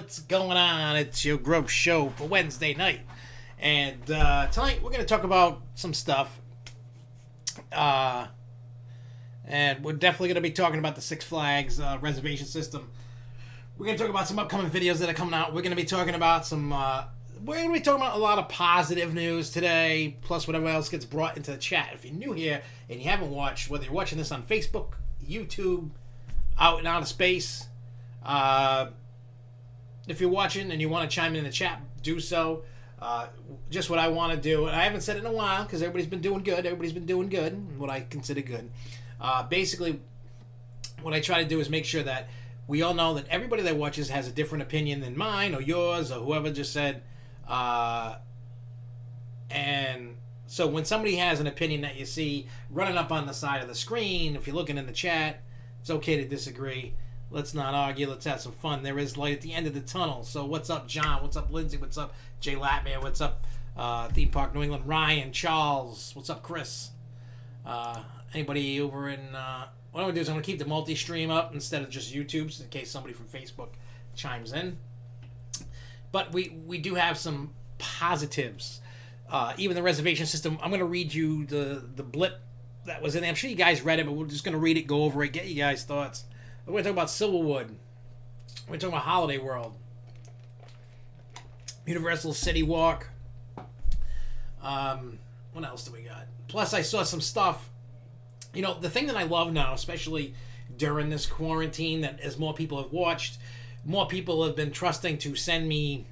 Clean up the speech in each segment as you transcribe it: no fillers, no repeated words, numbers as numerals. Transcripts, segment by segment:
what's going on? It's your Grove Show for Wednesday night. And tonight we're going to talk about some stuff. And we're definitely going to be talking about the Six Flags reservation system. We're going to talk about some upcoming videos that are coming out. We're going to be talking about we're going to be talking about a lot of positive news today, plus whatever else gets brought into the chat. If you're new here and you haven't watched, whether you're watching this on Facebook, YouTube, out in outer space, if you're watching and you want to chime in the chat, do so. Just what I want to do, and I haven't said it in a while because everybody's been doing good, what I consider good. Basically, what I try to do is make sure that we all know that everybody that watches has a different opinion than mine or yours or whoever just said. And so when somebody has an opinion that you see running up on the side of the screen, if you're looking in the chat, it's okay to disagree. Let's not argue. Let's have some fun. There is light at the end of the tunnel. So what's up, John? What's up, Lindsay? What's up, Jay Latmere? What's up, Theme Park New England? Ryan, Charles. What's up, Chris? Anybody over in... what I'm going to do is I'm going to keep the multi-stream up instead of just YouTube, so in case somebody from Facebook chimes in. But we do have some positives. Even the reservation system, I'm going to read you the blip that was in there. I'm sure you guys read it, but we're just going to read it, go over it, get you guys' thoughts. We're going to talk about Silverwood. We're going to talk about Holiday World. Universal City Walk. What else do we got? Plus, I saw some stuff. You know, the thing that I love now, especially during this quarantine, that as more people have watched, more people have been trusting to send me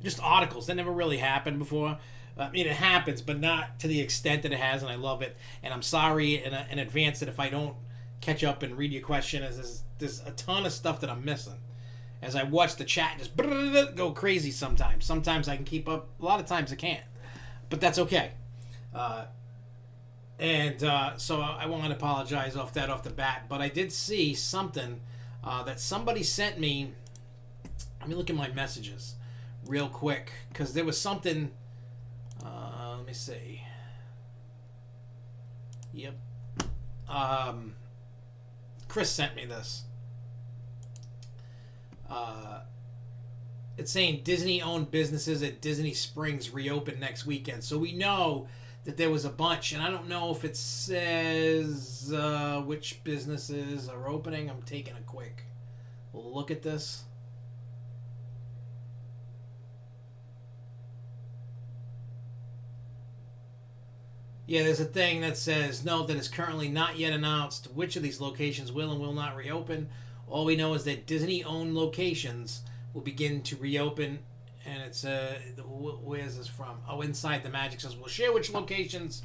just articles. That never really happened before. I mean, it happens, but not to the extent that it has, and I love it. And I'm sorry in advance that if I don't catch up and read your question, as there's a ton of stuff that I'm missing. As I watch the chat just go crazy sometimes. Sometimes I can keep up. A lot of times I can't. But that's okay. So I won't apologize off the bat. But I did see something that somebody sent me. Let me look at my messages real quick. Because there was something... let me see. Yep. Chris sent me this. It's saying Disney-owned businesses at Disney Springs reopen next weekend. So we know that there was a bunch, and I don't know if it says which businesses are opening. I'm taking a quick look at this. Yeah, there's a thing that says, note that it's currently not yet announced which of these locations will and will not reopen. All we know is that Disney-owned locations will begin to reopen, and it's, where's this from? Oh, Inside the Magic says, we'll share which locations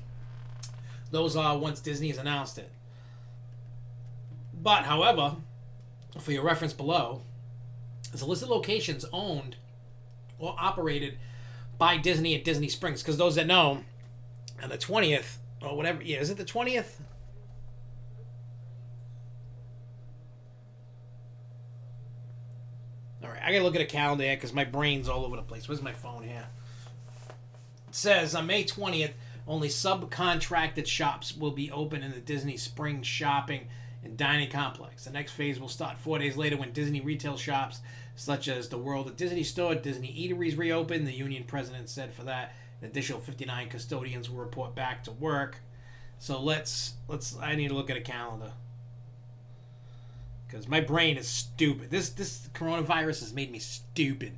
those are once Disney has announced it. But, however, for your reference below, there's a list of locations owned or operated by Disney at Disney Springs, because those that know, on the 20th, or whatever, yeah, is it the 20th? Alright, I gotta look at a calendar here, because my brain's all over the place. Where's my phone here? It says, on May 20th, only subcontracted shops will be open in the Disney Springs shopping and dining complex. The next phase will start 4 days later when Disney retail shops, such as the World at Disney Store, Disney Eateries reopen. The union president said for that, an additional 59 custodians will report back to work. So I need to look at a calendar. Because my brain is stupid. This coronavirus has made me stupid.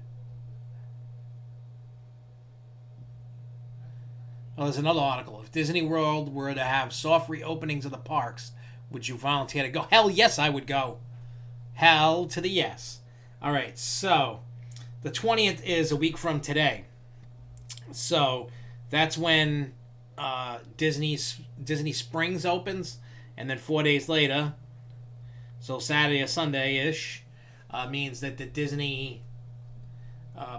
Oh, there's another article. If Disney World were to have soft reopenings of the parks, would you volunteer to go? Hell yes, I would go. Hell to the yes. All right, so the 20th is a week from today. So that's when Disney Springs opens, and then 4 days later, so Saturday or Sunday-ish, means that the Disney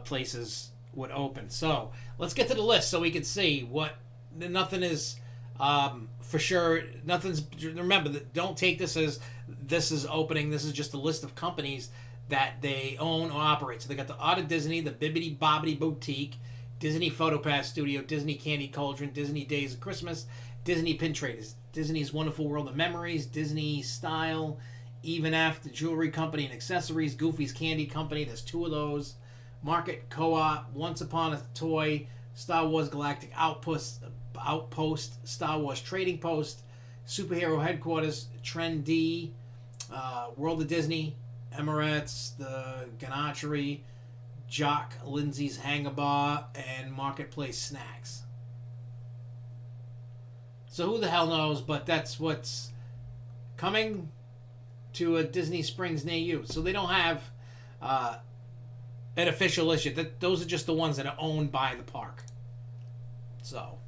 places would open. So let's get to the list so we can see what. Nothing is for sure. Nothing's. Remember, don't take this as this is opening. This is just a list of companies that they own or operate. So they got the Art of Disney, the Bibbidi Bobbidi Boutique, Disney PhotoPass Studio, Disney Candy Cauldron, Disney Days of Christmas, Disney Pin Traders, Disney's Wonderful World of Memories, Disney Style, Even After Jewelry Company and Accessories, Goofy's Candy Company, there's 2 of those. Market Co-op, Once Upon a Toy, Star Wars Galactic Outpost, Star Wars Trading Post, Superhero Headquarters, Trendy, World of Disney, Emirates, the Ganachery, Jock Lindsay's Hangar Bar, and Marketplace Snacks. So who the hell knows, but that's what's coming to a Disney Springs near you. So they don't have an official issue. Those are just the ones that are owned by the park. So,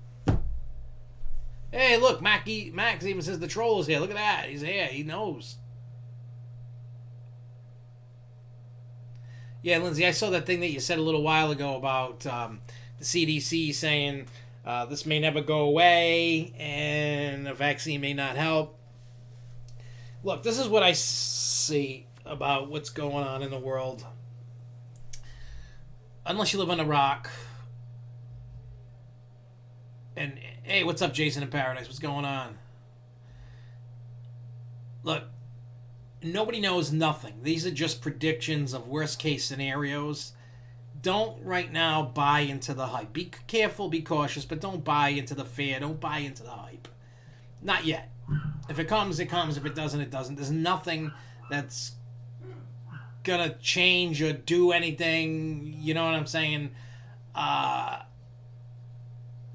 hey, look, Max even says the troll is here. Look at that. He's here. He knows. Yeah, Lindsay, I saw that thing that you said a little while ago about the CDC saying this may never go away and a vaccine may not help. Look, this is what I see about what's going on in the world. Unless you live on a rock. And, hey, what's up, Jason in Paradise? What's going on? Look, nobody knows nothing. These are just predictions of worst-case scenarios. Don't right now buy into the hype. Be careful, be cautious, but don't buy into the fear. Don't buy into the hype. Not yet. If it comes, it comes. If it doesn't, it doesn't. There's nothing that's gonna change or do anything. You know what I'm saying?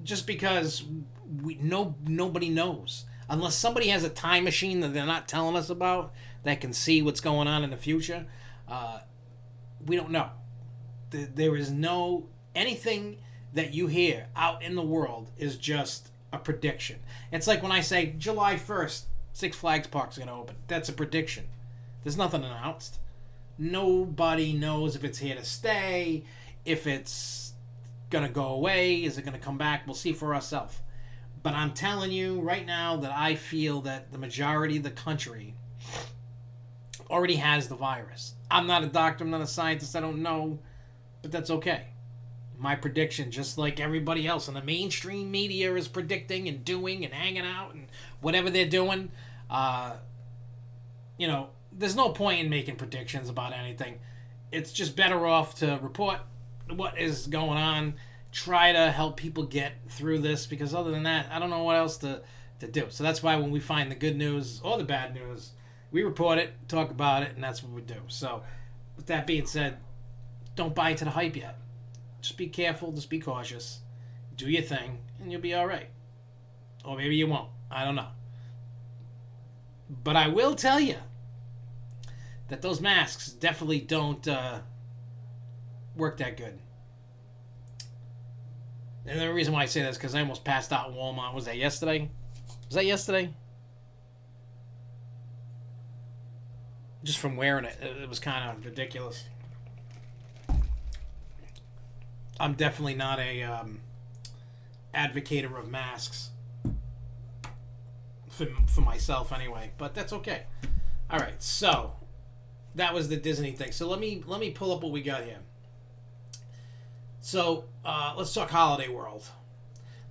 Just because nobody knows. Unless somebody has a time machine that they're not telling us about that can see what's going on in the future, we don't know. There is no... Anything that you hear out in the world is just a prediction. It's like when I say July 1st, Six Flags Park's going to open. That's a prediction. There's nothing announced. Nobody knows if it's here to stay, if it's going to go away, is it going to come back? We'll see for ourselves. But I'm telling you right now that I feel that the majority of the country already has the virus. I'm not a doctor, I'm not a scientist, I don't know, but that's okay. My prediction, just like everybody else in the mainstream media is predicting and doing and hanging out and whatever they're doing, there's no point in making predictions about anything. It's just better off to report what is going on, try to help people get through this, because other than that, I don't know what else to do. So that's why when we find the good news or the bad news, we report it, talk about it, and that's what we do. So with that being said, don't buy into the hype yet. Just be careful, just be cautious, do your thing, and you'll be all right. Or maybe you won't. I don't know. But I will tell you that those masks definitely don't work that good. And the reason why I say that is because I almost passed out in Walmart. Was that yesterday? Just from wearing it. It was kind of ridiculous. I'm definitely not a advocator of masks. For myself anyway. But that's okay. Alright, so that was the Disney thing. So let me pull up what we got here. So let's talk Holiday World.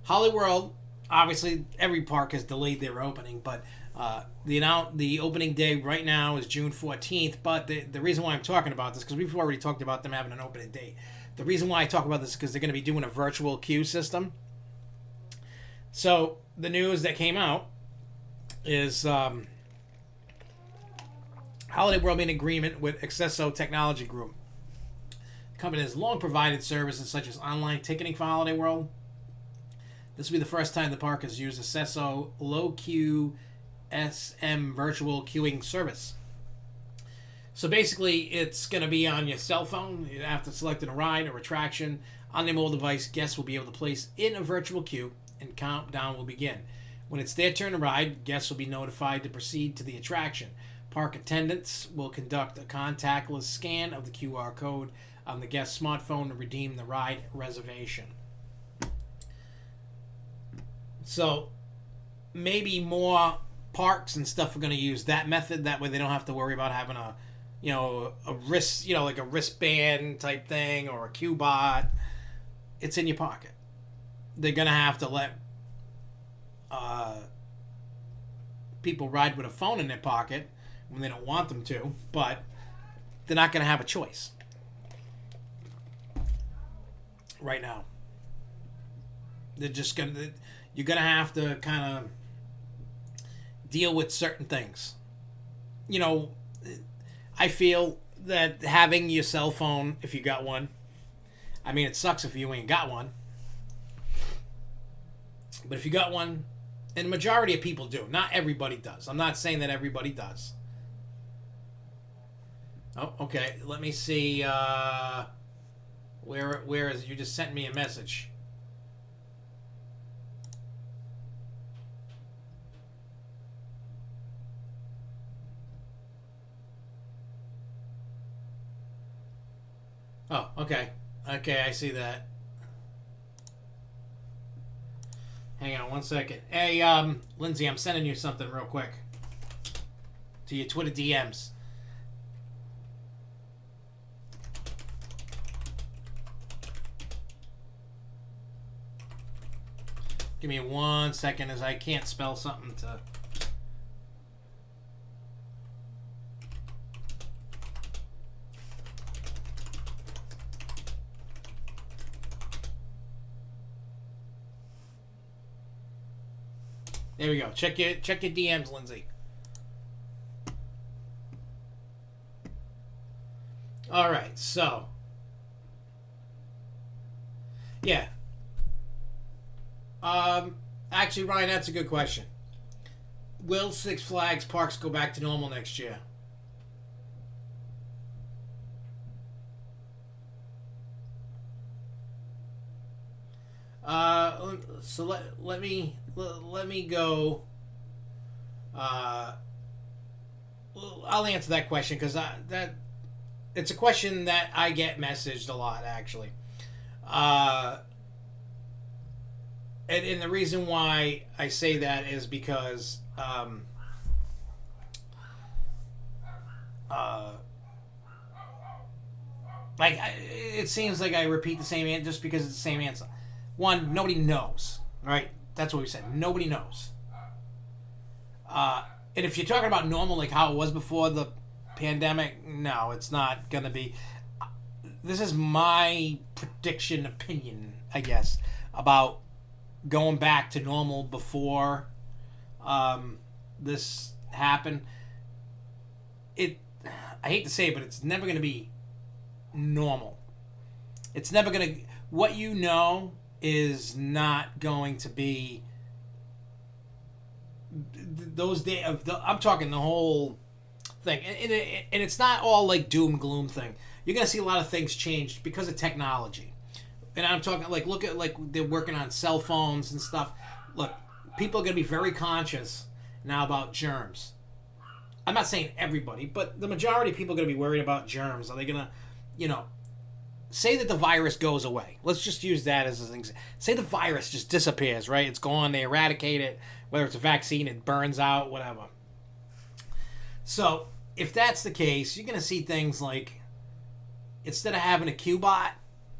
Holiday World, obviously every park has delayed their opening, but the opening day right now is June 14th. But the reason why I'm talking about this, because we've already talked about them having an opening date. The reason why I talk about this is because they're going to be doing a virtual queue system. So the news that came out is Holiday World made an agreement with Accesso Technology Group. The company has long provided services such as online ticketing for Holiday World. This will be the first time the park has used Accesso Low Queue SM virtual queuing service. So basically, it's going to be on your cell phone. After selecting a ride or attraction on their mobile device, guests will be able to place in a virtual queue and countdown will begin. When it's their turn to ride, guests will be notified to proceed to the attraction. Park attendants will conduct a contactless scan of the QR code on the guest's smartphone to redeem the ride reservation. So maybe more parks and stuff are going to use that method. That way they don't have to worry about having a wrist, like a wristband type thing or a Q-bot. It's in your pocket. They're going to have to let people ride with a phone in their pocket, when they don't want them to, but they're not going to have a choice right now. They're just going to, you're going to have to kind of deal with certain things. You know, I feel that having your cell phone, if you got one, I mean, it sucks if you ain't got one. But if you got one, and the majority of people do, not everybody does. I'm not saying that everybody does. Oh, okay. Let me see. Where is it? You just sent me a message. Oh, okay. Okay, I see that. Hang on one second. Hey, Lindsay, I'm sending you something real quick. To your Twitter DMs. Give me 1 second as I can't spell something to... There we go. Check your DMs, Lindsay. All right, so yeah. Actually, Ryan, that's a good question. Will Six Flags parks go back to normal next year? So let me go. I'll answer that question because that it's a question that I get messaged a lot, actually. And the reason why I say that is because it seems like I repeat the same answer just because it's the same answer. One, nobody knows, right? That's what we said. Nobody knows. And if you're talking about normal, like how it was before the pandemic, no, it's not going to be. This is my prediction, opinion, I guess, about going back to normal before this happened. I hate to say it, but it's never going to be normal. It's never going to... What you know is not going to be those days of I'm talking the whole thing, and it's not all like doom gloom thing. You're gonna see a lot of things change because of technology, and I'm talking like look at like they're working on cell phones and stuff. Look, people are gonna be very conscious now about germs. I'm not saying everybody, but the majority of people are gonna be worried about germs. Are they gonna, say that the virus goes away. Let's just use that as a thing. Say the virus just disappears, right? It's gone. They eradicate it. Whether it's a vaccine, it burns out, whatever. So, if that's the case, you're going to see things like, instead of having a Q-bot,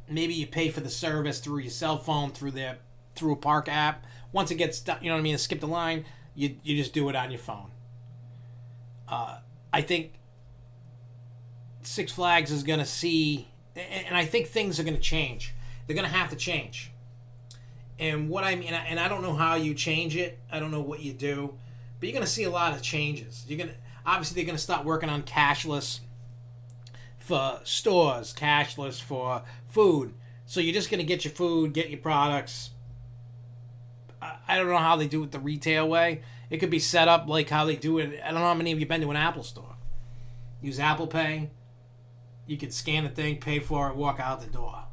maybe you pay for the service through your cell phone, through a park app. Once it gets done, you know what I mean, to skip the line, you just do it on your phone. I think Six Flags is going to see... And I think things are going to change. They're going to have to change. And what I mean, and I don't know how you change it. I don't know what you do, but you're going to see a lot of changes. Obviously they're going to start working on cashless for stores, cashless for food. So you're just going to get your food, get your products. I don't know how they do it the retail way. It could be set up like how they do it. I don't know how many of you been to an Apple store. Use Apple Pay. You can scan the thing, pay for it, walk out the door.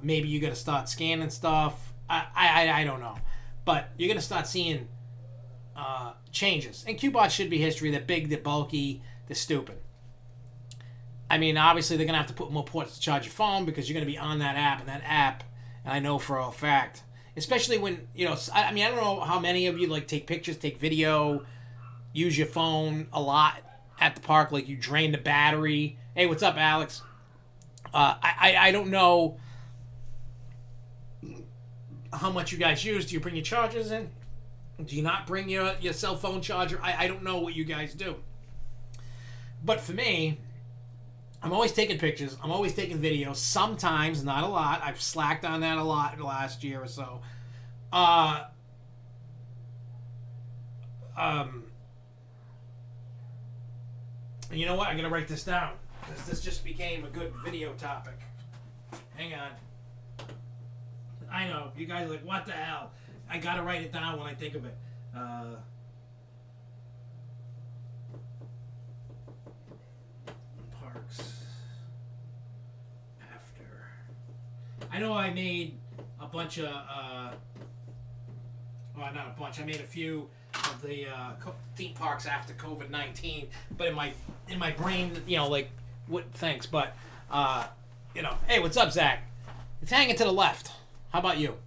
Maybe you got to start scanning stuff. I don't know. But you're going to start seeing changes. And Q-bots should be history. They're big, they're bulky, they're stupid. I mean, obviously, they're going to have to put more ports to charge your phone because you're going to be on that app. And I know for a fact, especially when, I don't know how many of you like take pictures, take video, use your phone a lot at the park, like you drain the battery. Hey, what's up, Alex? I don't know how much you guys use. Do you bring your chargers in? Do you not bring your cell phone charger? I don't know what you guys do. But for me, I'm always taking pictures. I'm always taking videos. Sometimes, not a lot. I've slacked on that a lot in the last year or so. You know what? I'm going to write this down, because this just became a good video topic. Hang on. I know. You guys are like, what the hell? I got to write it down when I think of it. Parks after. I know I made a bunch of, well, not a bunch. I made a few of the theme parks after COVID-19, but in my brain, you know, like, what? Thanks, but you know, hey, what's up, Zach? It's hanging to the left. How about you?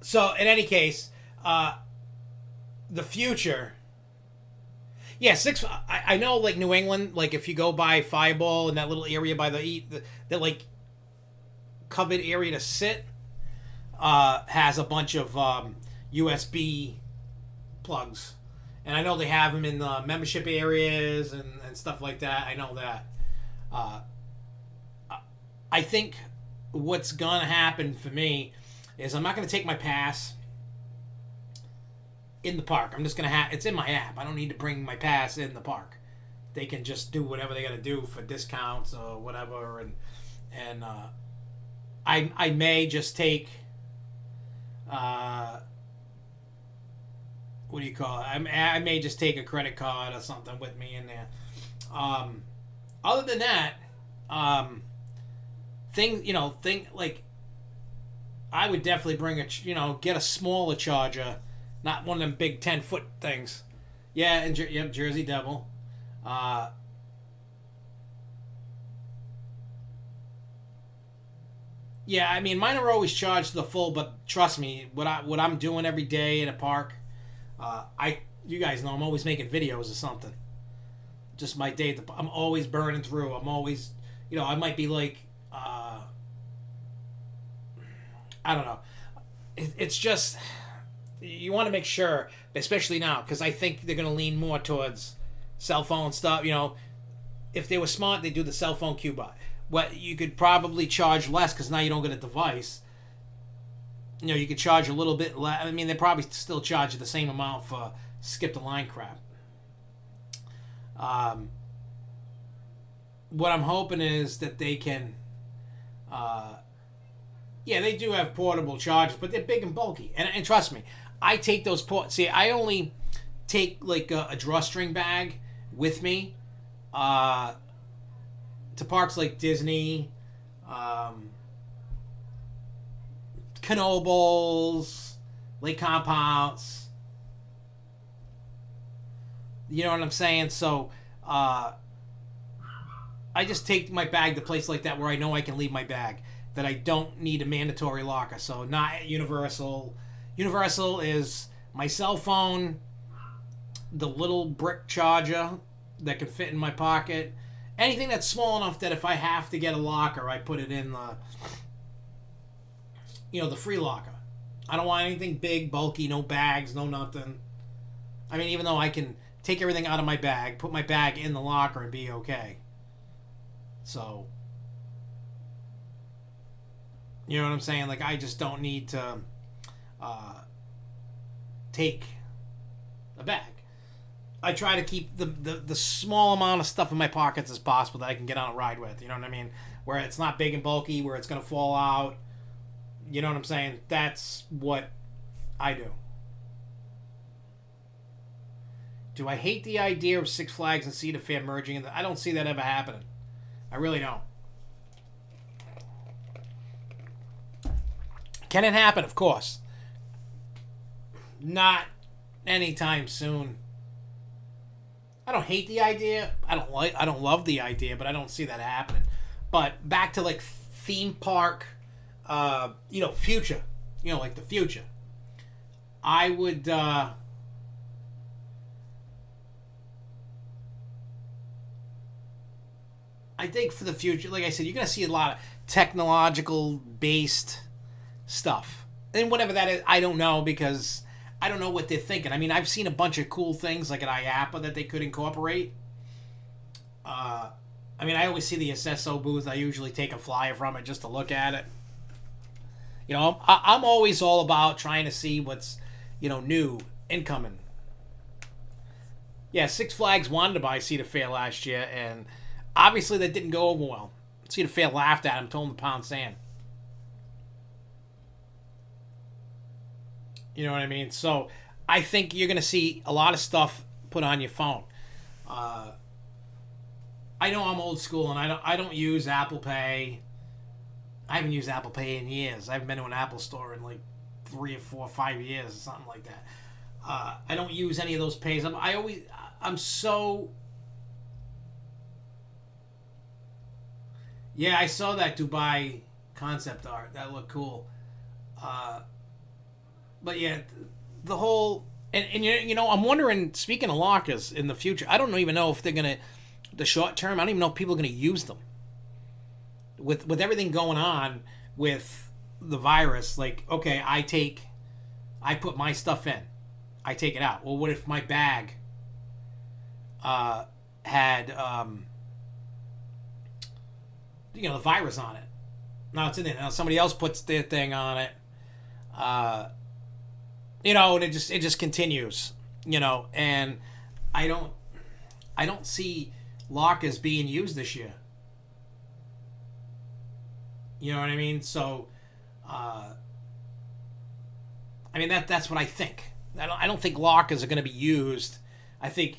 So in any case, the future. Yeah, I know, like New England, like if you go by Fireball and that little area by the like covered area to sit, has a bunch of USB plugs, and I know they have them in the membership areas and stuff like that. I know that. I think what's gonna happen for me is I'm not gonna take my pass in the park. I'm just gonna it's in my app. I don't need to bring my pass in the park. They can just do whatever they gotta do for discounts or whatever, and I may just take what do you call it? I may just take a credit card or something with me in there. Other than that, like I would definitely bring get a smaller charger, not one of them big 10-foot things. Yeah, and yep, Jersey Devil. Yeah, I mean, mine are always charged to the full, but trust me, what I'm doing every day in a park, you guys know I'm always making videos or something. Just my day, I'm always burning through. I'm always, I might be like, I don't know. It's just, you want to make sure, especially now, because I think they're going to lean more towards cell phone stuff. If they were smart, they'd do the cell phone Q-bot. What you could probably charge less because now you don't get a device. You could charge a little bit less. I mean, they probably still charge you the same amount for skip the line crap. What I'm hoping is that they can. Yeah, they do have portable chargers, but they're big and bulky. And trust me, I take those See, I only take like a drawstring bag with me. To parks like Disney, Knoebels, Lake Compounds. You know what I'm saying? So, I just take my bag to place like that where I know I can leave my bag. That I don't need a mandatory locker. So, not at Universal. Universal is my cell phone, the little brick charger that can fit in my pocket. Anything that's small enough that if I have to get a locker, I put it in the free locker. I don't want anything big, bulky, no bags, no nothing. I mean, even though I can take everything out of my bag, put my bag in the locker and be okay. So, you know what I'm saying? Like, I just don't need to take a bag. I try to keep the small amount of stuff in my pockets as possible that I can get on a ride with. You know what I mean? Where it's not big and bulky, where it's going to fall out. You know what I'm saying? That's what I do. Do I hate the idea of Six Flags and Cedar Fair merging? I don't see that ever happening. I really don't. Can it happen? Of course. Not anytime soon. I don't hate the idea. I don't love the idea, but I don't see that happening. But back to like theme park, future. Like the future. I would. I think for the future, like I said, you're gonna see a lot of technological based stuff, and whatever that is, I don't know because I don't know what they're thinking. I mean, I've seen a bunch of cool things like at IAPA that they could incorporate. I mean, I always see the SSO booth. I usually take a flyer from it just to look at it. I'm always all about trying to see what's, new, incoming. Yeah, Six Flags wanted to buy Cedar Fair last year, and obviously that didn't go over well. Cedar Fair laughed at him, told him to pound sand. You know what I mean? So I think you're going to see a lot of stuff put on your phone. I know I'm old school, and I don't use Apple Pay. I haven't used Apple Pay in years. I haven't been to an Apple store in like 3 or 4 or 5 years or something like that. I don't use any of those pays. I'm so. Yeah, I saw that Dubai concept art. That looked cool. But yeah, the whole and I'm wondering. Speaking of lockers in the future, I don't even know if they're gonna the short term. I don't even know if people are gonna use them. With everything going on with the virus, like okay, I put my stuff in, I take it out. Well, what if my bag had the virus on it? Now it's in there. Now somebody else puts their thing on it. And it just continues, and I don't see lockers being used this year. You know what I mean? So, that's what I think. I don't think lockers are going to be used. I think,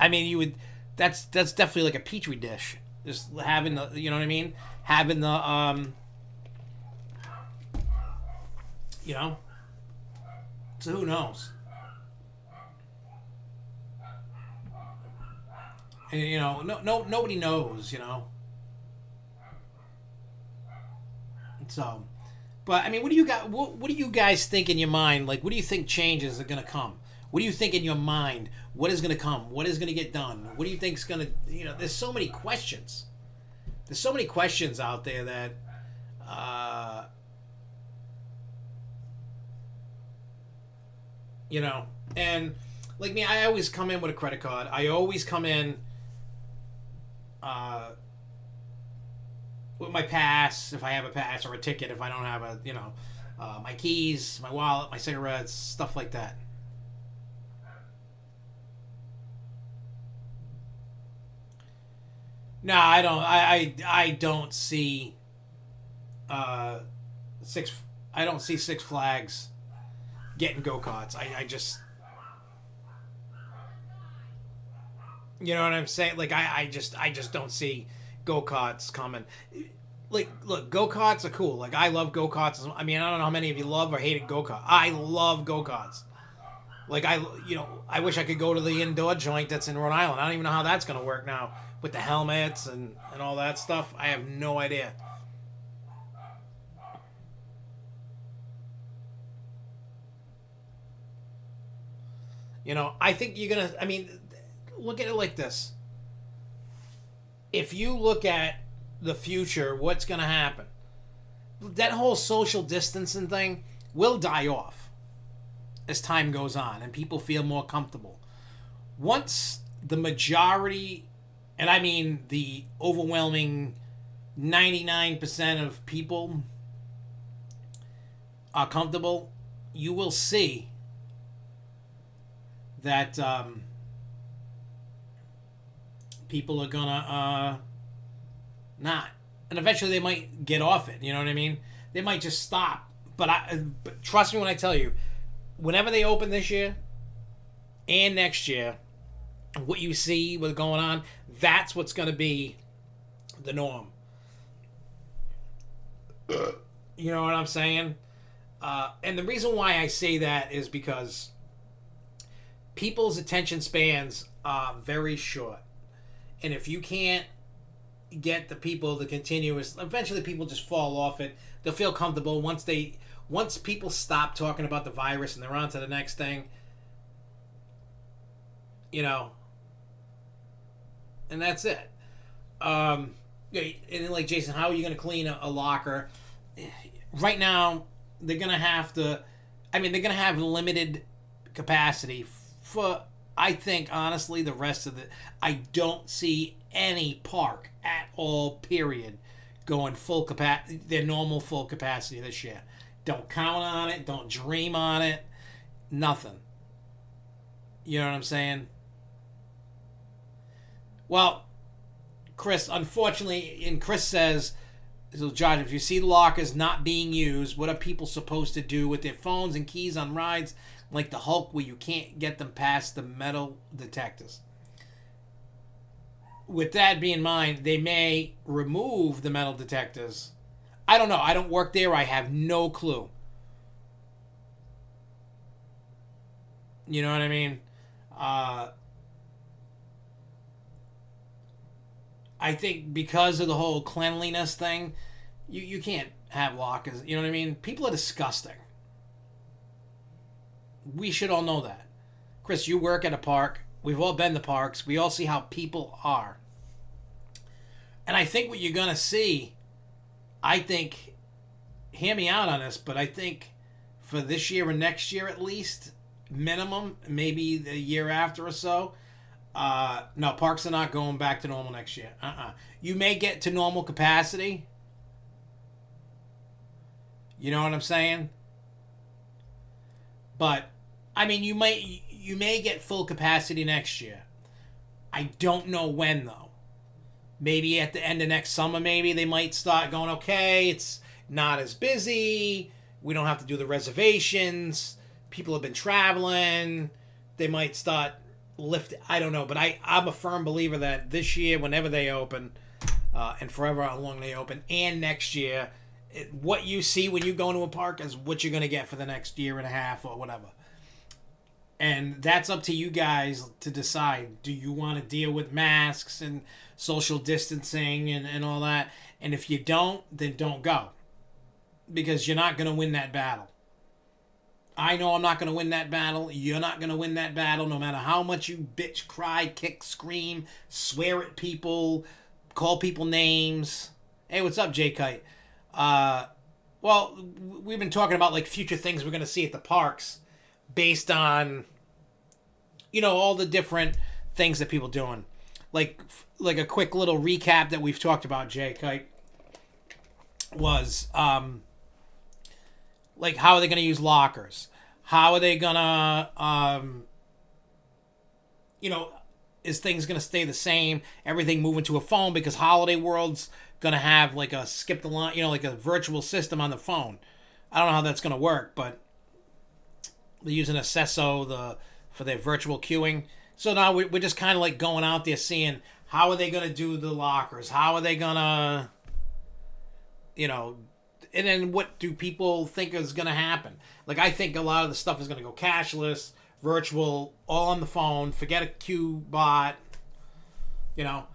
you would. That's definitely like a petri dish. Just having the, you know what I mean? Having the, So who knows? And nobody knows. So, but what do you got? What do you guys think in your mind? Like, what do you think changes are gonna come? What do you think in your mind? What is gonna come? What is gonna get done? What do you think's gonna? There's so many questions. There's so many questions out there that. And like me, I always come in with a credit card. I always come in with my pass, if I have a pass, or a ticket if I don't have my keys, my wallet, my cigarettes, stuff like that. No, I don't. I don't see six. I don't see Six Flags getting go-karts. I just, you know what I'm saying? Like I just don't see go-karts coming. Like, look, go-karts are cool. Like, I love go-karts. I don't know how many of you love or hated go-karts. I love go-karts. Like, I wish I could go to the indoor joint that's in Rhode Island. I don't even know how that's going to work now with the helmets and all that stuff. I have no idea. I think you're going to, look at it like this. If you look at the future, what's going to happen? That whole social distancing thing will die off as time goes on and people feel more comfortable. Once the majority, and the overwhelming 99% of people are comfortable, you will see that people are gonna not, and eventually they might get off it. You know what I mean? They might just stop. But trust me when I tell you, whenever they open this year and next year, what you see what's going on, that's what's gonna be the norm. You know what I'm saying? And the reason why I say that is because people's attention spans are very short. And if you can't get the people to continuous, eventually people just fall off it. They'll feel comfortable once people stop talking about the virus and they're on to the next thing. And that's it. And then, like, Jason, how are you going to clean a locker? Right now, they're going to have to, I mean, they're going to have limited capacity for, I think, honestly, the rest of the. I don't see any park at all, period, going full capacity, their normal full capacity this year. Don't count on it. Don't dream on it. Nothing. You know what I'm saying? Well, Chris, unfortunately, and Chris says, so Josh, if you see lockers not being used, what are people supposed to do with their phones and keys on rides like the Hulk where you can't get them past the metal detectors? With that being in mind, they may remove the metal detectors. I don't know. I don't work there. I have no clue. You know what I mean? I think because of the whole cleanliness thing, you can't have lockers. You know what I mean? People are disgusting. We should all know that. Chris, you work at a park. We've all been to parks. We all see how people are. And I think what you're going to see, I think, hear me out on this, but I think for this year and next year at least, minimum, maybe the year after or so, no, parks are not going back to normal next year. You may get to normal capacity. You know what I'm saying? But, I mean, you may get full capacity next year. I don't know when, though. Maybe at the end of next summer, maybe they might start going, okay, it's not as busy. We don't have to do the reservations. People have been traveling. They might start lifting. I don't know. But I'm a firm believer that this year, whenever they open, and forever how long they open, and next year, what you see when you go into a park is what you're going to get for the next year and a half or whatever. And that's up to you guys to decide. Do you want to deal with masks and social distancing and all that? And if you don't, then don't go. Because you're not going to win that battle. I know I'm not going to win that battle. You're not going to win that battle no matter how much you bitch, cry, kick, scream, swear at people, call people names. Hey, what's up, J Kite? Well, we've been talking about like future things we're going to see at the parks based on, you know, all the different things that people doing. Like a quick little recap that we've talked about, Jay Kite, was like how are they going to use lockers? How are they going to, you know, is things going to stay the same? Everything moving to a phone because Holiday World's going to have like a skip the line, you know, like a virtual system on the phone. I don't know how that's going to work, but they're using Acesso for their virtual queuing. So now we're just kind of like going out there seeing how are they going to do the lockers? How are they going to, you know, and then what do people think is going to happen? Like I think a lot of the stuff is going to go cashless, virtual, all on the phone, forget a queue bot, you know.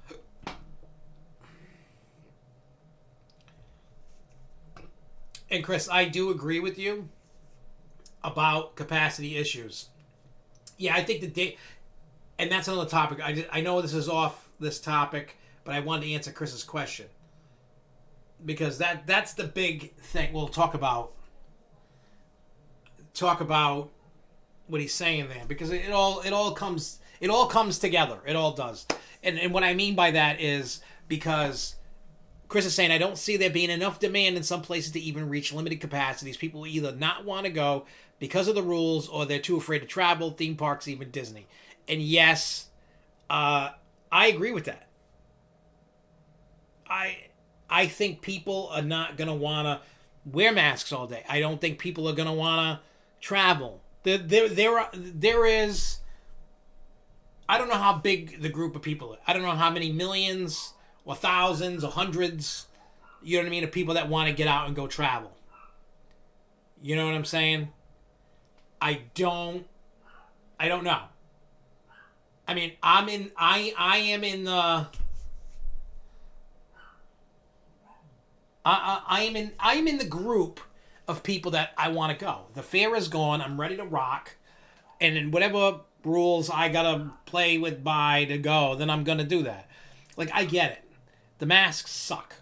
And Chris, I do agree with you about capacity issues. Yeah, I think the day, and that's another topic. I know this is off this topic, but I wanted to answer Chris's question because that's the big thing. We'll talk about what he's saying there because it all comes together. It all does. And what I mean by that is because Chris is saying, I don't see there being enough demand in some places to even reach limited capacities. People will either not want to go because of the rules or they're too afraid to travel, theme parks, even Disney. And yes, I agree with that. I think people are not going to want to wear masks all day. I don't think people are going to want to travel. There is, I don't know how big the group of people are. I don't know how many millions or thousands or hundreds, you know what I mean, of people that want to get out and go travel. You know what I'm saying? I don't know. I mean, I am in the I'm in the group of people that I want to go. The fair is gone. I'm ready to rock. And in whatever rules I got to play with by to go, then I'm going to do that. Like, I get it. The masks suck.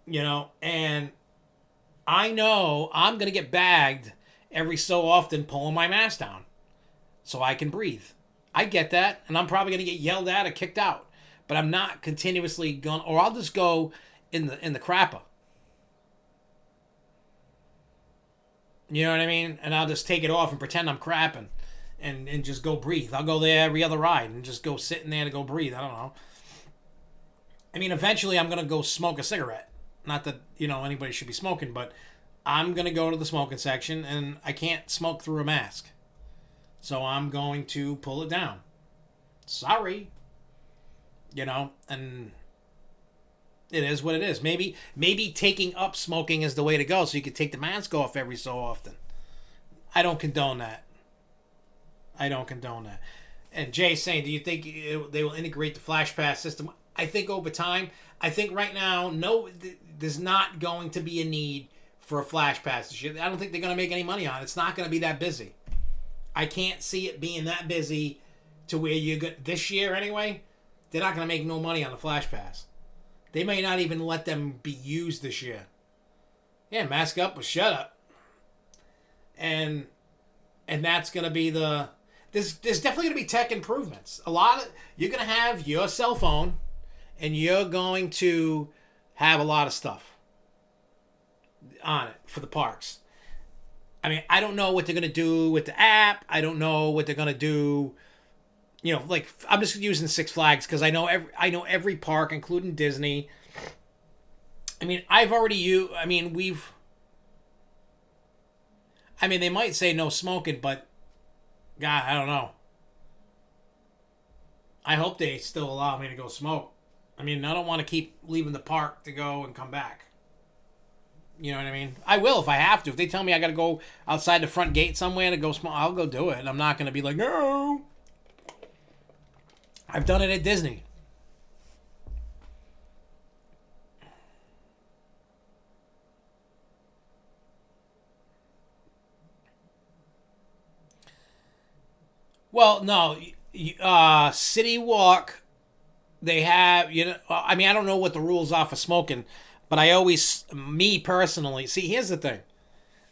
You know, and I know I'm going to get bagged every so often pulling my mask down so I can breathe. I get that, and I'm probably going to get yelled at or kicked out. But I'm not continuously going, or I'll just go in the crapper. You know what I mean? And I'll just take it off and pretend I'm crapping and just go breathe. I'll go there every other ride and just go sit in there to go breathe. I don't know. I mean, eventually I'm going to go smoke a cigarette. Not that, anybody should be smoking, but I'm going to go to the smoking section and I can't smoke through a mask. So I'm going to pull it down. Sorry. And it is what it is. Maybe taking up smoking is the way to go so you can take the mask off every so often. I don't condone that. And Jay's saying, do you think they will integrate the Flash Pass system? I think over time, right now, no, there's not going to be a need for a Flash Pass this year. I don't think they're going to make any money on it. It's not going to be that busy. I can't see it being that busy to where you're good this year anyway. They're not going to make no money on the Flash Pass. They may not even let them be used this year. Yeah, mask up or shut up. And that's going to be there's definitely going to be tech improvements. You're going to have your cell phone and you're going to have a lot of stuff on it for the parks. I mean, I don't know what they're going to do with the app. I don't know what they're going to do. Like I'm just using Six Flags because I know every park, including Disney. I mean, they might say no smoking, but God, I don't know. I hope they still allow me to go smoke. I mean, I don't want to keep leaving the park to go and come back. You know what I mean? I will if I have to. If they tell me I got to go outside the front gate somewhere to go smoke, I'll go do it. I'm not going to be like, no. I've done it at Disney. Well, no. City Walk, they have, I mean, I don't know what the rules are for smoking, but me personally, see, here's the thing.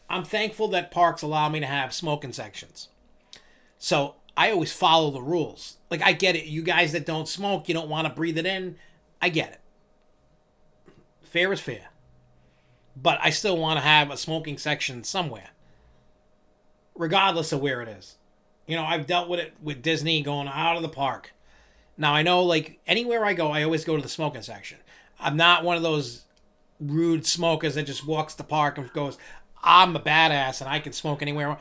I'm thankful that parks allow me to have smoking sections. So I always follow the rules. Like, I get it. You guys that don't smoke, you don't want to breathe it in. I get it. Fair is fair. But I still want to have a smoking section somewhere, regardless of where it is. I've dealt with it with Disney going out of the park. Now, I know, like, anywhere I go, I always go to the smoking section. I'm not one of those rude smokers that just walks the park and goes, I'm a badass and I can smoke anywhere.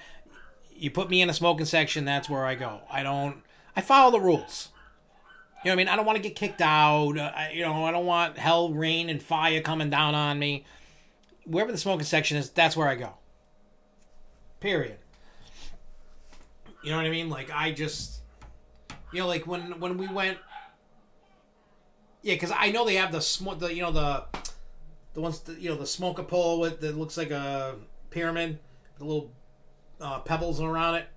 You put me in a smoking section, that's where I go. I follow the rules. You know what I mean? I don't want to get kicked out. I don't want hell, rain, and fire coming down on me. Wherever the smoking section is, that's where I go. Period. You know what I mean? Like, I just, like when we went, yeah, because I know they have the ones, the smoker pole that looks like a pyramid, the little pebbles around it.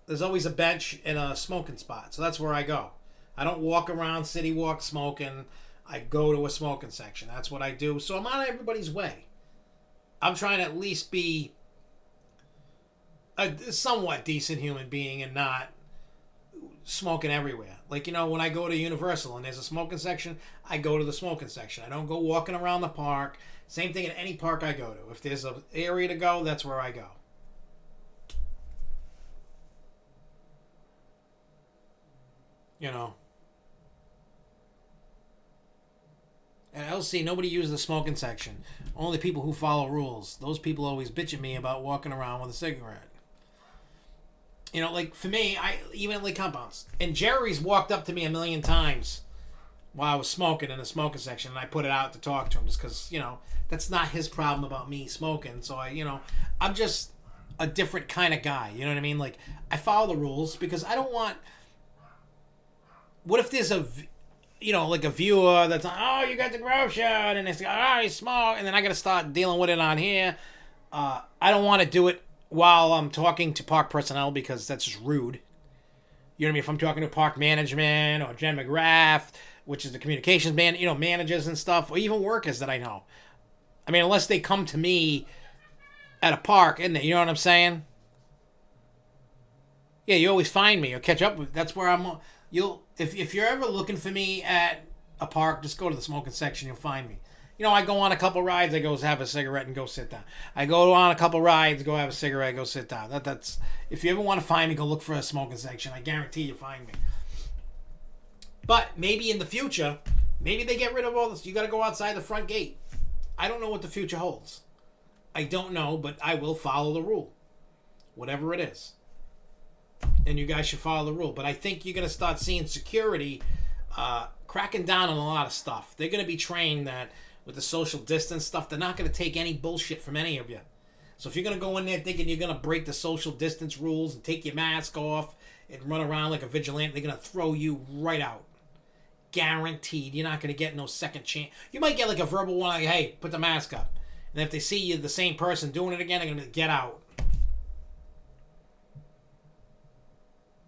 There's always a bench and a smoking spot, so that's where I go. I don't walk around City Walk smoking. I go to a smoking section. That's what I do. So I'm out of everybody's way. I'm trying to at least be a somewhat decent human being and not smoking everywhere. Like, when I go to Universal and there's a smoking section, I go to the smoking section. I don't go walking around the park. Same thing at any park I go to. If there's an area to go, that's where I go. At LC, nobody uses the smoking section. Only people who follow rules. Those people always bitch at me about walking around with a cigarette. Like for me, even at Lake Compounds. And Jerry's walked up to me a million times while I was smoking in the smoking section, and I put it out to talk to him just because, that's not his problem about me smoking. So I'm just a different kind of guy. You know what I mean? Like, I follow the rules because I don't want. What if there's like a viewer that's like, oh, you got the grow shot, and it's like, oh, you smoke, and then I got to start dealing with it on here. I don't want to do it while I'm talking to park personnel because that's just rude. You know what I mean? If I'm talking to park management or Jen McGrath, which is the communications man, managers and stuff, or even workers that I know. I mean, unless they come to me at a park, isn't it? You know what I'm saying? Yeah, you always find me or catch up with. That's where I'm. You'll if you're ever looking for me at a park, just go to the smoking section. You'll find me. You know, I go on a couple rides. I go have a cigarette and go sit down. I go on a couple rides, go have a cigarette, go sit down. That's if you ever want to find me, go look for a smoking section. I guarantee you find me. But maybe in the future, maybe they get rid of all this. You got to go outside the front gate. I don't know what the future holds. I don't know, but I will follow the rule, whatever it is. And you guys should follow the rule. But I think you're going to start seeing security cracking down on a lot of stuff. They're going to be trained that with the social distance stuff, they're not going to take any bullshit from any of you. So if you're going to go in there thinking you're going to break the social distance rules and take your mask off and run around like a vigilante, they're going to throw you right out. Guaranteed. You're not going to get no second chance. You might get like a verbal one, like, hey, put the mask up. And if they see you the same person doing it again, they're going to get out.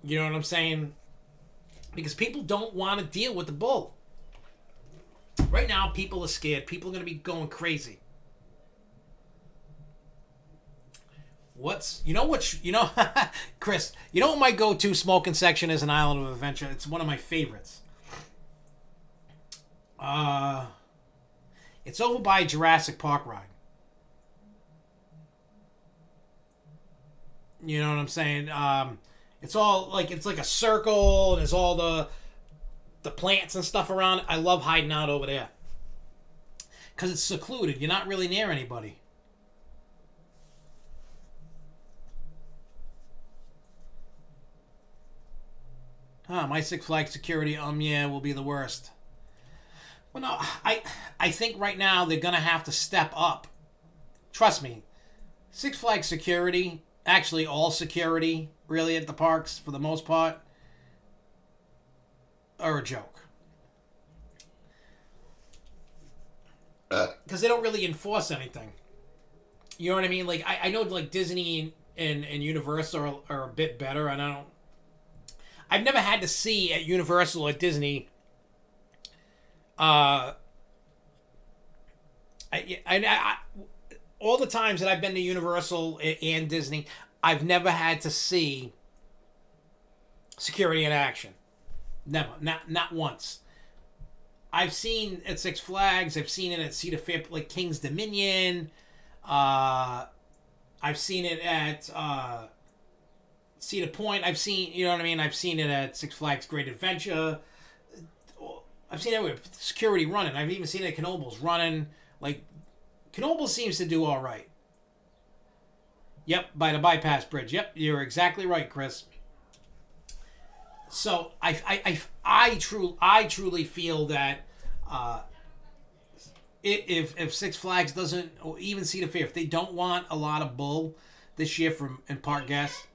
You know what I'm saying? Because people don't want to deal with the bull. Right now, people are scared. People are going to be going crazy. Chris, you know what my go-to smoking section is in Island of Adventure? It's one of my favorites. It's over by Jurassic Park ride. You know what I'm saying? It's all like it's like a circle, and there's all the plants and stuff around it. I love hiding out over there because it's secluded. You're not really near anybody. My Six Flags security, yeah, will be the worst. Well, no, I think right now they're gonna have to step up. Trust me, Six Flags security, actually all security, really at the parks for the most part, are a joke. Because they don't really enforce anything. You know what I mean? Like I know like Disney and Universal are a bit better, and I've never had to see at Universal or Disney. I all the times that I've been to Universal and Disney, I've never had to see security in action. Never, not once. I've seen at Six Flags. I've seen it at Cedar Fair, like King's Dominion. I've seen it at Cedar Point. I've seen, you know what I mean? I've seen it at Six Flags Great Adventure. I've seen it everywhere. Security running. I've even seen it at Knoebels running. Like, Knoebels seems to do all right. Yep, by the bypass bridge. Yep, you're exactly right, Chris. So I truly feel that if Six Flags doesn't, or even Cedar Fair, if they don't want a lot of bull this year from in park guests,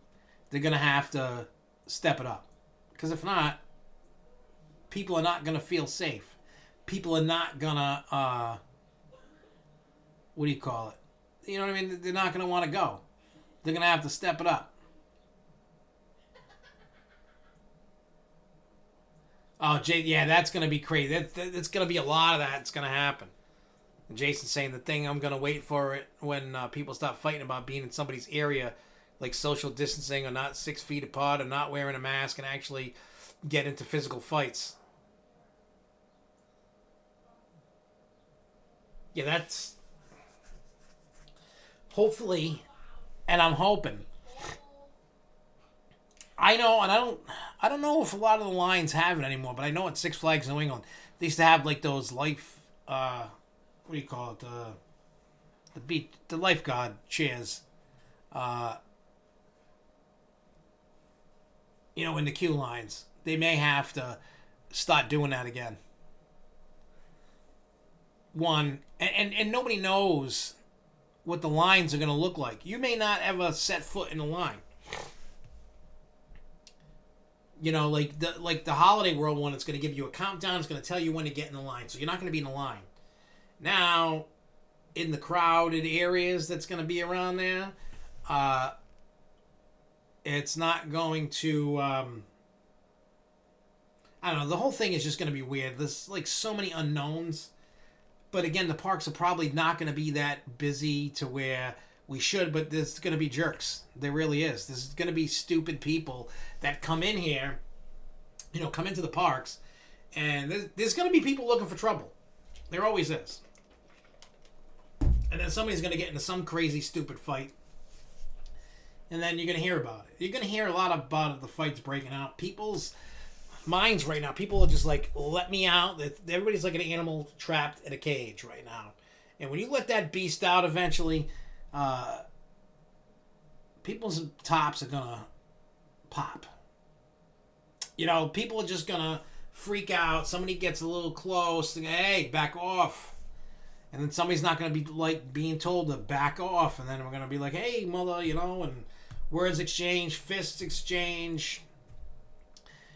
they're gonna have to step it up. Because if not, people are not gonna feel safe. People are not gonna what do you call it? You know what I mean? They're not gonna want to go. They're gonna have to step it up. Oh, Jay, yeah, that's going to be crazy. That's going to be a lot of that. It's going to happen. And Jason's saying the thing I'm going to wait for it when people stop fighting about being in somebody's area, like social distancing or not 6 feet apart or not wearing a mask and actually get into physical fights. Yeah, that's hopefully, and I'm hoping. I know, and I don't know if a lot of the lines have it anymore, but I know at Six Flags New England, they used to have like those life, what do you call it, the lifeguard chairs, you know, in the queue lines. They may have to start doing that again. One, and nobody knows what the lines are going to look like. You may not ever set foot in a line. You know, like the Holiday World one, it's going to give you a countdown. It's going to tell you when to get in the line. So you're not going to be in the line. Now, in the crowded areas that's going to be around there, it's not going to... I don't know. The whole thing is just going to be weird. There's like so many unknowns. But again, the parks are probably not going to be that busy to where We should, but there's going to be jerks. There really is. There's going to be stupid people that come in here, come into the parks, and there's going to be people looking for trouble. There always is. And then somebody's going to get into some crazy, stupid fight. And then you're going to hear about it. You're going to hear a lot about the fights breaking out. People's minds right now, people are just like, let me out. Everybody's like an animal trapped in a cage right now. And when you let that beast out eventually, people's tops are going to pop. People are just going to freak out. Somebody gets a little close. And, hey, back off. And then somebody's not going to be like being told to back off. And then we're going to be like, hey, mother, and words exchange, fists exchange.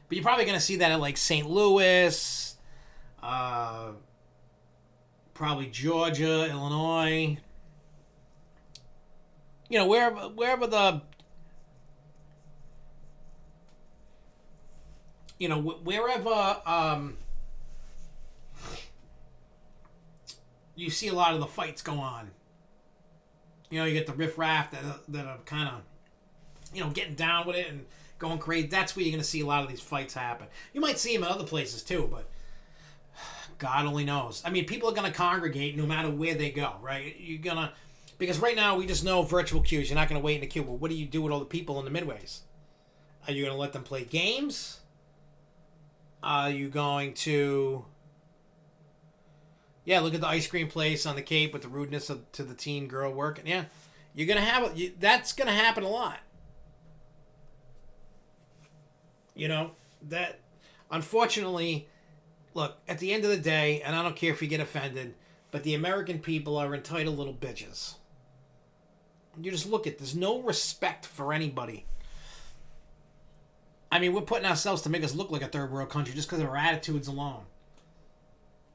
But you're probably going to see that at like St. Louis, probably Georgia, Illinois. Wherever the, wherever you see a lot of the fights go on. You get the riffraff that are kind of, getting down with it and going crazy. That's where you're going to see a lot of these fights happen. You might see them in other places too, but God only knows. I mean, people are going to congregate no matter where they go, right? Because right now we just know virtual queues. You're not going to wait in the queue. Well, what do you do with all the people in the midways? Are you going to let them play games? Are you going to... Yeah, look at the ice cream place on the Cape with the rudeness to the teen girl working. Yeah, you're going to have... That's going to happen a lot. That... Unfortunately, look, at the end of the day, and I don't care if you get offended, but the American people are entitled little bitches. You just look at... There's no respect for anybody. I mean, we're putting ourselves to make us look like a third world country just because of our attitudes alone.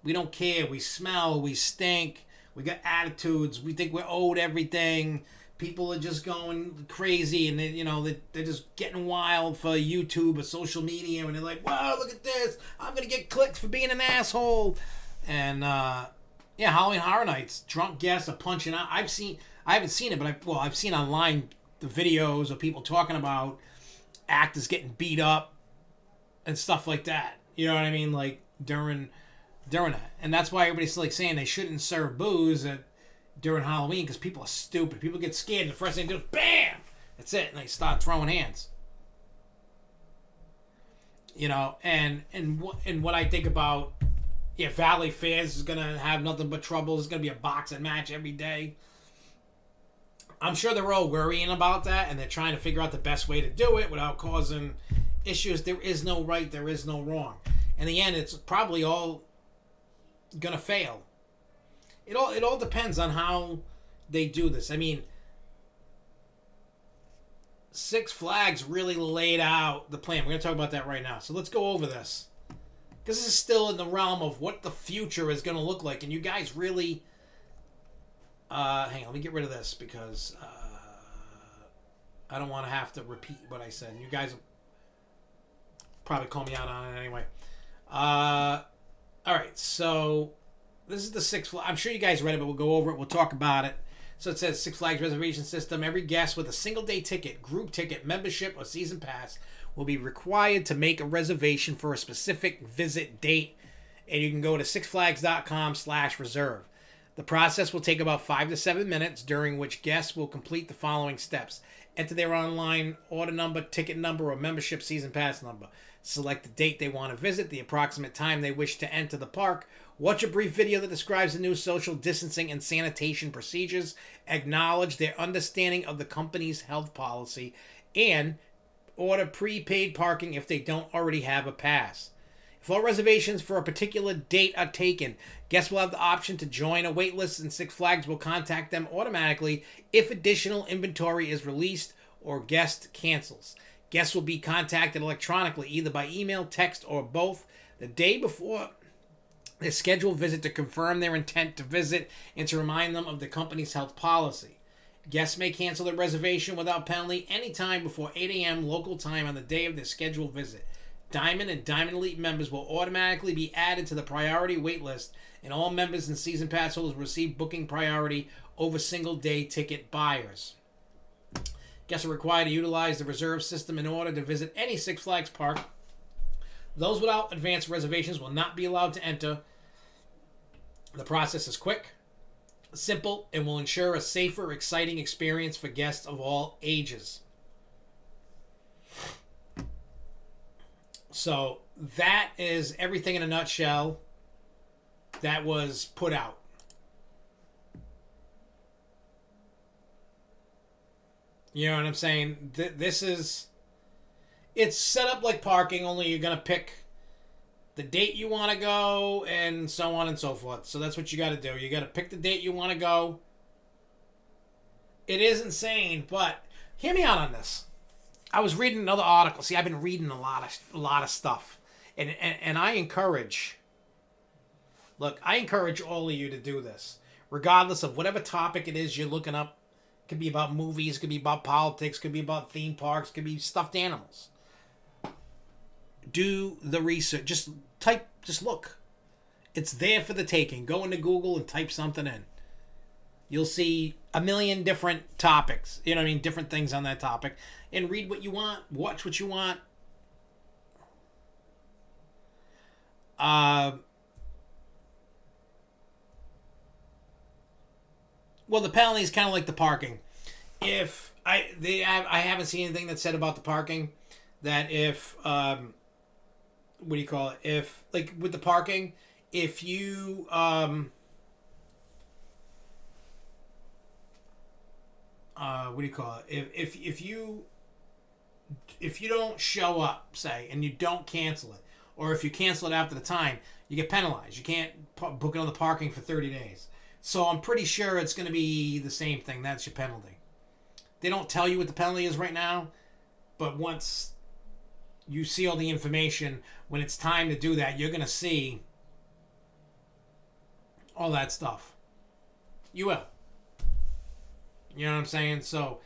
We don't care. We smell. We stink. We got attitudes. We think we're owed everything. People are just going crazy, and they're just getting wild for YouTube or social media, and they're like, "Wow, look at this! I'm gonna get clicks for being an asshole." And Halloween Horror Nights, drunk guests are punching out. I haven't seen it, but I've seen online the videos of people talking about actors getting beat up and stuff like that. You know what I mean? Like during that. And that's why everybody's like saying they shouldn't serve booze during Halloween, because people are stupid. People get scared and the first thing they do is BAM! That's it. And they start throwing hands. And what I think about, Valley Fairs is going to have nothing but trouble. There's going to be a boxing match every day. I'm sure they're all worrying about that, and they're trying to figure out the best way to do it without causing issues. There is no right, there is no wrong. In the end, it's probably all gonna fail. It all depends on how they do this. I mean, Six Flags really laid out the plan. We're gonna talk about that right now. So let's go over this, because this is still in the realm of what the future is gonna look like, and you guys really. Hang on, let me get rid of this because I don't want to have to repeat what I said. You guys will probably call me out on it anyway. All right, so this is the Six Flags. I'm sure you guys read it, but we'll go over it. We'll talk about it. So it says Six Flags reservation system. Every guest with a single-day ticket, group ticket, membership, or season pass will be required to make a reservation for a specific visit date, and you can go to sixflags.com/reserve. The process will take about 5 to 7 minutes, during which guests will complete the following steps. Enter their online order number, ticket number, or membership season pass number. Select the date they want to visit, the approximate time they wish to enter the park. Watch a brief video that describes the new social distancing and sanitation procedures. Acknowledge their understanding of the company's health policy. And order prepaid parking if they don't already have a pass. If all reservations for a particular date are taken, guests will have the option to join a wait list, and Six Flags will contact them automatically if additional inventory is released or guest cancels. Guests will be contacted electronically, either by email, text, or both, the day before their scheduled visit to confirm their intent to visit and to remind them of the company's health policy. Guests may cancel their reservation without penalty anytime before 8 a.m. local time on the day of their scheduled visit. Diamond and Diamond Elite members will automatically be added to the priority wait list, and all members and season pass holders will receive booking priority over single-day ticket buyers. Guests are required to utilize the reserve system in order to visit any Six Flags park. Those without advanced reservations will not be allowed to enter. The process is quick, simple, and will ensure a safer, exciting experience for guests of all ages. So that is everything in a nutshell that was put out. You know what I'm saying? This is... It's set up like parking, only you're going to pick the date you want to go and so on and so forth. So that's what you got to do. You got to pick the date you want to go. It is insane, but hear me out on this. I was reading another article. See, I've been reading a lot of stuff. And I encourage... Look, I encourage all of you to do this. Regardless of whatever topic it is you're looking up. It could be about movies, it could be about politics, it could be about theme parks, it could be stuffed animals. Do the research. Just look. It's there for the taking. Go into Google and type something in. You'll see a million different topics. You know what I mean? Different things on that topic. And read what you want. Watch what you want. Well, the penalty is kind of like the parking. If I haven't seen anything that said about the parking that if what do you call it? If like with the parking, if you what do you call it? If you don't show up, say, and you don't cancel it, or if you cancel it after the time, you get penalized. You can't book another parking for 30 days. So I'm pretty sure it's going to be the same thing. That's your penalty. They don't tell you what the penalty is right now, but once you see all the information, when it's time to do that, you're going to see all that stuff. You will. You know what I'm saying? So,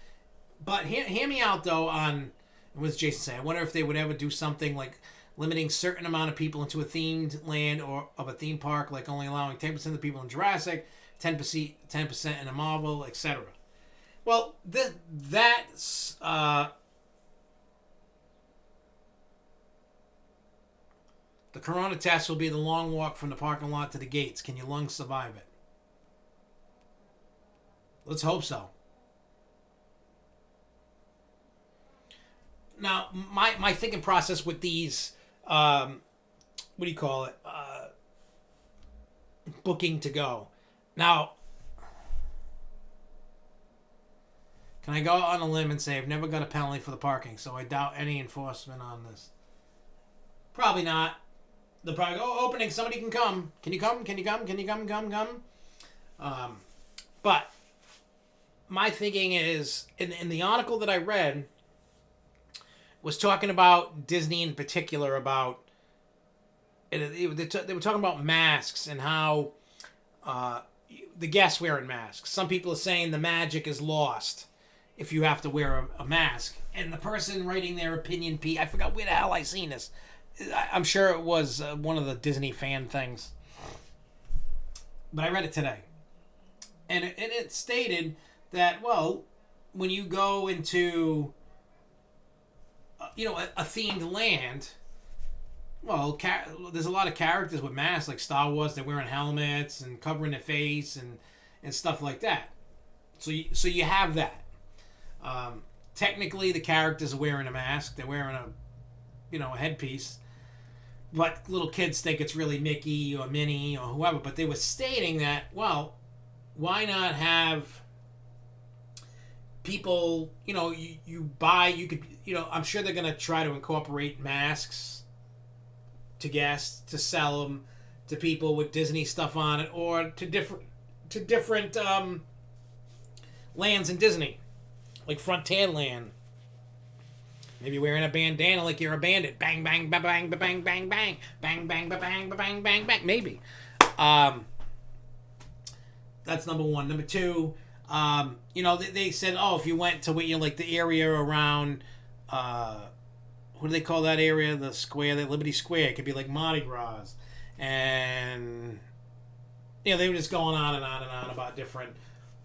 but hear me out, though, on what does Jason say? I wonder if they would ever do something like limiting certain amount of people into a themed land or of a theme park, like only allowing 10% of the people in Jurassic, 10% in a Marvel, etc. Well, that's the corona test will be the long walk from the parking lot to the gates. Can your lungs survive it? Let's hope so. Now, my thinking process with these, what do you call it? Booking to go. Now, can I go on a limb and say I've never got a penalty for the parking, so I doubt any enforcement on this? Probably not. They'll probably go, opening, somebody can come. Can you come? Can you come? Can you come? But my thinking is, in the article that I read, was talking about Disney in particular, about they were talking about masks and how the guests wearing masks. Some people are saying the magic is lost if you have to wear a mask. And the person writing their opinion piece, I forgot where the hell I seen this. I'm sure it was one of the Disney fan things. But I read it today. And it stated that, well, when you go into a themed land, well, there's a lot of characters with masks, like Star Wars. They're wearing helmets and covering their face and stuff like that. So you have that. Technically, the characters are wearing a mask. They're wearing a headpiece. But little kids think it's really Mickey or Minnie or whoever. But they were stating that, well, why not have people, you could, I'm sure they're going to try to incorporate masks to guests to sell them to people with Disney stuff on it, or to different lands in Disney, like Frontierland. Maybe wearing a bandana like you're a bandit. Bang, bang, ba bang, ba bang, bang, bang, bang, bang, ba bang, ba bang, bang, bang. Maybe. That's number one. Number two, they said, if you went to like the area around what do they call that area? The square, the Liberty Square. It could be like Mardi Gras, and they were just going on and on and on about different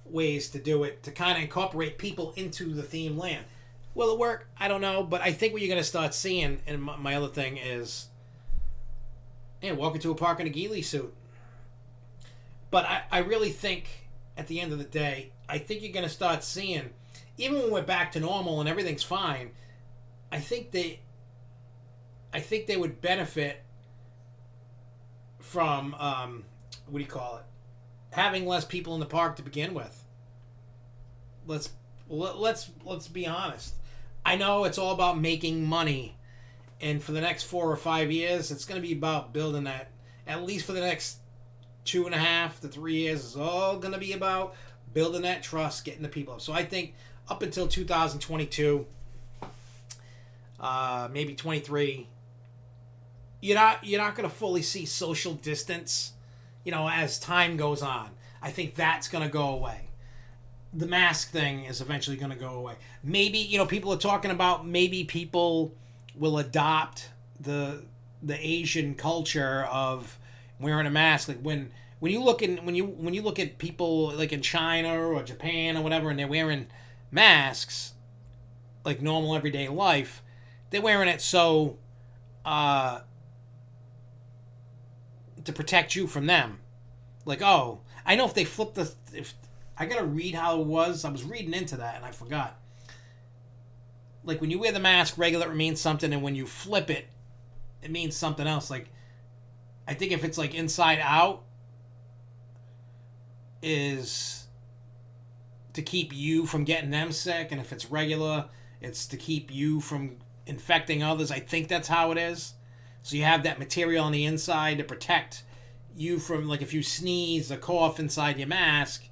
ways to do it to kind of incorporate people into the theme land. Will it work? I don't know, but I think what you're going to start seeing, and my other thing is, walk into a park in a ghillie suit. But I really think, at the end of the day, I think you're going to start seeing, even when we're back to normal and everything's fine, I think they would benefit from, what do you call it, having less people in the park to begin with. Let's be honest. I know it's all about making money, and for the next 4 or 5 years, it's going to be about building that. At least for the next 2.5 to 3 years, it's all going to be about building that trust, getting the people up. So I think up until 2022, maybe 23, you're not going to fully see social distance, as time goes on. I think that's going to go away. The mask thing is eventually going to go away. Maybe, people are talking about maybe people will adopt the Asian culture of wearing a mask. Like when you look at people like in China or Japan or whatever, and they're wearing masks like normal everyday life, they're wearing it so to protect you from them. Like, oh, I know if they flip if I gotta read how it was. I was reading into that and I forgot. Like when you wear the mask regular, it means something, and when you flip it, it means something else. Like I think if it's like inside out, is to keep you from getting them sick, and if it's regular, it's to keep you from infecting others. I think that's how it is. So you have that material on the inside to protect you from, like, if you sneeze or cough inside your mask,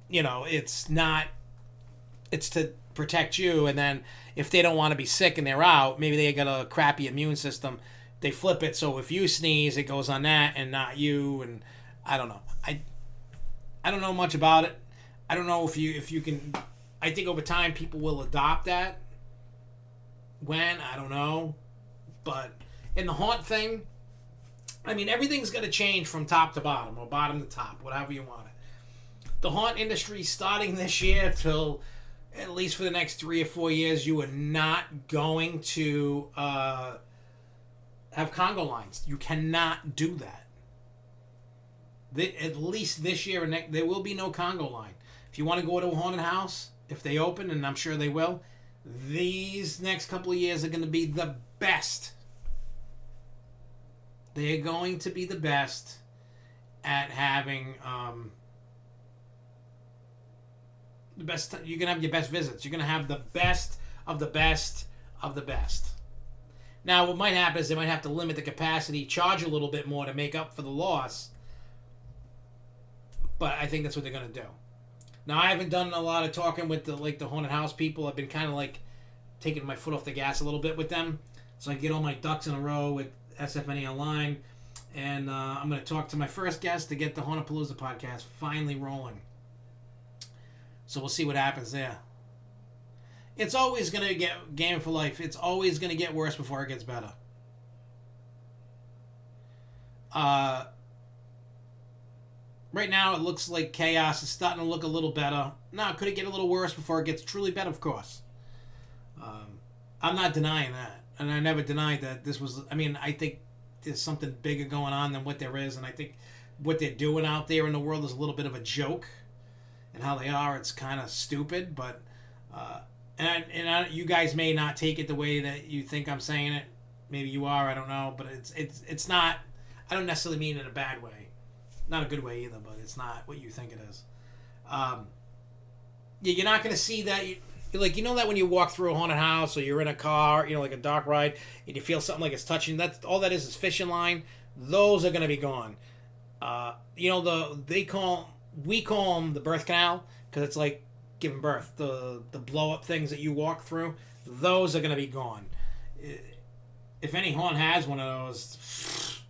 it's to protect you. And then if they don't want to be sick and they're out, maybe they got a crappy immune system, they flip it so if you sneeze, it goes on that and not you. And I don't know. I don't know much about it. I don't know if you can. I think over time people will adopt that. When, I don't know. But in the haunt thing, I mean, everything's going to change from top to bottom, or bottom to top, whatever you want it. The haunt industry, starting this year till at least for the next 3 or 4 years, you are not going to have Congo lines. You cannot do that. At least this year, there will be no Congo line. If you want to go to a haunted house, if they open, and I'm sure they will, these next couple of years are going to be the best. They're going to be the best at having the best. You're going to have your best visits. You're going to have the best of the best of the best. Now, what might happen is they might have to limit the capacity, charge a little bit more to make up for the loss. But I think that's what they're going to do. Now, I haven't done a lot of talking with the haunted house people. I've been kind of like taking my foot off the gas a little bit with them, so I get all my ducks in a row with SFNEOnline. And I'm going to talk to my first guest to get the Hauntapalooza podcast finally rolling. So we'll see what happens there. It's always going to get, Game for Life, it's always going to get worse before it gets better. Right now, it looks like chaos is starting to look a little better. Now, could it get a little worse before it gets truly better? Of course. I'm not denying that. And I never denied that this was... I mean, I think there's something bigger going on than what there is. And I think what they're doing out there in the world is a little bit of a joke. And how they are, it's kind of stupid. But... you guys may not take it the way that you think I'm saying it. Maybe you are, I don't know. But it's not... I don't necessarily mean it in a bad way. Not a good way either, but it's not what you think it is. You're not going to see that. That when you walk through a haunted house or you're in a car, like a dark ride, and you feel something like it's touching, that's all that is fishing line. Those are going to be gone. We call them the birth canal, because it's like giving birth. The blow up things that you walk through, those are going to be gone. If any haunt has one of those,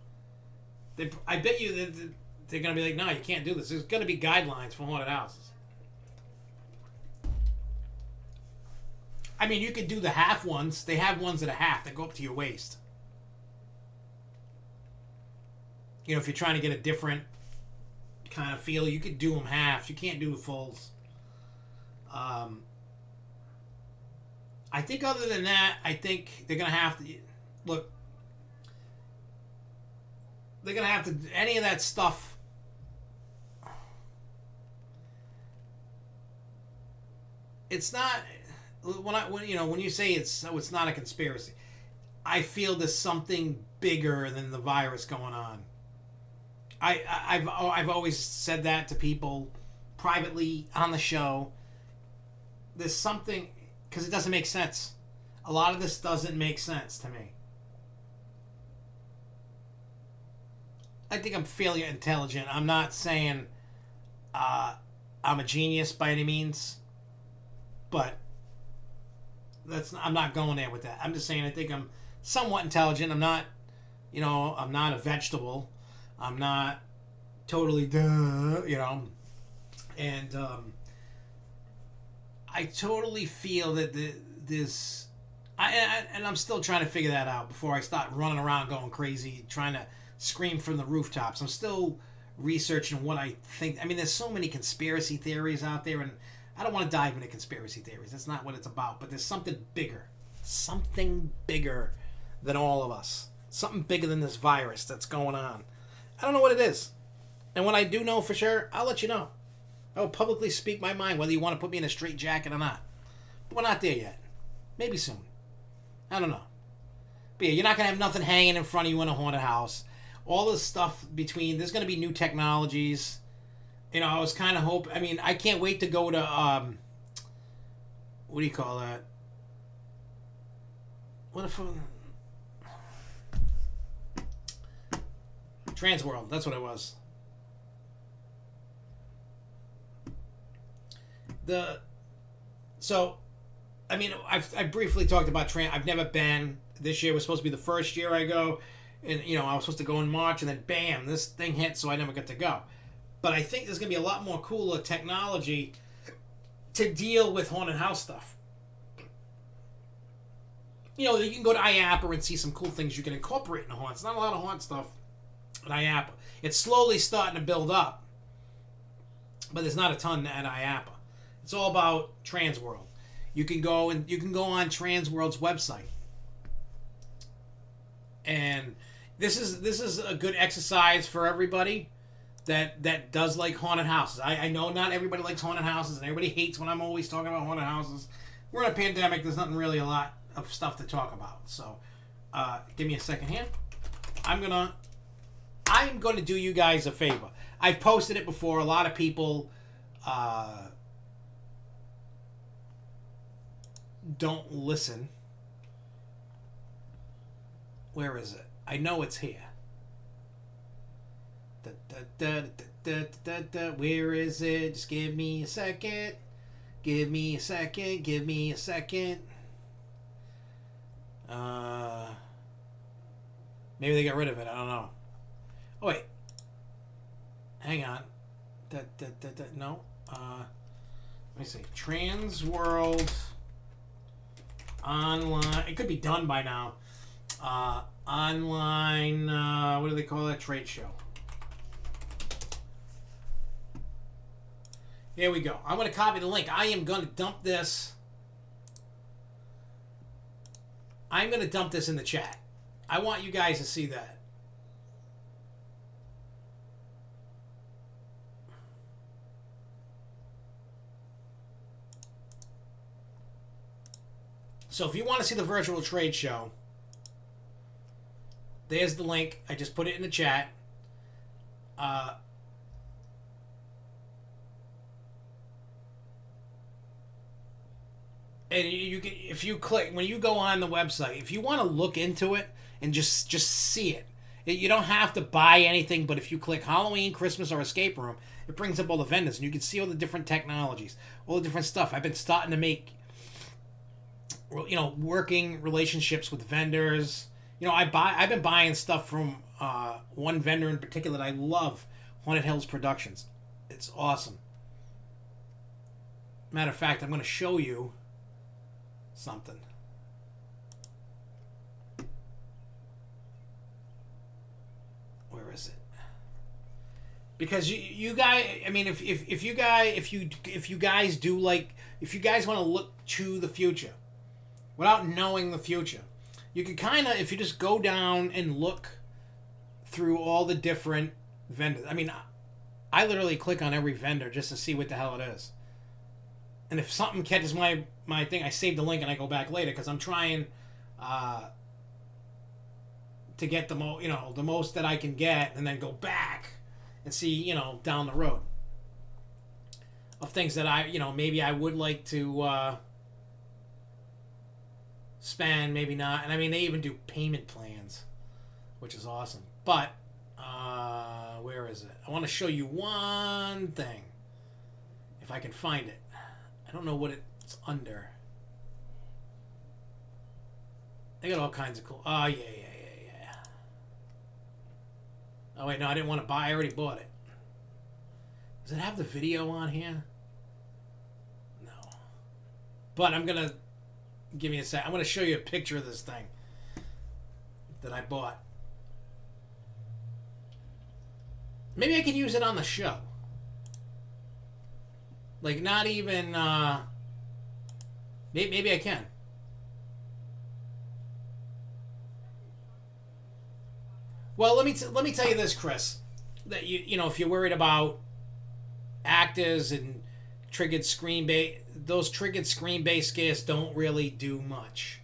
I bet you that they're going to be like, no, you can't do this. There's going to be guidelines for haunted houses. I mean, you could do the half ones. They have ones that are half that go up to your waist. You know, if you're trying to get a different kind of feel, you could do them halves. You can't do the fulls. I think other than that, I think they're going to have to... Look, they're going to have to... Any of that stuff... It's not... When you say it's not a conspiracy, I feel there's something bigger than the virus going on. I've always said that to people privately on the show. There's something, because it doesn't make sense. A lot of this doesn't make sense to me. I think I'm fairly intelligent. I'm not saying I'm a genius by any means, but I'm not going there with that. I'm just saying I think I'm somewhat intelligent. I'm not, I'm not a vegetable. I'm not totally and I totally feel that I'm still trying to figure that out before I start running around going crazy, trying to scream from the rooftops. I'm still researching what I think. I mean, there's so many conspiracy theories out there, and I don't want to dive into conspiracy theories. That's not what it's about. But there's something bigger than all of us. Something bigger than this virus that's going on. I don't know what it is. And when I do know for sure, I'll let you know. I will publicly speak my mind, whether you want to put me in a straitjacket or not. But we're not there yet. Maybe soon. I don't know. But yeah, you're not going to have nothing hanging in front of you in a haunted house. All this stuff there's going to be new technologies. I was kind of I can't wait to go to, what do you call that? What if... Transworld, that's what it was. I've briefly talked about I've never been. This year was supposed to be the first year I go, and I was supposed to go in March, and then bam, this thing hit, so I never got to go. But I think there's gonna be a lot more cooler technology to deal with haunted house stuff. You can go to IAPA and see some cool things you can incorporate in a haunt. It's not a lot of haunt stuff at IAPA. It's slowly starting to build up, but there's not a ton at IAPA. It's all about Transworld. You can go on Transworld's website, and this is a good exercise for everybody that does like haunted houses. I know not everybody likes haunted houses, and everybody hates when I'm always talking about haunted houses. We're in a pandemic. There's nothing really a lot of stuff to talk about. So, give me a second here. I'm gonna do you guys a favor. I've posted it before. A lot of people don't listen. Where is it? I know it's here. Where is it? Just give me a second. Give me a second. Give me a second. Maybe they got rid of it. I don't know. Oh, wait. Hang on. No. Let me see. Transworld Online. It could be done by now. Online. What do they call that? Trade show. Here we go. I'm going to copy the link. I am going to dump this. I'm going to dump this in the chat. I want you guys to see that. So if you want to see the virtual trade show, there's the link. I just put it in the chat. And you can, if you click, when you go on the website, if you want to look into it and just see it, you don't have to buy anything. But if you click Halloween, Christmas, or escape room, it brings up all the vendors, and you can see all the different technologies, all the different stuff. I've been starting to make, working relationships with vendors. I've been buying stuff from one vendor in particular that I love, Haunted Hills Productions. It's awesome. Matter of fact, I'm going to show you something. Where is it? Because you guys, I mean, if you guys do like, if you guys want to look to the future without knowing the future, you can kind of, if you just go down and look through all the different vendors. I mean, I literally click on every vendor just to see what the hell it is. And if something catches my thing, I save the link and I go back later because I'm trying to get the most that I can get, and then go back and see, down the road of things that I, maybe I would like to spend, maybe not. And I mean, they even do payment plans, which is awesome. But where is it? I want to show you one thing, if I can find it. I don't know what it's under. They got all kinds of cool. Oh, yeah. Oh, wait, no, I didn't want to buy. I already bought it. Does it have the video on here? No. But I'm going to... Give me a sec. I'm going to show you a picture of this thing that I bought. Maybe I can use it on the show. Like, not even... maybe I can. Well, let me tell you this, Chris. That if you're worried about actors and triggered screen base, those triggered screen base scares don't do much.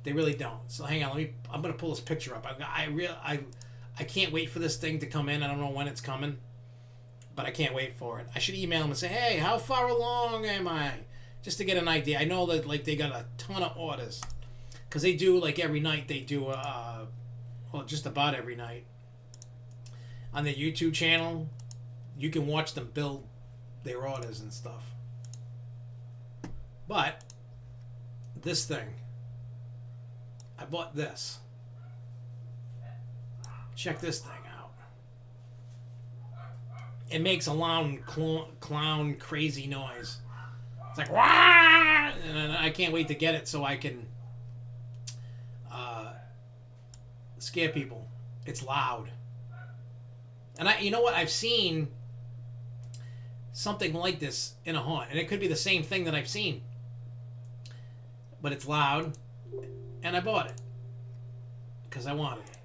They really don't. So hang on, I'm gonna pull this picture up. I can't wait for this thing to come in. I don't know when it's coming, but I can't wait for it. I should email them and say, hey, how far along am I? Just to get an idea. I know that they got a ton of orders, because they do every night. They do well, just about every night on their YouTube channel. You can watch them build their orders and stuff. But this thing, I bought this. Check this thing out. It makes a loud clown crazy noise. It's like, wah! And I can't wait to get it so I can scare people. It's loud. And you know what? I've seen something like this in a haunt, and it could be the same thing that I've seen. But it's loud, and I bought it because I wanted it.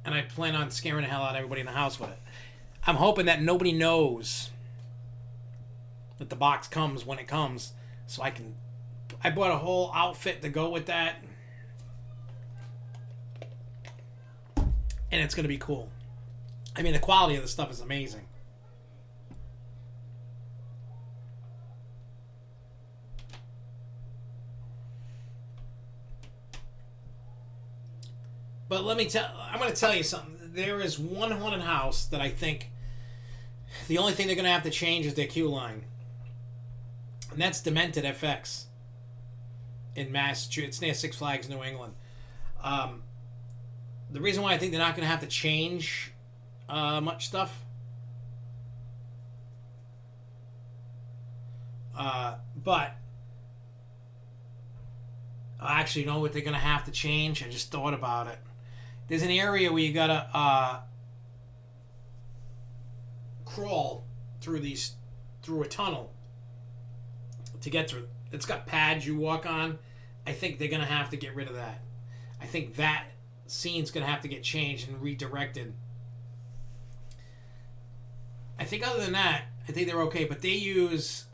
And I plan on scaring the hell out of everybody in the house with it. I'm hoping that nobody knows that the box comes when it comes, so I bought a whole outfit to go with that. And it's going to be cool. I mean, the quality of the stuff is amazing. But I'm going to tell you something. There is one haunted house that I think the only thing they're going to have to change is their queue line. And that's Demented FX in Massachusetts. It's near Six Flags, New England. The reason why I think they're not going to have to change much stuff, but I actually know what they're going to have to change. I just thought about it. There's an area where you got to crawl through a tunnel to get through. It's got pads you walk on. I think they're going to have to get rid of that. I think that scene's going to have to get changed and redirected. I think other than that, I think they're okay. But they use,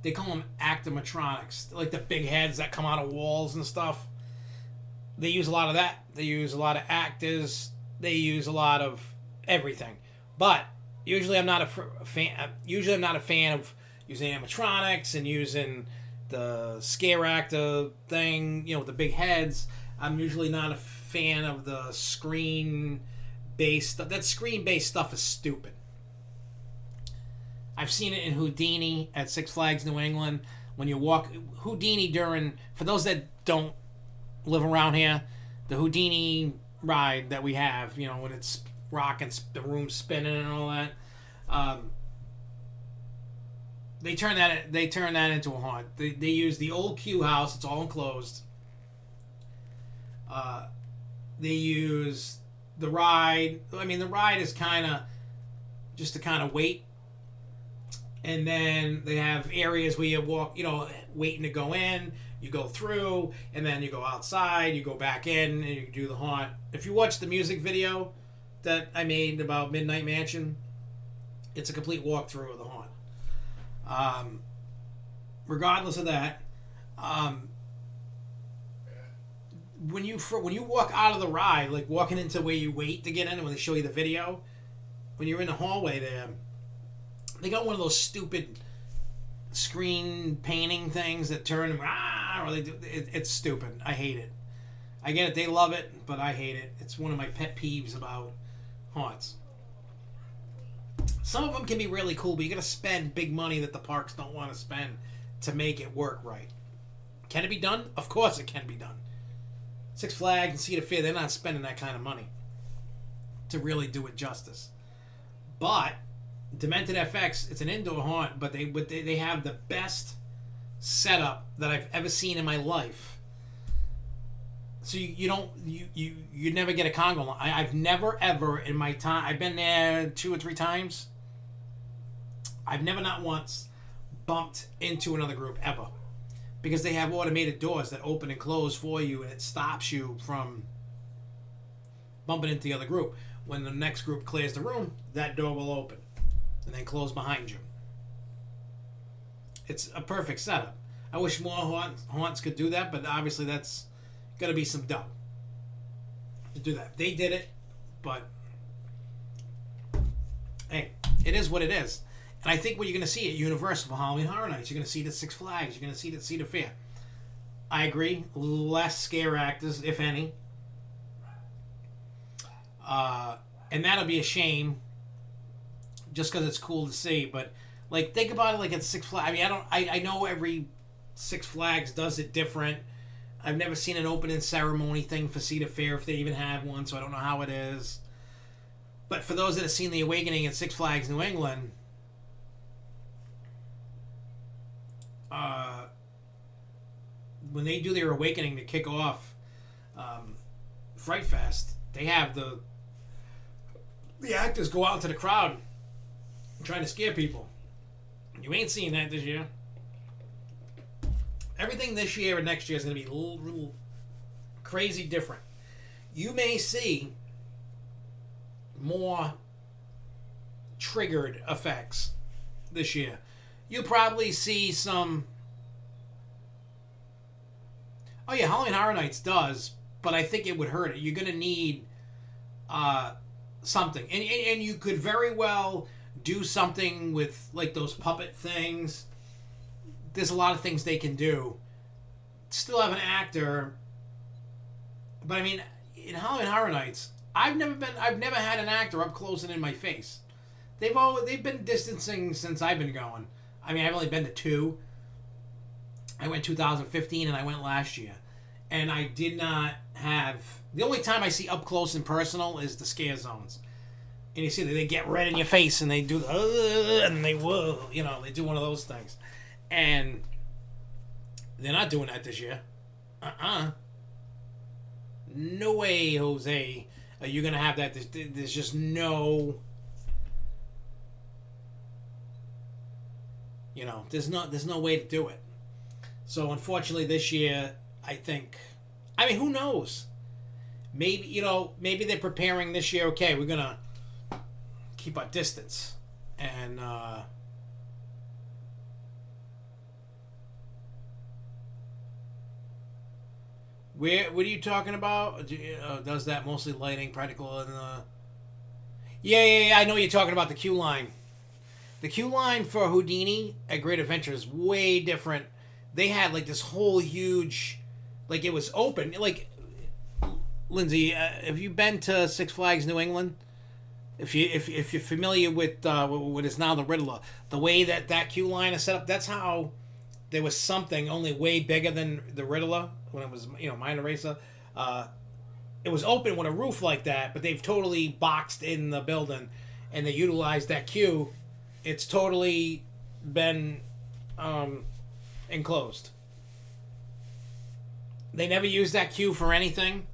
they call them actimatronics, like the big heads that come out of walls and stuff. They use a lot of that. They use a lot of actors. They use a lot of everything. But usually I'm not a fan. Usually I'm not a fan of using animatronics and using the scare actor thing, with the big heads. I'm usually not a fan of the screen-based stuff. That screen-based stuff is stupid. I've seen it in Houdini at Six Flags New England. When you walk Houdini for those that don't live around here, the Houdini ride that we have, when it's rocking, the room spinning and all that. They turn that into a haunt. They use the old Q house. It's all enclosed. Uh, they use the ride. I mean, the ride is kind of just to kind of wait, and then they have areas where you walk, waiting to go in. You go through, and then you go outside. You go back in, and you do the haunt. If you watch the music video that I made about Midnight Mansion, it's a complete walkthrough of the haunt. Regardless of that, when you walk out of the ride, like walking into where you wait to get in, and when they show you the video, when you're in the hallway there, they got one of those stupid screen painting things that turn or they do. It's stupid. I hate it. I get it. They love it, but I hate it. It's one of my pet peeves about haunts. Some of them can be really cool, but you got to spend big money that the parks don't want to spend to make it work right. Can it be done? Of course it can be done. Six Flags and Cedar Fair, they're not spending that kind of money to really do it justice. But Demented FX, it's an indoor haunt, but they have the best setup that I've ever seen in my life. So you never get a Congo line. I've never ever in my time, I've been there 2 or 3 times. I've never not once bumped into another group ever, because they have automated doors that open and close for you, and it stops you from bumping into the other group. When the next group clears the room, that door will open and then close behind you. It's a perfect setup. I wish more haunts could do that, but obviously that's got to be some dough to do that. They did it, but hey, it is what it is. And I think what you're going to see at Universal for Halloween Horror Nights, you're going to see it at Six Flags, you're going to see it at Cedar Fair. I agree, less scare actors, if any. And that'll be a shame, just because it's cool to see. But like, think about it like at Six Flags. I mean, I know every Six Flags does it different. I've never seen an opening ceremony thing for Cedar Fair, if they even have one, so I don't know how it is. But for those that have seen The Awakening at Six Flags New England, when they do their Awakening to kick off Fright Fest, they have the actors go out into the crowd trying to scare people. You ain't seeing that this year. Everything this year and next year is going to be a little crazy different. You may see more triggered effects this year. You'll probably see some... Oh yeah, Halloween Horror Nights does, but I think it would hurt it. You're going to need something. And you could very well do something with like those puppet things. There's a lot of things they can do. Still have an actor, but I mean, in Halloween Horror Nights, I've never had an actor up close and in my face. They've been distancing since I've been going. I mean, I've only been to 2. I went 2015 and I went last year, and I did not have. The only time I see up close and personal is the scare zones, and you see that they get red in your face and they do and they they do one of those things. And they're not doing that this year. No way, Jose. Are you going to have that? There's just no... there's no way to do it. So, unfortunately, this year, I think... I mean, who knows? Maybe, maybe they're preparing this year, okay, we're going to keep our distance. And, what are you talking about? Does that mostly lighting, practical, and Yeah, I know you're talking about the queue line. The queue line for Houdini at Great Adventure is way different. They had like this whole huge, like it was open. Like, Lindsay, have you been to Six Flags New England? If you're familiar with what is now the Riddler, the way that queue line is set up, that's how there was something only way bigger than the Riddler when it was Mind Eraser. It was open with a roof like that, but they've totally boxed in the building, and they utilized that queue. It's totally been enclosed. They never used that queue for anything.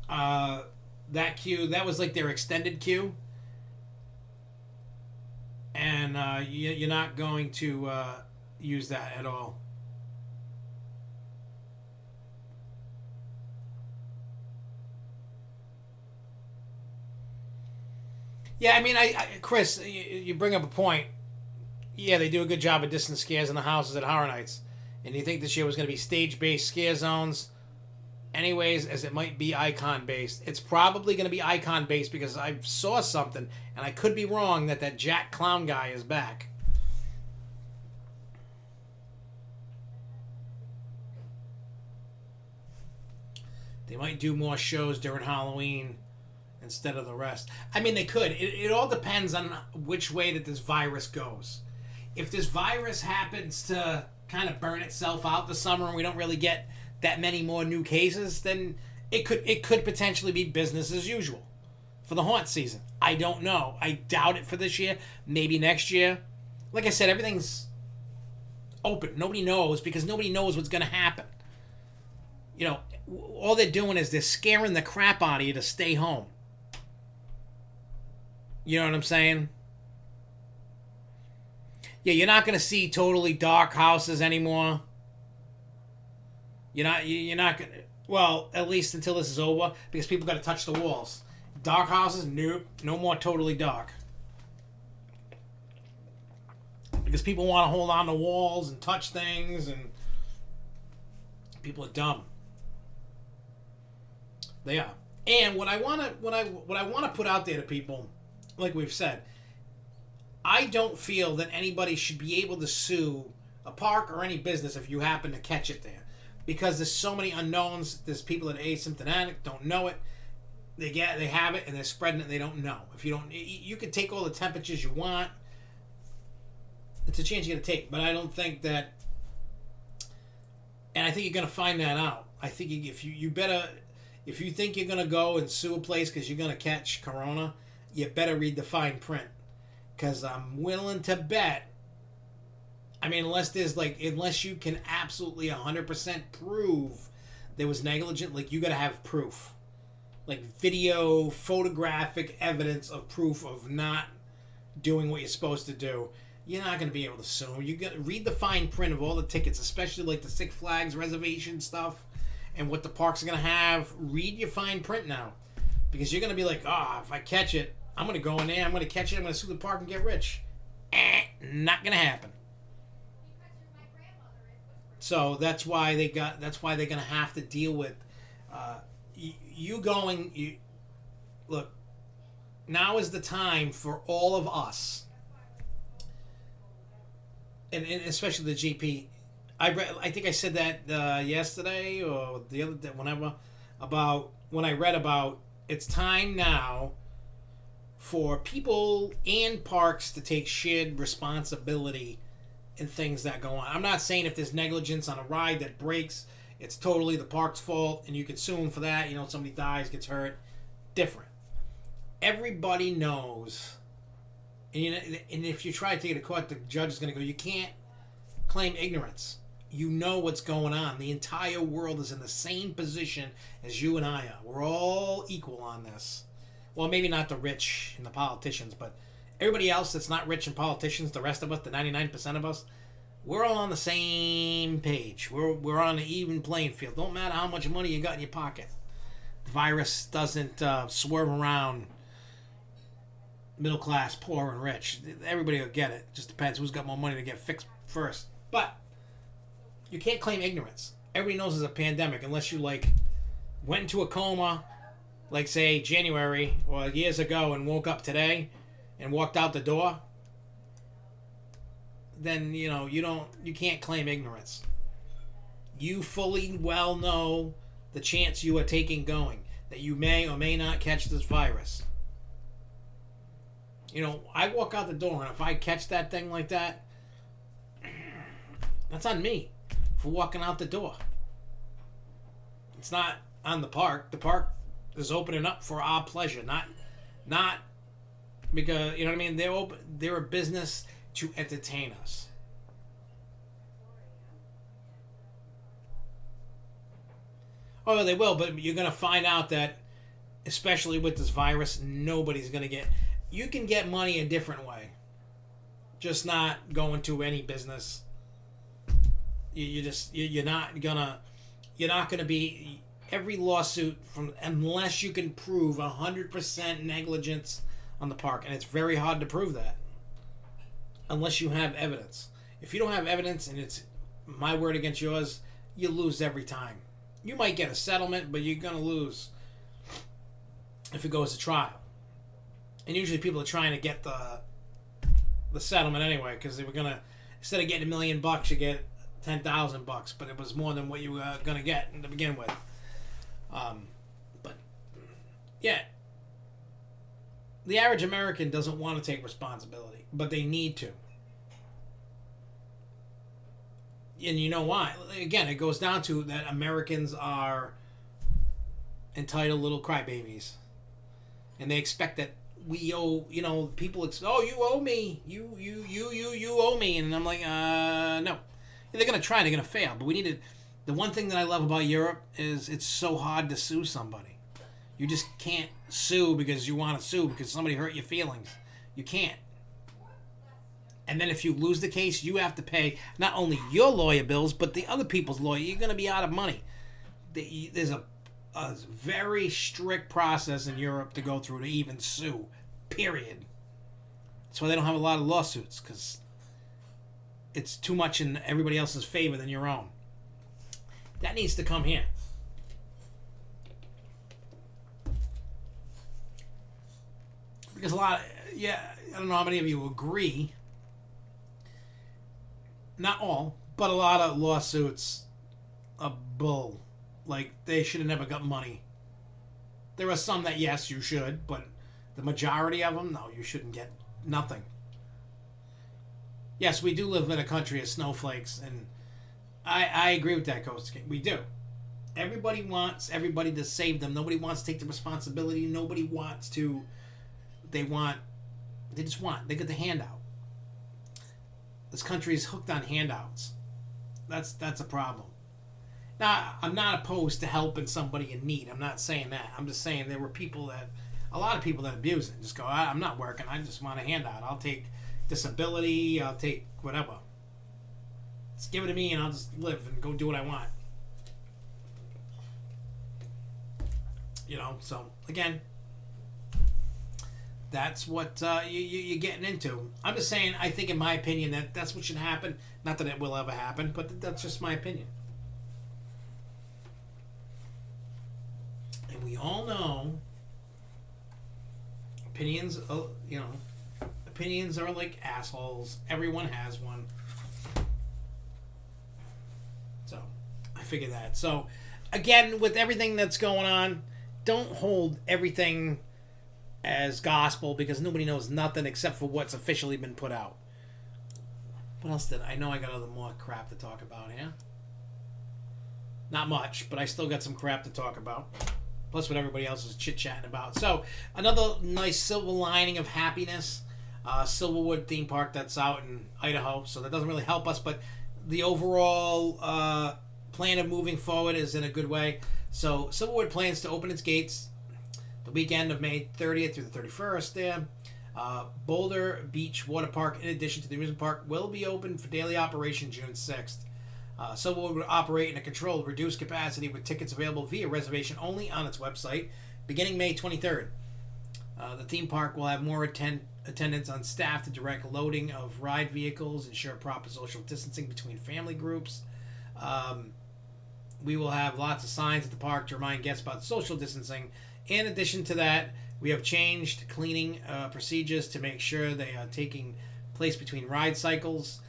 That queue, that was like their extended queue. And you're not going to use that at all. Yeah, I mean, Chris, you bring up a point. Yeah, they do a good job of distance scares in the houses at Horror Nights. And you think this year was going to be stage-based scare zones? Anyways, as it might be icon-based. It's probably going to be icon-based because I saw something, and I could be wrong, that Jack Clown guy is back. They might do more shows during Halloween instead of the rest. I mean, they could. It all depends on which way that this virus goes. If this virus happens to kind of burn itself out this summer and we don't really get that many more new cases, then it could potentially be business as usual for the haunt season. I don't know. I doubt it for this year. Maybe next year. Like I said, everything's open. Nobody knows because nobody knows what's going to happen. You know, all they're doing is they're scaring the crap out of you to stay home. You know what I'm saying? Yeah, you're not going to see totally dark houses anymore. You're not going to... Well, at least until this is over, because people got to touch the walls. Dark houses, nope. No more totally dark. Because people want to hold on to walls and touch things, and people are dumb. They are. And what I want to put out there to people, like we've said, I don't feel that anybody should be able to sue a park or any business if you happen to catch it there. Because there's so many unknowns. There's people that are asymptomatic, don't know it. They have it, and they're spreading it, and they don't know. If you don't, you can take all the temperatures you want. It's a chance you're going to take, but I don't think that... And I think you're going to find that out. I think if you better... If you think you're going to go and sue a place because you're going to catch corona, you better read the fine print. Because I'm willing to bet, I mean, unless you can absolutely 100% prove there was negligent, like, you got to have proof. Like, video, photographic evidence of proof of not doing what you're supposed to do. You're not going to be able to sue. You got to read the fine print of all the tickets, especially like the Six Flags reservation stuff and what the parks are going to have. Read your fine print now. Because you're going to be like, if I catch it, I'm going to go in there, I'm going to catch it, I'm going to sue the park and get rich. Not going to happen. So that's why they're going to have to deal with look, now is the time for all of us, and especially the GP. I think I said that yesterday or the other day, whenever, about when I read about it's time now for people and parks to take shared responsibility in things that go on. I'm not saying if there's negligence on a ride that breaks, it's totally the park's fault and you can sue them for that. You know, somebody dies, gets hurt. Different. Everybody knows. And if you try to take it to court, the judge is going to go, you can't claim ignorance. You know what's going on. The entire world is in the same position as you and I are. We're all equal on this. Well, maybe not the rich and the politicians, but everybody else that's not rich and politicians, the rest of us, the 99% of us, we're all on the same page. We're on an even playing field. Don't matter how much money you got in your pocket. The virus doesn't swerve around middle class, poor, and rich. Everybody will get it. Just depends who's got more money to get fixed first. But you can't claim ignorance. Everybody knows there's a pandemic unless you went into a coma, like say January or years ago, and woke up today and walked out the door. Then you can't claim ignorance. You fully well know the chance you are taking going, that you may or may not catch this virus. I walk out the door, and if I catch that thing like that, that's on me for walking out the door. It's not on the park. The park is opening up for our pleasure, not because, you know what I mean? They're a business. to entertain us. Oh, they will, but you're going to find out that, especially with this virus, nobody's going to get... You can get money a different way. Just not going to any business. You're not gonna be... Every lawsuit, unless you can prove 100% negligence on the park, and it's very hard to prove that unless you have evidence. If you don't have evidence and it's my word against yours, you lose every time. You might get a settlement, but you're gonna lose if it goes to trial. And usually people are trying to get the settlement anyway, because they were gonna, instead of getting $1 million, you get $10,000, but it was more than what you were gonna get to begin with. But yeah, the average American doesn't want to take responsibility, but they need to. And you know why? Again, it goes down to that Americans are entitled little crybabies, and they expect that we owe. You know, people. Oh, you owe me. You owe me, and I'm like, no. They're gonna try. They're gonna fail. But we need to. The one thing that I love about Europe is it's so hard to sue somebody. You just can't sue because you want to sue because somebody hurt your feelings. You can't. And then if you lose the case, you have to pay not only your lawyer bills, but the other people's lawyer. You're going to be out of money. There's a very strict process in Europe to go through to even sue, period. That's why they don't have a lot of lawsuits, because it's too much in everybody else's favor than your own. That needs to come here. Because a lot of, I don't know how many of you agree. Not all, but a lot of lawsuits are bull. Like, they should have never got money. There are some that, yes, you should, but the majority of them, no, you shouldn't get nothing. Yes, we do live in a country of snowflakes, and I agree with that, Coach King. We do. Everybody wants everybody to save them. Nobody wants to take the responsibility. Nobody wants to... They just want. They get the handout. This country is hooked on handouts. That's a problem. Now, I'm not opposed to helping somebody in need. I'm not saying that. I'm just saying there were a lot of people that abuse it. Just go, I'm not working. I just want a handout. I'll take disability. I'll take whatever. Just give it to me and I'll just live and go do what I want. You know, so, again, that's what you're getting into. I'm just saying, I think in my opinion that's what should happen. Not that it will ever happen, but that's just my opinion. And we all know opinions are like assholes. Everyone has one. So, I figure that. So, again, with everything that's going on, don't hold everything as gospel, because nobody knows nothing except for what's officially been put out. What else did I know? I got other more crap to talk about here. Not much, but I still got some crap to talk about. Plus what everybody else is chit-chatting about. So, another nice silver lining of happiness. Silverwood theme park that's out in Idaho. So that doesn't really help us, but the overall plan of moving forward is in a good way. So, Silverwood plans to open its gates the weekend of May 30th through the 31st there. Boulder Beach Water Park, in addition to the amusement park, will be open for daily operation June 6th. Silverwood will operate in a controlled, reduced capacity with tickets available via reservation only on its website beginning May 23rd. The theme park will have more attendants on staff to direct loading of ride vehicles, ensure proper social distancing between family groups. We will have lots of signs at the park to remind guests about social distancing. In addition to that, we have changed cleaning procedures to make sure they are taking place between ride cycles.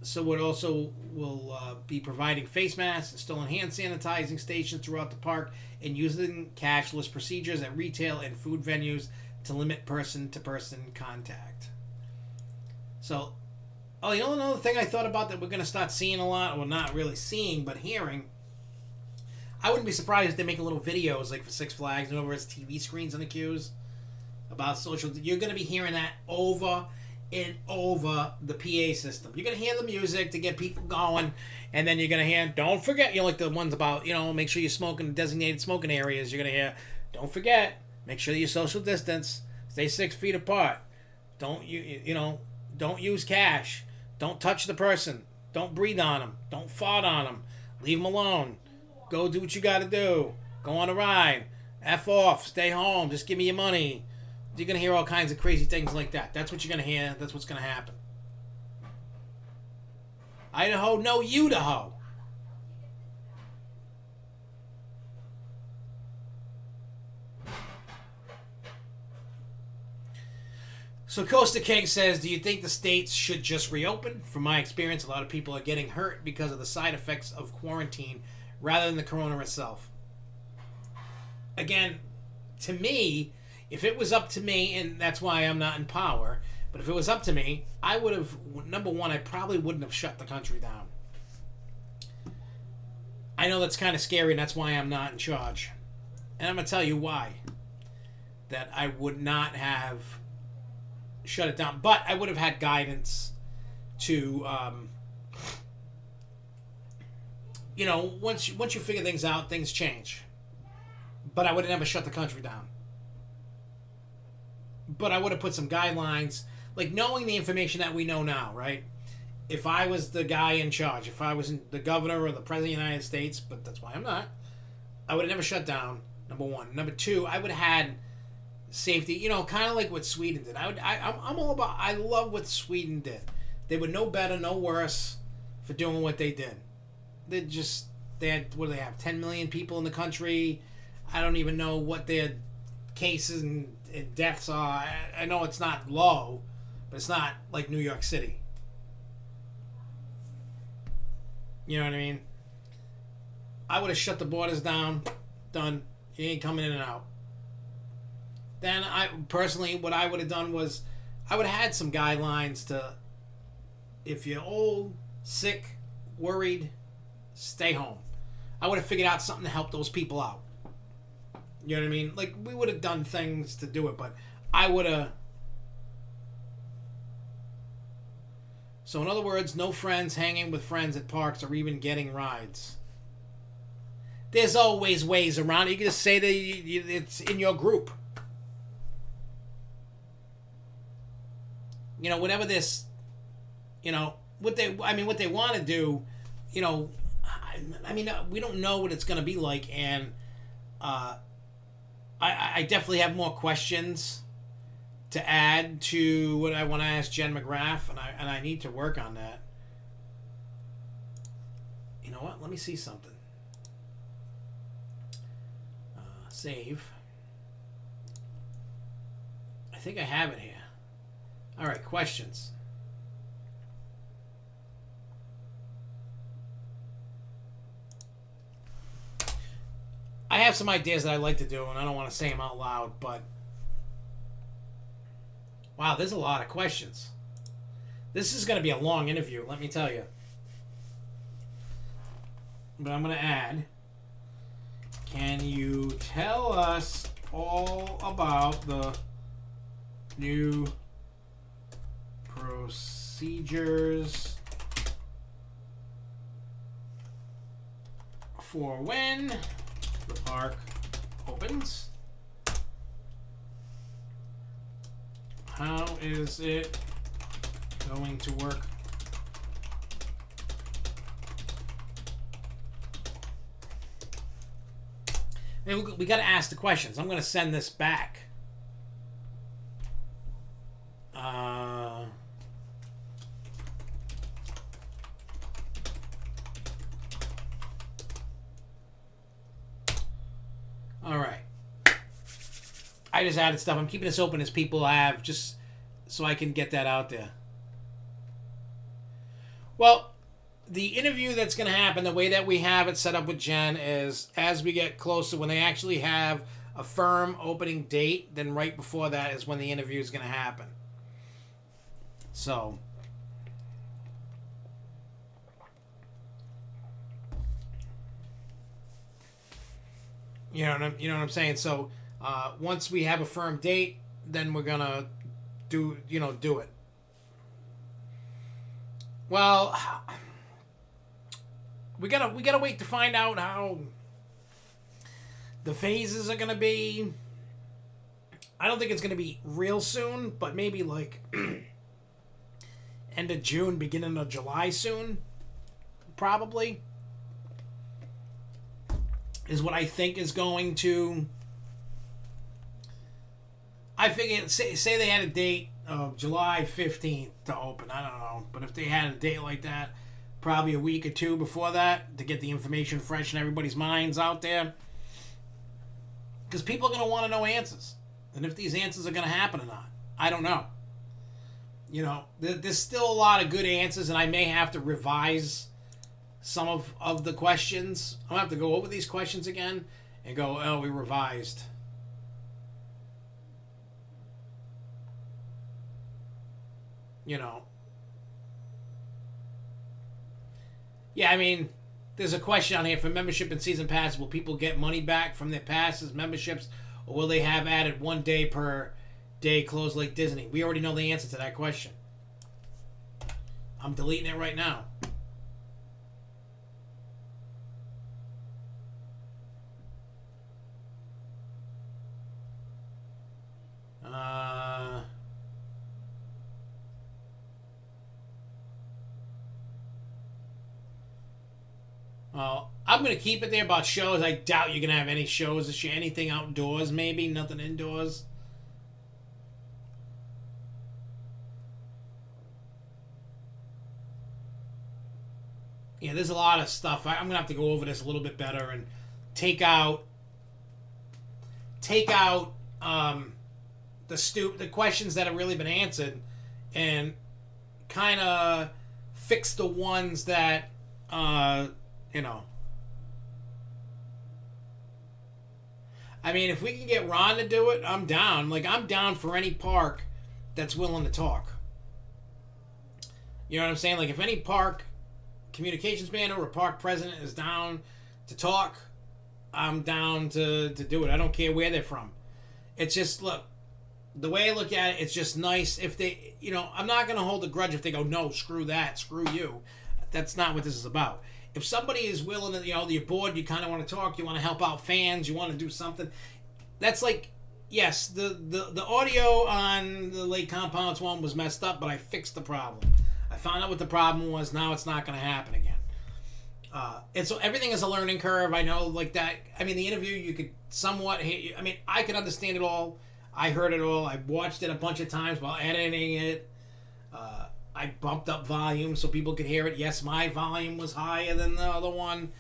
Silverwood also will be providing face masks, installing hand sanitizing stations throughout the park, and using cashless procedures at retail and food venues to limit person-to-person contact. So, you know another thing I thought about that we're going to start seeing a lot, well, not really seeing, but hearing. I wouldn't be surprised if they make little videos like for Six Flags and over its TV screens on the queues about social. You're going to be hearing that over it over the PA system. You're going to hear the music to get people going, and then you're going to hear, don't forget, like the ones about, make sure you smoke in designated smoking areas. You're going to hear, don't forget, make sure you social distance, stay 6 feet apart. Don't don't use cash. Don't touch the person. Don't breathe on them. Don't fart on them. Leave them alone. Go do what you got to do. Go on a ride. F off. Stay home. Just give me your money. You're going to hear all kinds of crazy things like that. That's what you're going to hear. That's what's going to happen. Idaho, no Idaho. So Costa King says, do you think the states should just reopen? From my experience, a lot of people are getting hurt because of the side effects of quarantine rather than the corona itself. Again, to me, if it was up to me, and that's why I'm not in power, but if it was up to me, I would have, number one, I probably wouldn't have shut the country down. I know that's kind of scary, and that's why I'm not in charge. And I'm going to tell you why. That I would not have shut it down, but I would have had guidance to, once you figure things out, things change. But I would have never shut the country down. But I would have put some guidelines, like knowing the information that we know now, right? If I was the guy in charge, if I was the governor or the president of the United States, but that's why I'm not, I would have never shut down, number one. Number two, I would have had safety, kind of like what Sweden did. I'm all about, I love what Sweden did. They were no better, no worse for doing what they did. They had, what do they have, 10 million people in the country. I don't even know what their cases and deaths are. I know it's not low, but it's not like New York City. You know what I mean? I would have shut the borders down. Done. You ain't coming in and out. Then what I would have done was I would have had some guidelines to, if you're old, sick, worried, stay home. I would have figured out something to help those people out. You know what I mean? Like, we would have done things to do it, but I would have... So, in other words, no friends hanging with friends at parks or even getting rides. There's always ways around it. You can just say that it's in your group. Whatever this... what they want to do, we don't know what it's going to be like, and... I definitely have more questions to add to what I want to ask Jen McGrath, and I need to work on that. You know what? Let me see something. Save. I think I have it here. All right, questions. I have some ideas that I like to do, and I don't want to say them out loud, but... Wow, there's a lot of questions. This is going to be a long interview, let me tell you. But I'm going to add... Can you tell us all about the new procedures for when... the park opens? How is it going to work? We got to ask the questions. I'm going to send this back. All right. I just added stuff. I'm keeping this open as people have, just so I can get that out there. Well, the interview that's going to happen, the way that we have it set up with Jen, is as we get closer, when they actually have a firm opening date, then right before that is when the interview is going to happen. So, you know what I'm saying? So, once we have a firm date, then we're gonna do it. Well, we gotta wait to find out how the phases are gonna be. I don't think it's gonna be real soon, but maybe like end of June, beginning of July soon, probably, is what I think is going to. I figure, say they had a date of July 15th to open. I don't know. But if they had a date like that, probably a week or two before that to get the information fresh in everybody's minds out there. Because people are going to want to know answers. And if these answers are going to happen or not. I don't know. You know, there's still a lot of good answers, and I may have to revise some of the questions. I'm going to have to go over these questions again and go, oh, we revised. You know. Yeah, I mean, there's a question on here for membership and season pass. Will people get money back from their passes, memberships, or will they have added 1 day per day closed like Disney? We already know the answer to that question. I'm deleting it right now. Well, I'm going to keep it there about shows. I doubt you're going to have any shows this year. Anything outdoors, maybe. Nothing indoors. Yeah, there's a lot of stuff. I'm going to have to go over this a little bit better and take out the questions that have really been answered and kind of fix the ones that you know. I mean, if we can get Ron to do it, I'm down. Like, I'm down for any park that's willing to talk. You know what I'm saying? Like, if any park communications manager or park president is down to talk, I'm down to do it. I don't care where they're from. It's just, look, the way I look at it, it's just nice if they, you know, I'm not going to hold a grudge if they go, no, screw that, screw you. That's not what this is about. If somebody is willing to, you know, you're bored, you kind of want to talk, you want to help out fans, you want to do something, that's like, yes, the audio on the Lake Compounds one was messed up, but I fixed the problem. I found out what the problem was. Now it's not going to happen again. And so everything is a learning curve. I know, like that. I mean, the interview, you could somewhat hear. I mean, I could understand it all. I heard it all. I watched it a bunch of times while editing it. I bumped up volume so people could hear it. Yes, my volume was higher than the other one.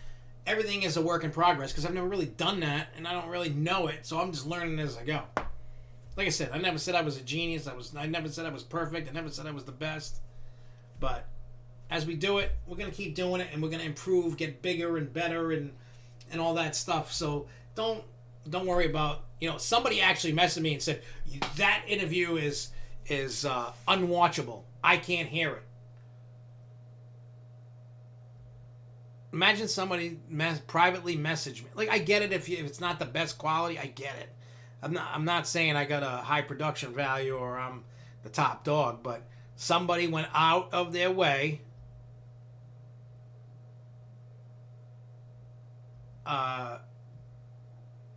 Everything is a work in progress because I've never really done that and I don't really know it. So I'm just learning as I go. Like I said, I never said I was a genius. I never said I was perfect. I never said I was the best. But as we do it, we're going to keep doing it and we're going to improve, get bigger and better and all that stuff. So don't worry about, you know, somebody actually messaged me and said, that interview is unwatchable. I can't hear it. Imagine somebody privately message me. Like, I get it if it's not the best quality, I get it. I'm not saying I got a high production value or I'm the top dog, but somebody went out of their way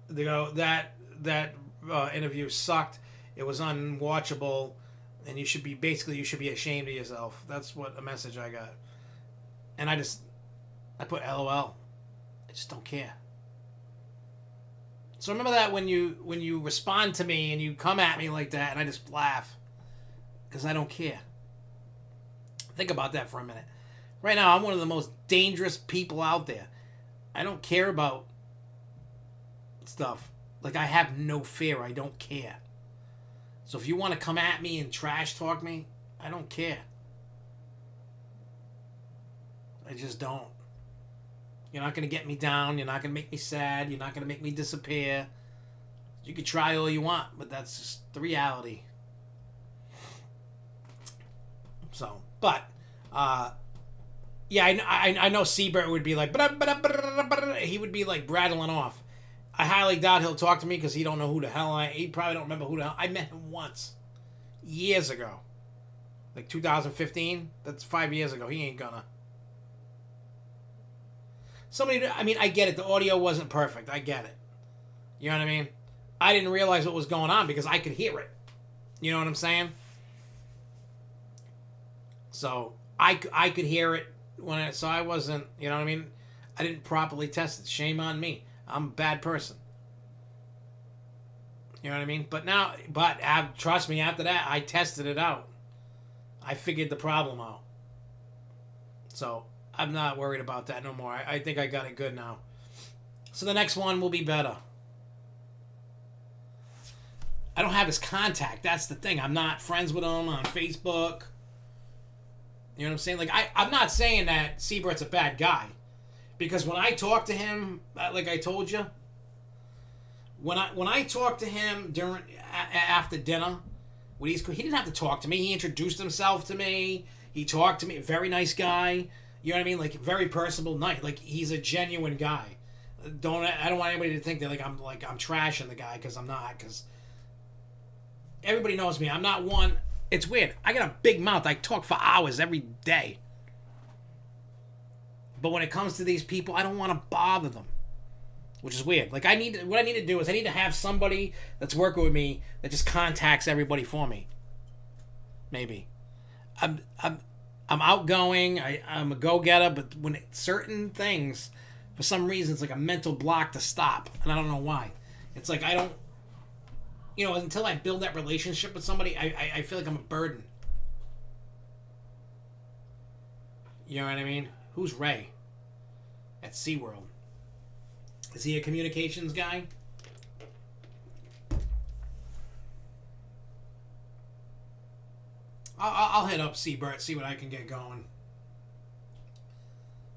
they go that interview sucked. It was unwatchable, and you should be ashamed of yourself. That's what a message I got, and I put LOL. I just don't care. So remember that when you respond to me and you come at me like that, and I just laugh because I don't care. Think about that for a minute. Right now, I'm one of the most dangerous people out there. I don't care about stuff. Like, I have no fear. I don't care. So if you want to come at me and trash talk me, I don't care. I just don't. You're not going to get me down. You're not going to make me sad. You're not going to make me disappear. You can try all you want, but that's just the reality. So, but, yeah, I know Seabird would be like, he would be like rattling off. I highly doubt he'll talk to me because he don't know who the hell he probably don't remember who the hell. I met him once, years ago. Like 2015. That's 5 years ago. He ain't gonna. Somebody. I mean, I get it. The audio wasn't perfect. I get it. You know what I mean? I didn't realize what was going on because I could hear it. You know what I'm saying? So I could hear it so I wasn't. You know what I mean? I didn't properly test it. Shame on me. I'm a bad person. You know what I mean? But trust me, after that, I tested it out. I figured the problem out. So I'm not worried about that no more. I think I got it good now. So the next one will be better. I don't have his contact. That's the thing. I'm not friends with him on Facebook. You know what I'm saying? Like, I'm not saying that Seabright's a bad guy. Because when I talk to him, like I told you, when I talked to him after dinner, he didn't have to talk to me. He introduced himself to me. He talked to me. Very nice guy. You know what I mean? Like, very personable, nice. Like, he's a genuine guy. I don't want anybody to think that I'm trashing the guy, because I'm not. Because everybody knows me. I'm not one. It's weird. I got a big mouth. I talk for hours every day. But when it comes to these people, I don't want to bother them, which is weird. Like, what I need to do is I need to have somebody that's working with me that just contacts everybody for me. Maybe. I'm outgoing. I'm a go-getter, but when certain things, for some reason, it's like a mental block to stop, and I don't know why. It's like I don't, until I build that relationship with somebody, I feel like I'm a burden. You know what I mean? Who's Ray? At SeaWorld. Is he a communications guy? I'll hit up Seabert, see what I can get going.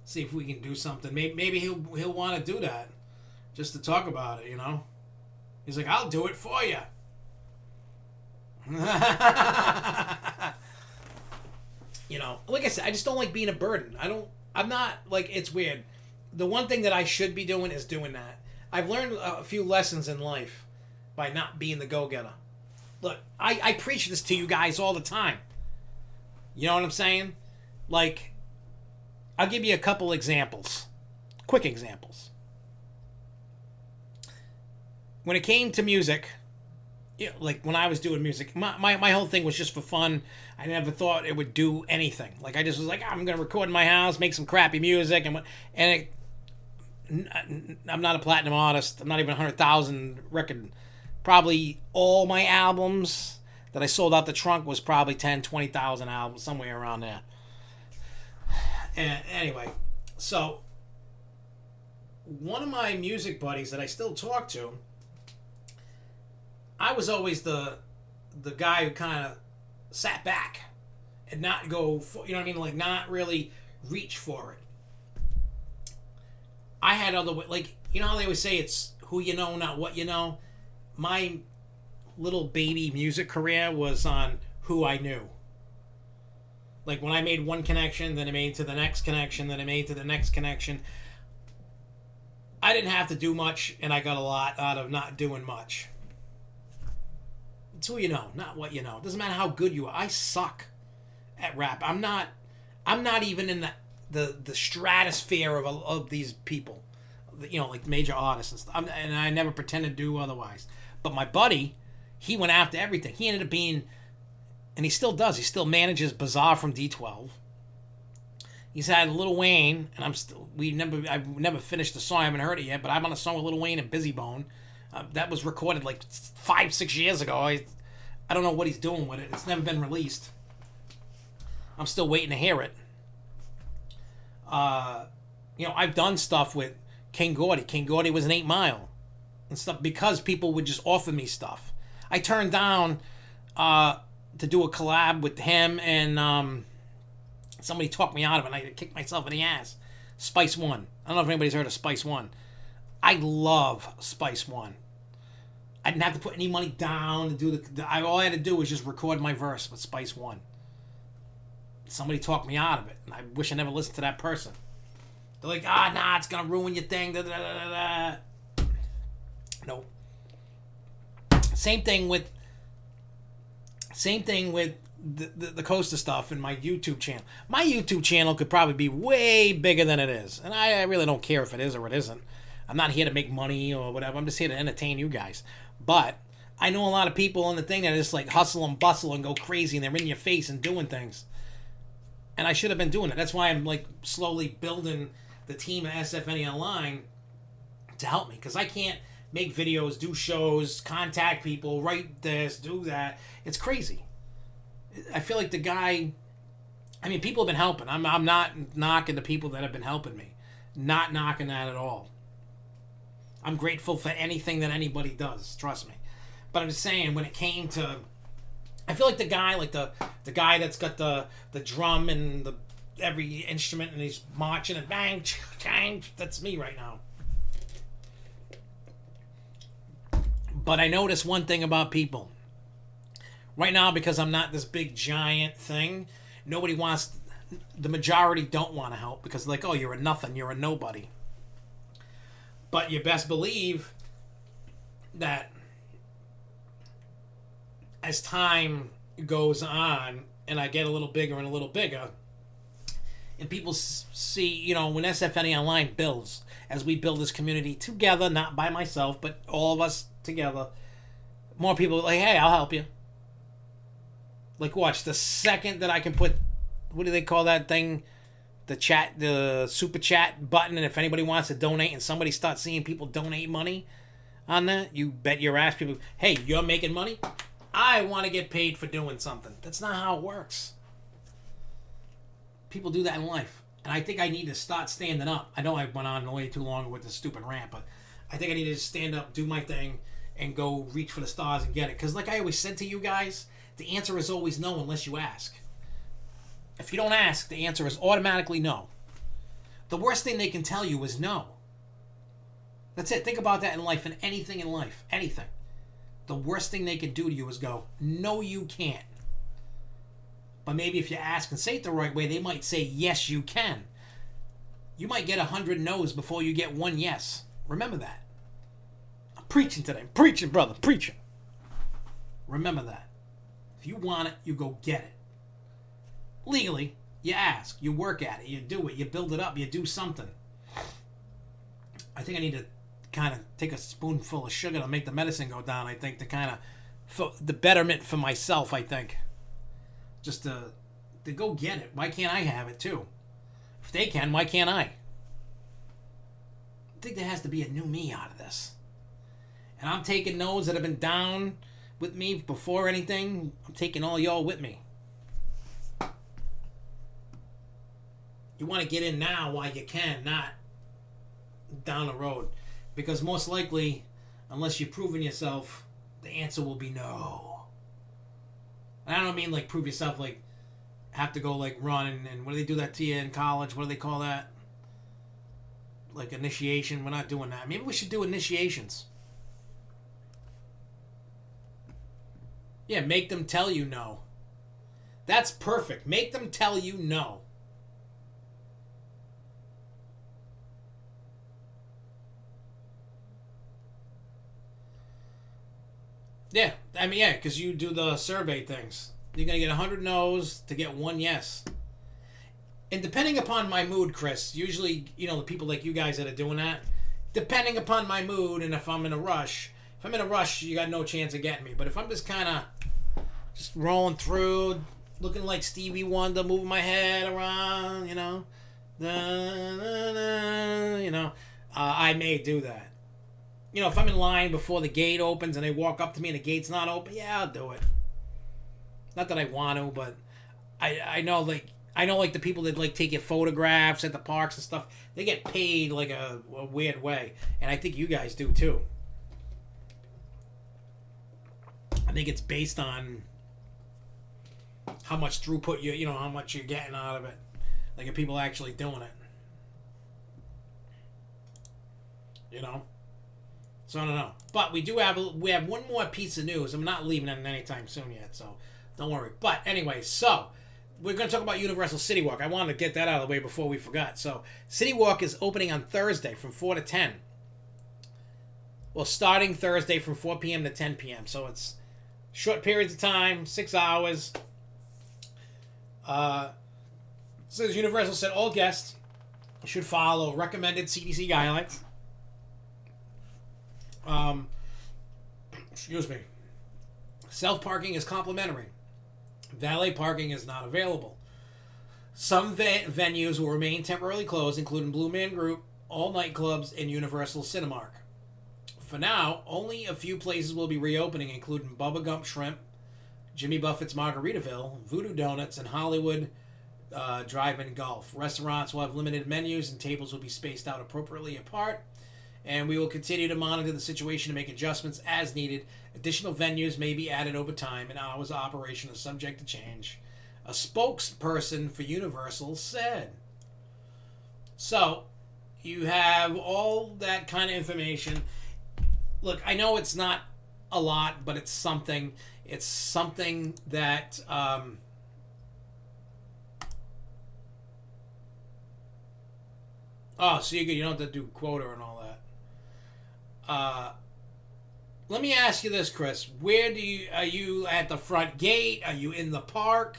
See if we can do something. Maybe he'll want to do that, just to talk about it. He's like, I'll do it for you. Like I said, I just don't like being a burden. I'm not, like, it's weird. The one thing that I should be doing is doing that. I've learned a few lessons in life by not being the go-getter. Look, I preach this to you guys all the time. You know what I'm saying? Like, I'll give you a couple examples. Quick examples. When it came to music, like when I was doing music, my whole thing was just for fun. I never thought it would do anything. Like, I just was like, I'm going to record in my house, make some crappy music. I'm not a platinum artist. I'm not even 100,000 record. Probably all my albums that I sold out the trunk was probably 10, 20,000 albums, somewhere around there. And anyway, so one of my music buddies that I still talk to, I was always the guy who kind of sat back and not go for, like, not really reach for it. I had other, like, how they always say it's who you know, not what you know. My little baby music career was on who I knew. Like, when I made one connection, then I made to the next connection, then I made to the next connection. I didn't have to do much, and I got a lot out of not doing much. It's who you know, not what you know. It doesn't matter how good you are. I suck at rap. I'm not even in the stratosphere of these people, like major artists and stuff. And I never pretended to do otherwise. But my buddy, he went after everything. He ended up being, and he still does. He still manages Bizarre from D12. He's had Lil Wayne, and I've never finished the song. I haven't heard it yet, but I'm on a song with Lil Wayne and Busy Bone. That was recorded like 5-6 years ago. I don't know what he's doing with it. It's never been released. I'm still waiting to hear it. I've done stuff with King Gordy. King Gordy was an 8 Mile and stuff because people would just offer me stuff. I turned down to do a collab with him, and somebody talked me out of it, and I kicked myself in the ass. Spice One. I don't know if anybody's heard of Spice One. I love Spice One. I didn't have to put any money down to do all I had to do was just record my verse with Spice One. Somebody talked me out of it, and I wish I never listened to that person. They're like, nah, it's gonna ruin your thing. Da, da, da, da. Nope. Same thing with the coaster stuff in my YouTube channel. My YouTube channel could probably be way bigger than it is, and I really don't care if it is or it isn't. I'm not here to make money or whatever. I'm just here to entertain you guys. But I know a lot of people on the thing that just like hustle and bustle and go crazy, and they're in your face and doing things. And I should have been doing it. That's why I'm like slowly building the team at SFNEOnline to help me, because I can't make videos, do shows, contact people, write this, do that. It's crazy. I feel like the guy, I mean, people have been helping. I'm not knocking the people that have been helping me. Not knocking that at all. I'm grateful for anything that anybody does. Trust me. But I'm just saying, when it came to, I feel like the guy, the guy that's got the drum and the every instrument, and he's marching and bang, bang. That's me right now. But I notice one thing about people. Right now, because I'm not this big giant thing, nobody wants, the majority don't want to help because like, oh, you're a nothing, you're a nobody. But you best believe that as time goes on and I get a little bigger and a little bigger, and people see, you know, when SFNEOnline builds, as we build this community together, not by myself, but all of us together, more people are like, hey, I'll help you. Like, watch, the second that I can put, what do they call that thing? The super chat button, and if anybody wants to donate and somebody starts seeing people donate money on that, you bet your ass people, hey, you're making money? I want to get paid for doing something. That's not how it works. People do that in life. And I think I need to start standing up. I know I went on way too long with this stupid rant, but I think I need to just stand up, do my thing, and go reach for the stars and get it. Because like I always said to you guys, the answer is always no unless you ask. If you don't ask, the answer is automatically no. The worst thing they can tell you is no. That's it. Think about that in life, and anything in life. Anything. The worst thing they can do to you is go, no, you can't. But maybe if you ask and say it the right way, they might say, yes, you can. You might get 100 no's before you get one yes. Remember that. I'm preaching today. I'm preaching, brother. Preaching. Remember that. If you want it, you go get it. Legally, you ask, you work at it, you do it, you build it up, you do something. I think I need to kind of take a spoonful of sugar to make the medicine go down, I think, to kind of, for the betterment for myself, I think. Just to go get it. Why can't I have it too? If they can, why can't I? I think there has to be a new me out of this. And I'm taking those that have been down with me before anything. I'm taking all y'all with me. You want to get in now while you can, not down the road. Because most likely, unless you've proven yourself, the answer will be no. And I don't mean like prove yourself, like have to go like run and what do they do that to you in college? What do they call that? Like initiation. We're not doing that. Maybe we should do initiations. Yeah, make them tell you no. That's perfect. Make them tell you no. Yeah, I mean, yeah, because you do the survey things. You're going to get 100 no's to get one yes. And depending upon my mood, Chris, usually, you know, the people like you guys that are doing that, depending upon my mood and if I'm in a rush, you got no chance of getting me. But if I'm just kind of just rolling through, looking like Stevie Wonder, moving my head around, you know, I may do that. You know, if I'm in line before the gate opens and they walk up to me and the gate's not open, yeah, I'll do it. Not that I want to, but I know like the people that like take your photographs at the parks and stuff, they get paid like a weird way. And I think you guys do too. I think it's based on how much throughput you know, how much you're getting out of it. Like if people are actually doing it. You know? So I don't know. But we have one more piece of news. I'm not leaving it anytime soon yet, so don't worry. But anyway, so we're going to talk about Universal City Walk. I wanted to get that out of the way before we forgot. So City Walk is opening on Thursday from 4 to 10. Well, starting Thursday from 4 p.m. to 10 p.m. So it's short periods of time, 6 hours. Says Universal said all guests should follow recommended CDC guidelines. Excuse me. Self-parking is complimentary. Valet parking is not available. Some venues will remain temporarily closed, including Blue Man Group, all nightclubs, and Universal Cinemark. For now, only a few places will be reopening, including Bubba Gump Shrimp, Jimmy Buffett's Margaritaville, Voodoo Donuts, and Hollywood Drive-In Golf. Restaurants will have limited menus, and tables will be spaced out appropriately apart. And we will continue to monitor the situation to make adjustments as needed. Additional venues may be added over time, and hours of operation are subject to change, a spokesperson for Universal said. So, you have all that kind of information. Look, I know it's not a lot, but it's something. It's something that... Oh, so you're good. You don't have to do quota and all that. Let me ask you this, Chris. Are you at the front gate? Are you in the park?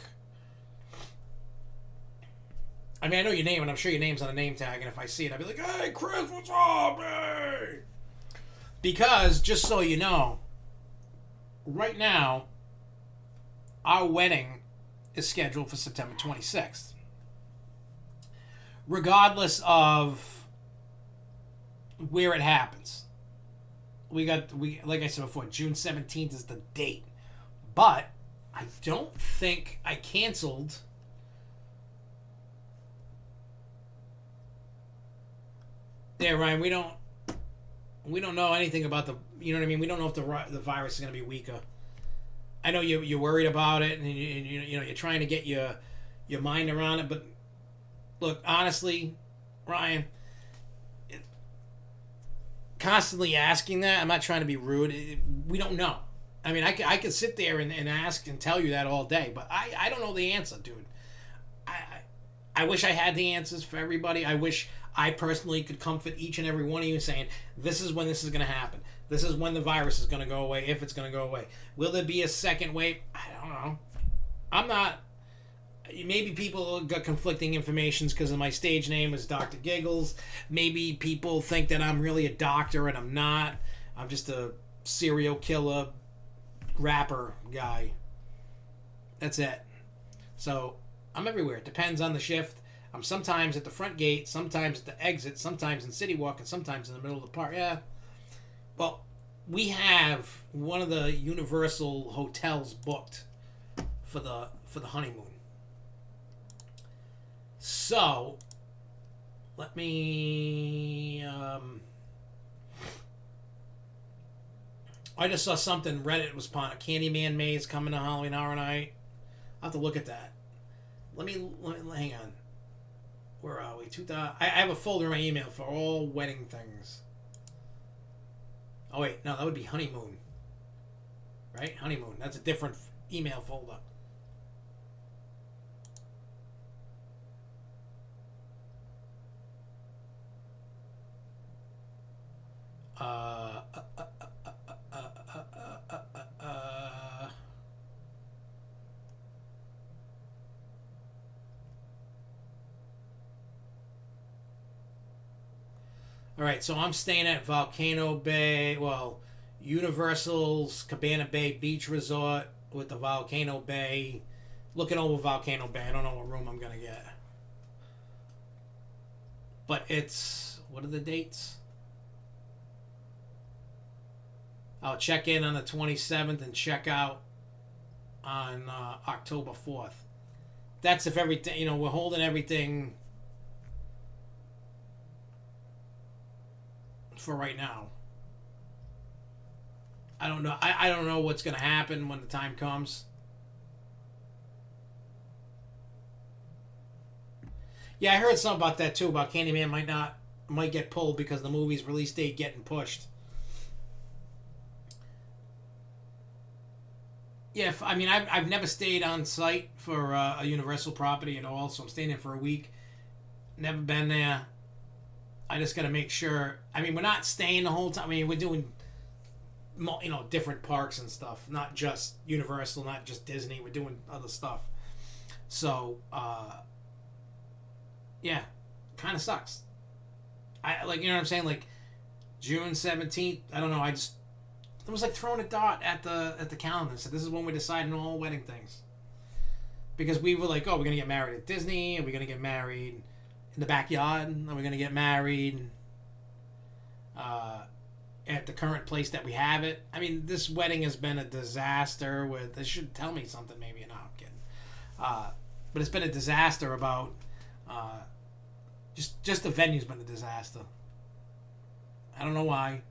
I mean, I know your name, and I'm sure your name's on a name tag, and if I see it, I'll be like, hey, Chris, what's up, hey? Because, just so you know, right now, our wedding is scheduled for September 26th. Regardless of where it happens. We like I said before, June 17th is the date. But I don't think I canceled. Yeah, Ryan, we don't know anything about the, you know what I mean? We don't know if the virus is going to be weaker. I know you're worried about it, and you know you're trying to get your mind around it, but look, honestly, Ryan, constantly asking that, I'm not trying to be rude. We don't know. I mean, I could sit there and ask and tell you that all day, but I don't know the answer, dude. I wish I had the answers for everybody. I wish I personally could comfort each and every one of you saying, this is when this is going to happen. This is when the virus is going to go away, if it's going to go away. Will there be a second wave? I don't know. I'm not... Maybe people got conflicting informations because of my stage name is Dr. Giggles. Maybe people think that I'm really a doctor and I'm not. I'm just a serial killer rapper guy. That's it. So I'm everywhere. It depends on the shift. I'm sometimes at the front gate, sometimes at the exit, sometimes in City Walk, and sometimes in the middle of the park. Yeah. Well, we have one of the Universal hotels booked for the honeymoon. So, let me... I just saw something, Reddit was upon it. Candyman Maze coming to Halloween Horror Night. I'll have to look at that. Let me hang on. Where are we? 2000. I have a folder in my email for all wedding things. Oh, wait. No, that would be honeymoon. Right? Honeymoon. That's a different email folder. All right, so I'm staying at Volcano Bay, well, Universal's Cabana Bay Beach Resort with the Volcano Bay, looking over Volcano Bay. I don't know what room I'm going to get. But it's, what are the dates? I'll check in on the 27th and check out on October 4th. That's if everything, we're holding everything for right now. I don't know. I don't know what's going to happen when the time comes. Yeah, I heard something about that too, about Candyman might get pulled because the movie's release date getting pushed. Yeah, I've never stayed on site for a Universal property at all, so I'm staying there for a week. Never been there. I just got to make sure. We're not staying the whole time. We're doing, different parks and stuff. Not just Universal, not just Disney. We're doing other stuff. So, yeah, kind of sucks. I like, you know what I'm saying? Like June 17th. I don't know. It was like throwing a dart at the calendar. So this is when we're deciding all wedding things. Because we were like, oh, we're gonna get married at Disney, and we're gonna get married in the backyard, and we're gonna get married at the current place that we have it. I mean, this wedding has been a disaster. They should tell me something, maybe. No, I'm kidding. But it's been a disaster about just the venue's been a disaster. I don't know why.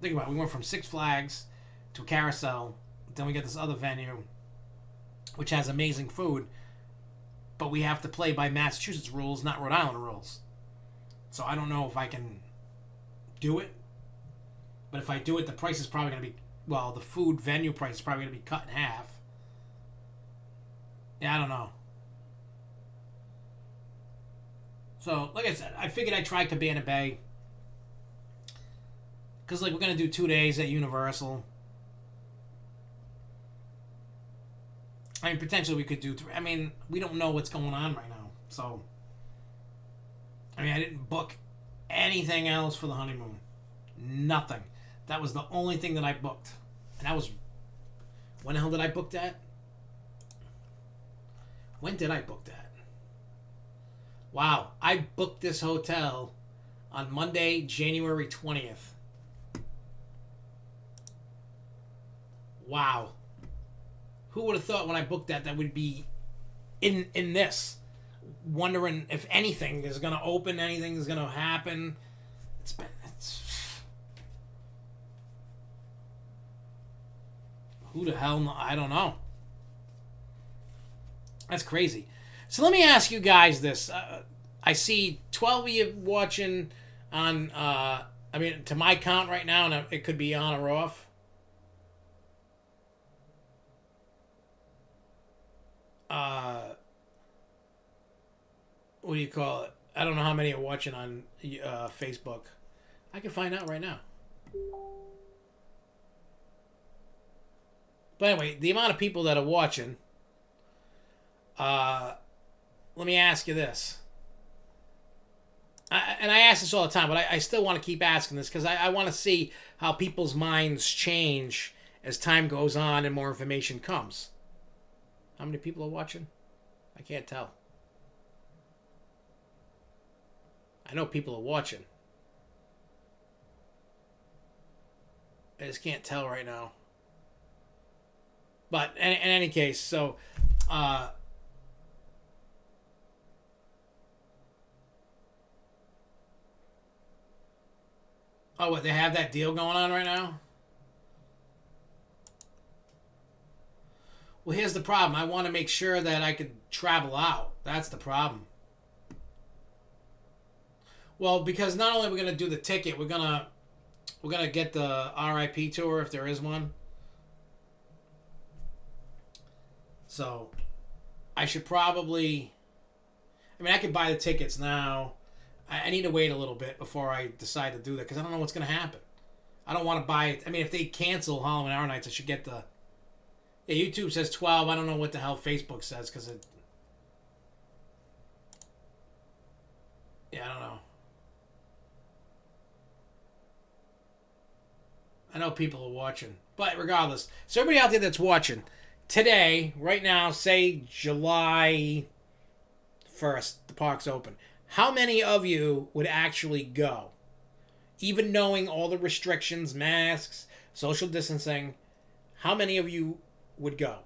Think about it. We went from Six Flags to a carousel. Then we get this other venue, which has amazing food, but we have to play by Massachusetts rules, not Rhode Island rules. So I don't know if I can do it. But if I do it, the price is probably going to be, well, the food venue price is probably going to be cut in half. Yeah, I don't know. So, like I said, I figured I'd try Cabana Bay. Because, like, we're going to do 2 days at Universal. I mean, potentially we could do 3. I mean, we don't know what's going on right now. So, I mean, I didn't book anything else for the honeymoon. Nothing. That was the only thing that I booked. And that was... When the hell did I book that? When did I book that? Wow. I booked this hotel on Monday, January 20th. Wow. Who would have thought when I booked that would be in this? Wondering if anything is going to open, anything is going to happen. Who the hell? I don't know. That's crazy. So let me ask you guys this. I see 12 of you watching on, I mean, to my count right now, and it could be on or off. What do you call it? I don't know how many are watching on Facebook. I can find out right now. But anyway, the amount of people that are watching, let me ask you this. And I ask this all the time, but I still want to keep asking this because I want to see how people's minds change as time goes on and more information comes. How many people are watching? I can't tell. I know people are watching. I just can't tell right now. But in any case, so... oh, what, they have that deal going on right now? Well, here's the problem. I want to make sure that I could travel out. That's the problem. Well, because not only are we going to do the ticket, we're going to get the RIP tour if there is one. So, I should probably... I mean, I could buy the tickets now. I need to wait a little bit before I decide to do that because I don't know what's going to happen. I don't want to buy it. I mean, if they cancel Halloween Horror Nights, I should get the... Yeah, YouTube says 12. I don't know what the hell Facebook says because it... Yeah, I don't know. I know people are watching. But regardless. So everybody out there that's watching, today, right now, say July 1st, the park's open. How many of you would actually go? Even knowing all the restrictions, masks, social distancing, how many of you would go?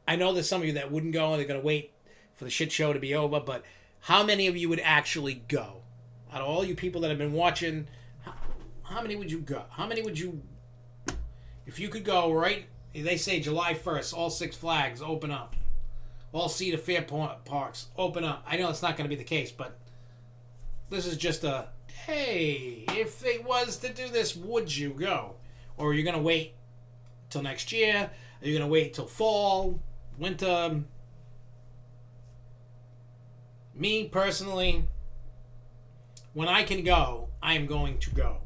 I know there's some of you that wouldn't go and they're going to wait for the shit show to be over, but how many of you would actually go? Out of all you people that have been watching, how many would you go? How many would you... If you could go, right? They say July 1st, all Six Flags open up. All Cedar Fair parks open up. I know it's not going to be the case, but this is just a, hey, if it was to do this, would you go? Or are you going to wait till next year? Are you going to wait till fall, winter? Me, personally, when I can go, I am going to go.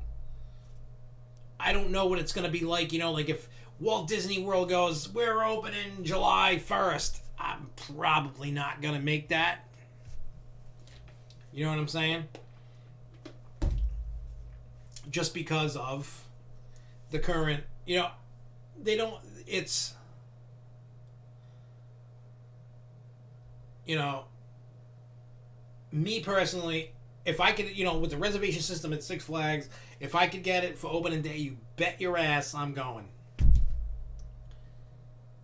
I don't know what it's going to be like, you know, like if Walt Disney World goes, we're opening July 1st. I'm probably not going to make that. You know what I'm saying? Just because of the current, they don't, it's, me personally, if I could, with the reservation system at Six Flags, if I could get it for opening day, you bet your ass I'm going.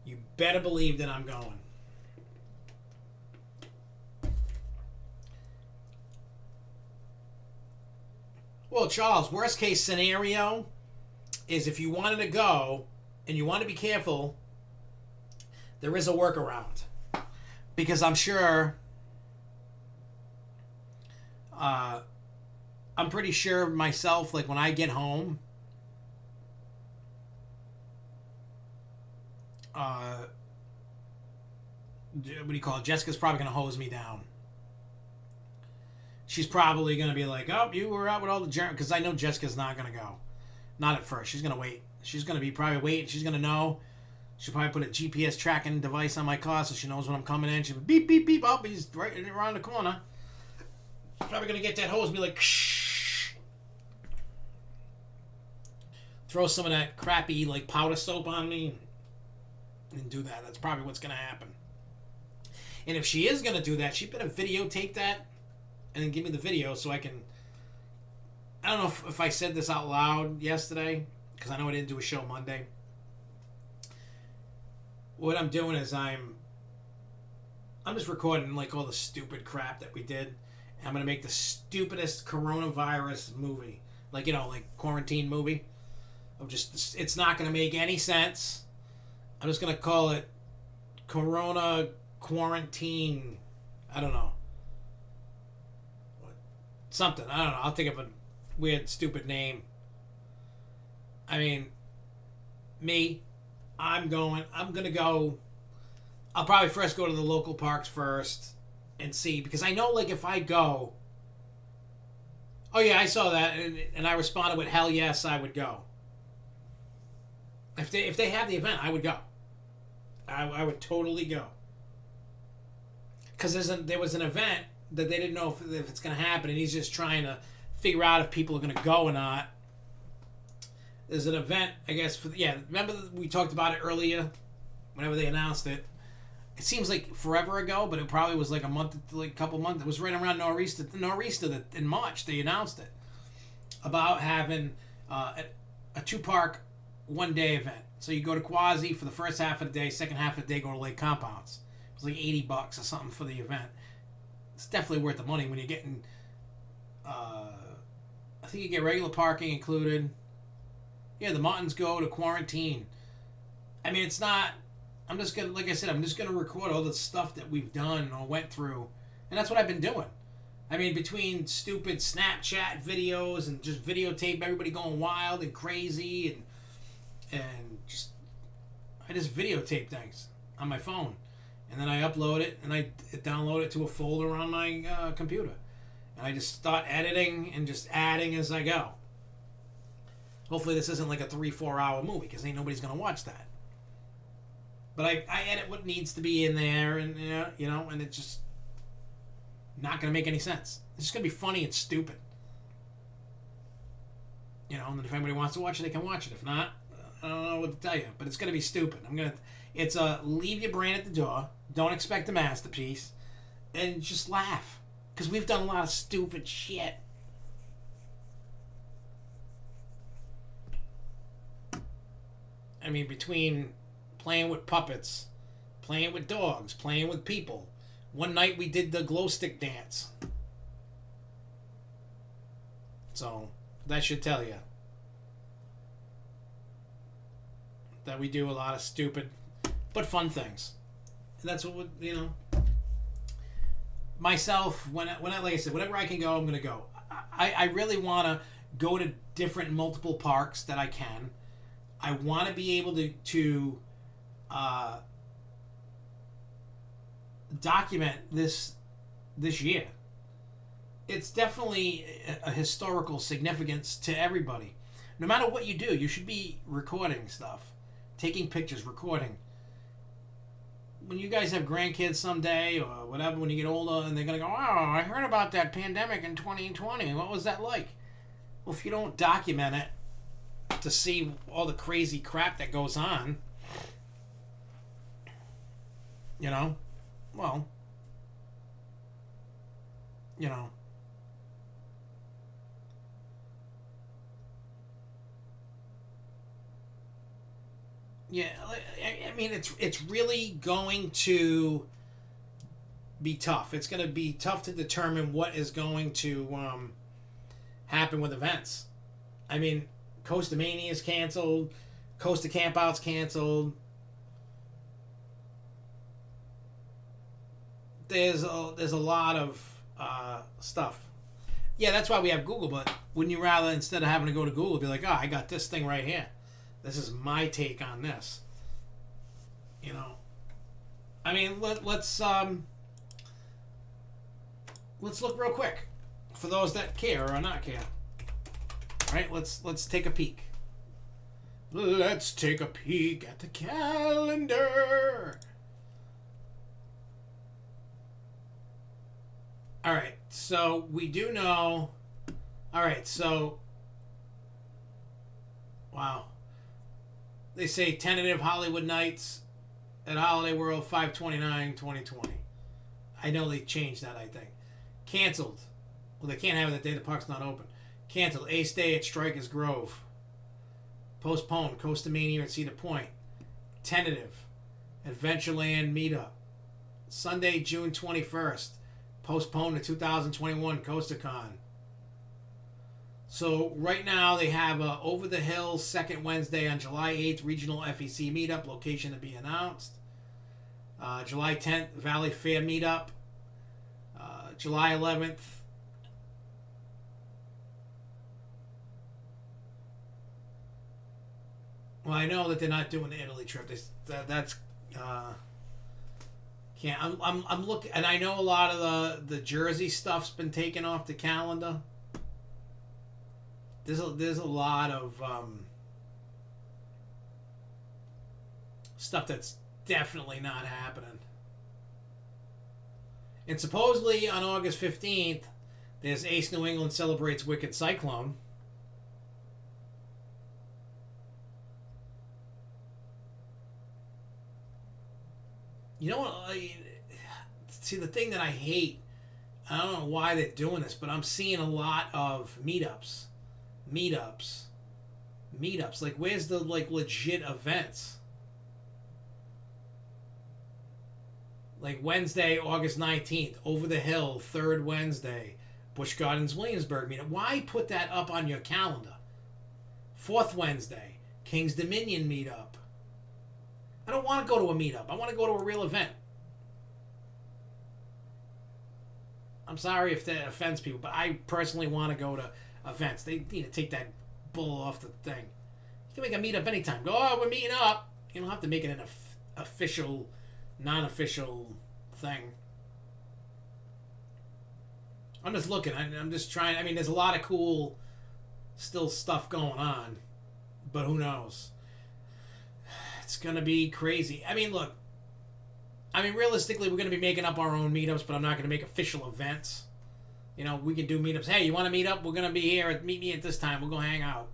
You better believe that I'm going. Well, Charles, worst case scenario is if you wanted to go and you want to be careful, there is a workaround. Because I'm sure, I'm pretty sure myself, like when I get home, what do you call it? Jessica's probably going to hose me down. She's probably going to be like, oh, you were out with all the germs. Because I know Jessica's not going to go. Not at first. She's going to wait. She's going to be probably waiting. She's going to know. She'll probably put a GPS tracking device on my car so she knows when I'm coming in. She'll be beep, beep, beep. Oh, he's right around the corner. She's probably going to get that hose and be like, shh. Throw some of that crappy like powder soap on me and do that. That's probably what's going to happen. And if she is going to do that, she better videotape that and then give me the video so I can... I don't know if I said this out loud yesterday, because I know I didn't do a show Monday. What I'm doing is I'm just recording like all the stupid crap that we did. And I'm going to make the stupidest coronavirus movie. Like, like quarantine movie. It's not going to make any sense. I'm just going to call it Corona Quarantine. I don't know. Something. I don't know. I'll think of a weird, stupid name. I mean, I'm going to go. I'll probably first go to the local parks first and see. Because I know, like, if I go. Oh, yeah, I saw that. And I responded with, hell yes, I would go. If they have the event, I would go. I would totally go. Because there was an event that they didn't know if it's going to happen, and he's just trying to figure out if people are going to go or not. There's an event, I guess, remember we talked about it earlier, whenever they announced it. It seems like forever ago, but it probably was like a couple months. It was right around Nor'easter that in March they announced it, about having a 2-park 1-day event. So you go to Quasi for the first half of the day, second half of the day go to Lake Compounds. It was like $80 or something for the event. It's definitely worth the money when you're getting, I think you get regular parking included. Yeah, the Martins go to quarantine. I mean, it's not, I'm just going to, like I said, I'm just going to record all the stuff that we've done or went through. And that's what I've been doing. I mean, between stupid Snapchat videos and just videotape everybody going wild and crazy and I just videotape things on my phone. And then I upload it and I download it to a folder on my computer. And I just start editing and just adding as I go. Hopefully this isn't like a 3-4 hour movie, because ain't nobody's going to watch that. But I edit what needs to be in there, and and it's just not going to make any sense. It's just going to be funny and stupid. And if anybody wants to watch it, they can watch it. If not, I don't know what to tell you. But it's going to be stupid. It's leave your brain at the door. Don't expect a masterpiece. And just laugh. Because we've done a lot of stupid shit. I mean, between playing with puppets, playing with dogs, playing with people. One night we did the glow stick dance. So, that should tell you that we do a lot of stupid but fun things. And that's what, myself, when I, like I said, whenever I can go, I'm going to go. I really want to go to different multiple parks that I can. I want to be able to document this year. It's definitely a historical significance to everybody. No matter what you do, you should be recording stuff. taking pictures, recording. When you guys have grandkids someday or whatever, when you get older, and they're going to go, oh, I heard about that pandemic in 2020. What was that like? Well, if you don't document it to see all the crazy crap that goes on, you know, well, you know, yeah, I mean, it's really going to be tough. It's going to be tough to determine what is going to happen with events. I mean, Costa Mania is canceled. Costa Campout's canceled. There's a lot of stuff. Yeah, that's why we have Google. But wouldn't you rather, instead of having to go to Google, be like, oh, I got this thing right here. This is my take on this. You know, I mean, let's look real quick for those that care or not care. All right, let's take a peek. Let's take a peek at the calendar. All right, so we do know. All right, so wow. They say tentative Hollywood Nights at Holiday World 5/29/2020. I know they changed that, I think. Canceled. Well, they can't have it that day. The park's not open. Canceled. Ace Day at Strikers Grove. Postponed. Costa Mania at Cedar Point. Tentative. Adventureland Meetup. Sunday, June 21st. Postponed to 2021 CostaCon. So right now they have a Over the Hill second Wednesday on July 8th regional FEC meetup, location to be announced. July 10th Valley Fair meetup. July 11th well, I know that they're not doing the Italy trip. That's can't. I'm looking, and I know a lot of the Jersey stuff's been taken off the calendar. There's a lot of stuff that's definitely not happening. And supposedly on August 15th, there's Ace New England celebrates Wicked Cyclone. You know what? See, the thing that I hate, I don't know why they're doing this, but I'm seeing a lot of meetups. Like, where's the legit events? Like Wednesday, August 19th, Over the Hill, third Wednesday, Busch Gardens, Williamsburg meetup. Why put that up on your calendar? Fourth Wednesday, King's Dominion meetup. I don't want to go to a meetup. I want to go to a real event. I'm sorry if that offends people, but I personally want to go to events. They need to take that bull off the thing. You can make a meetup anytime. Go, oh, we're meeting up. You don't have to make it an official, non-official thing. I'm just looking. I'm just trying. I mean, there's a lot of cool still stuff going on, but who knows? It's going to be crazy. I mean, look. I mean, realistically, we're going to be making up our own meetups, but I'm not going to make official events. You know, we can do meetups. Hey, you want to meet up? We're going to be here. Meet me at this time. We'll go hang out.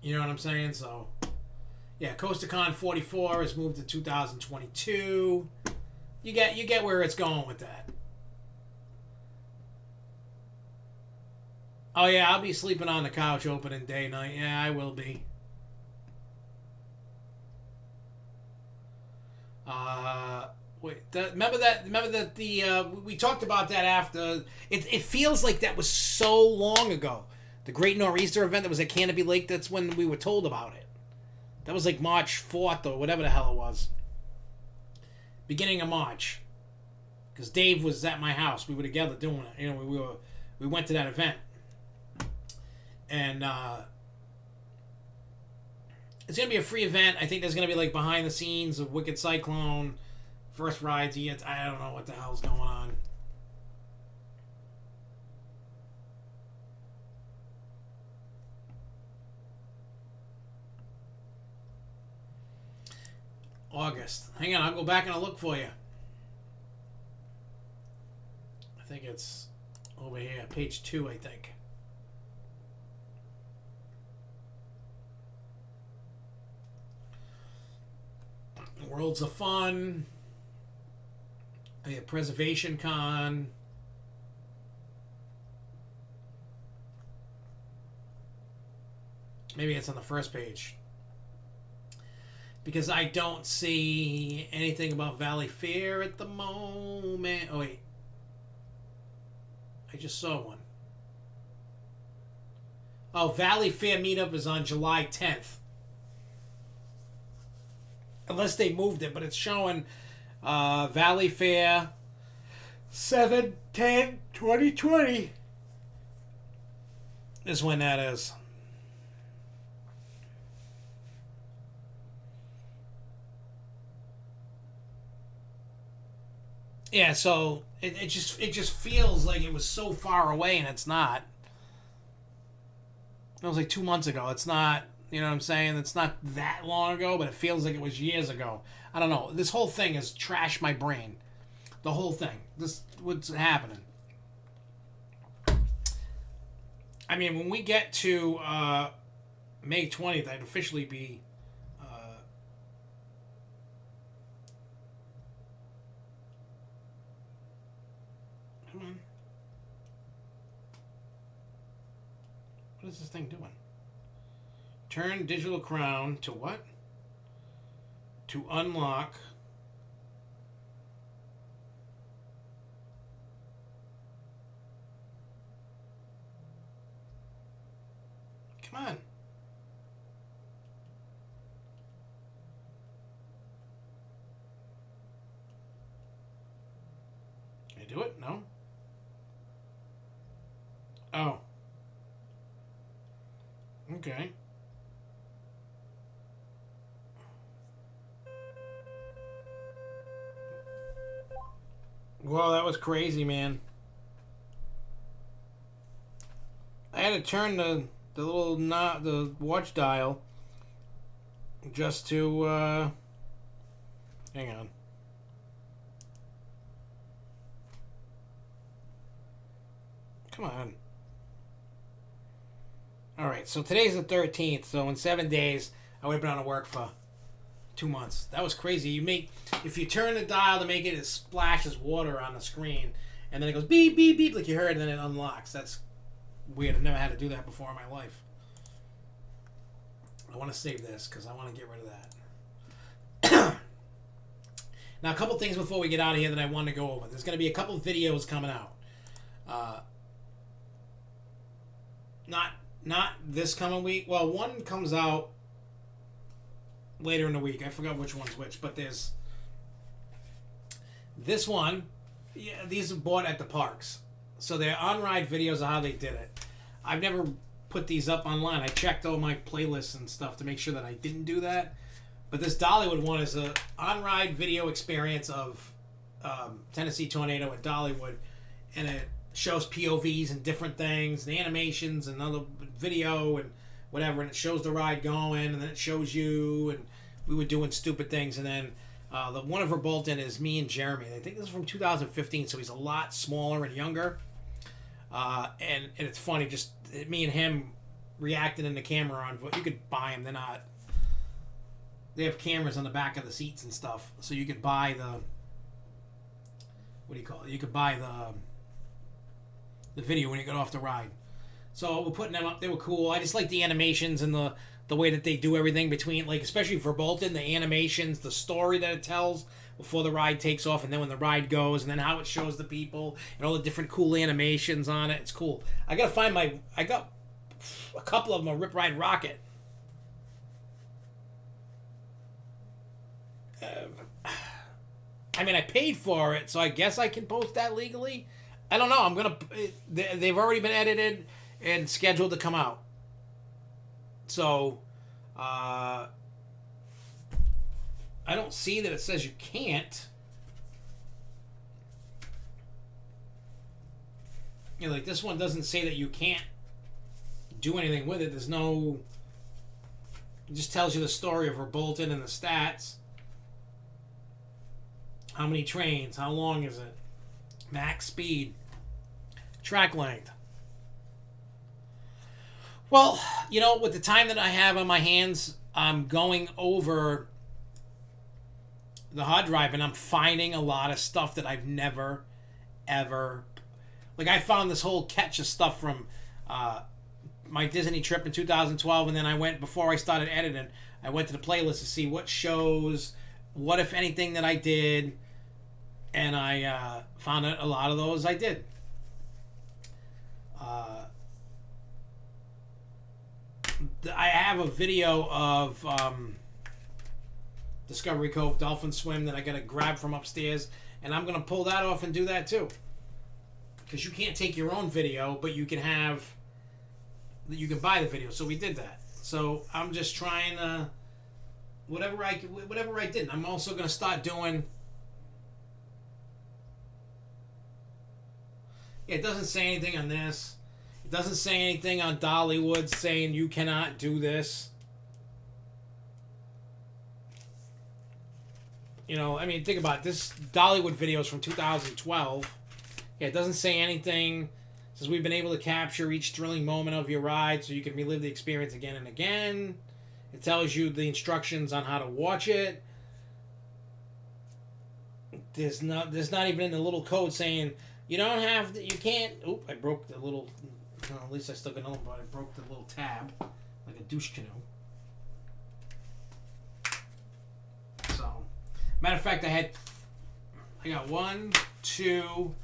You know what I'm saying? So, yeah, CostaCon 44 is moved to 2022. You get where it's going with that. Oh, yeah, I'll be sleeping on the couch opening day night. Yeah, I will be. Remember that we talked about that after. It feels like that was so long ago. The Great Nor'easter event that was at Canopy Lake, that's when we were told about it. That was like March 4th or whatever the hell it was. Beginning of March. Because Dave was at my house. We were together doing it. You know, we went to that event. And it's going to be a free event. I think there's going to be like behind the scenes of Wicked Cyclone, first rides. I don't know what the hell's going on. August. Hang on, I'll go back and I'll look for you. I think it's over here, page 2, I think. Worlds of Fun. Preservation Con. Maybe it's on the first page. Because I don't see anything about Valley Fair at the moment. Oh, wait. I just saw one. Oh, Valley Fair meetup is on July 10th. Unless they moved it, but it's showing Valley Fair 7/10/2020 is when that is. Yeah, so it just feels like it was so far away, and it's not. It was like 2 months ago. It's not, you know what I'm saying? It's not that long ago, but it feels like it was years ago. I don't know. This whole thing has trashed my brain. The whole thing. This what's happening. I mean, when we get to May 20th, I'd officially be come on. What is this thing doing? Turn digital crown to what? To unlock. Come on. Can I do it? No? Oh. Okay. Whoa, that was crazy, man. I had to turn the little the watch dial just to hang on. Come on. All right, so today's the 13th, so in 7 days I would have been out of work for 2 months. That was crazy. If you turn the dial to make it, it splashes water on the screen, and then it goes beep beep beep like you heard, and then it unlocks. That's weird. I've never had to do that before in my life. I want to save this because I want to get rid of that. Now, a couple things before we get out of here that I want to go over. There's going to be a couple videos coming out. Not this coming week. Well, one comes out later in the week. I forgot which one's which, but there's this one. Yeah, these are bought at the parks, so they're on-ride videos of how they did it. I've never put these up online. I checked all my playlists and stuff to make sure that I didn't do that. But this Dollywood one is a on-ride video experience of Tennessee Tornado at Dollywood, and it shows POVs and different things, and animations and other video and whatever, and it shows the ride going, and then it shows you, and we were doing stupid things, and then the one of Rebolton is me and Jeremy. I think this is from 2015, so he's a lot smaller and younger, and it's funny, just me and him reacting in the camera on. You could buy them. They have cameras on the back of the seats and stuff, so you could buy the, what do you call it? You could buy the video when you get off the ride. So we're putting them up. They were cool. I just like the animations and the way that they do everything between, like, especially for Bolton, the animations, the story that it tells before the ride takes off, and then when the ride goes, and then how it shows the people and all the different cool animations on it. It's cool. I got a couple of them on Rip Ride Rocket. I mean, I paid for it, so I guess I can post that legally. I don't know. They've already been edited and scheduled to come out. So, I don't see that it says you can't. You know, like this one doesn't say that you can't do anything with it. There's no. It just tells you the story of Rebolton and the stats. How many trains? How long is it? Max speed. Track length. Well, you know, with the time that I have on my hands, I'm going over the hard drive and I'm finding a lot of stuff that I've never, ever. Like, I found this whole catch of stuff from my Disney trip in 2012, and then I went, before I started editing, I went to the playlist to see what shows, what, if anything, that I did, and I found a lot of those I did. I have a video of Discovery Cove Dolphin Swim that I got to grab from upstairs, and I'm going to pull that off and do that too. Because you can't take your own video, but you can buy the video. So we did that. So I'm just trying to, whatever I did. I'm also going to start doing. Yeah, it doesn't say anything on this. It doesn't say anything on Dollywood saying you cannot do this. You know, I mean, think about it. This Dollywood video is from 2012. Yeah, it doesn't say anything. It says we've been able to capture each thrilling moment of your ride so you can relive the experience again and again. It tells you the instructions on how to watch it. There's not even in the little code saying you don't have to, you can't. Oop, I broke the little. Well, at least I still got another, but I broke the little tab like a douche canoe. So, matter of fact, I got 1, 2.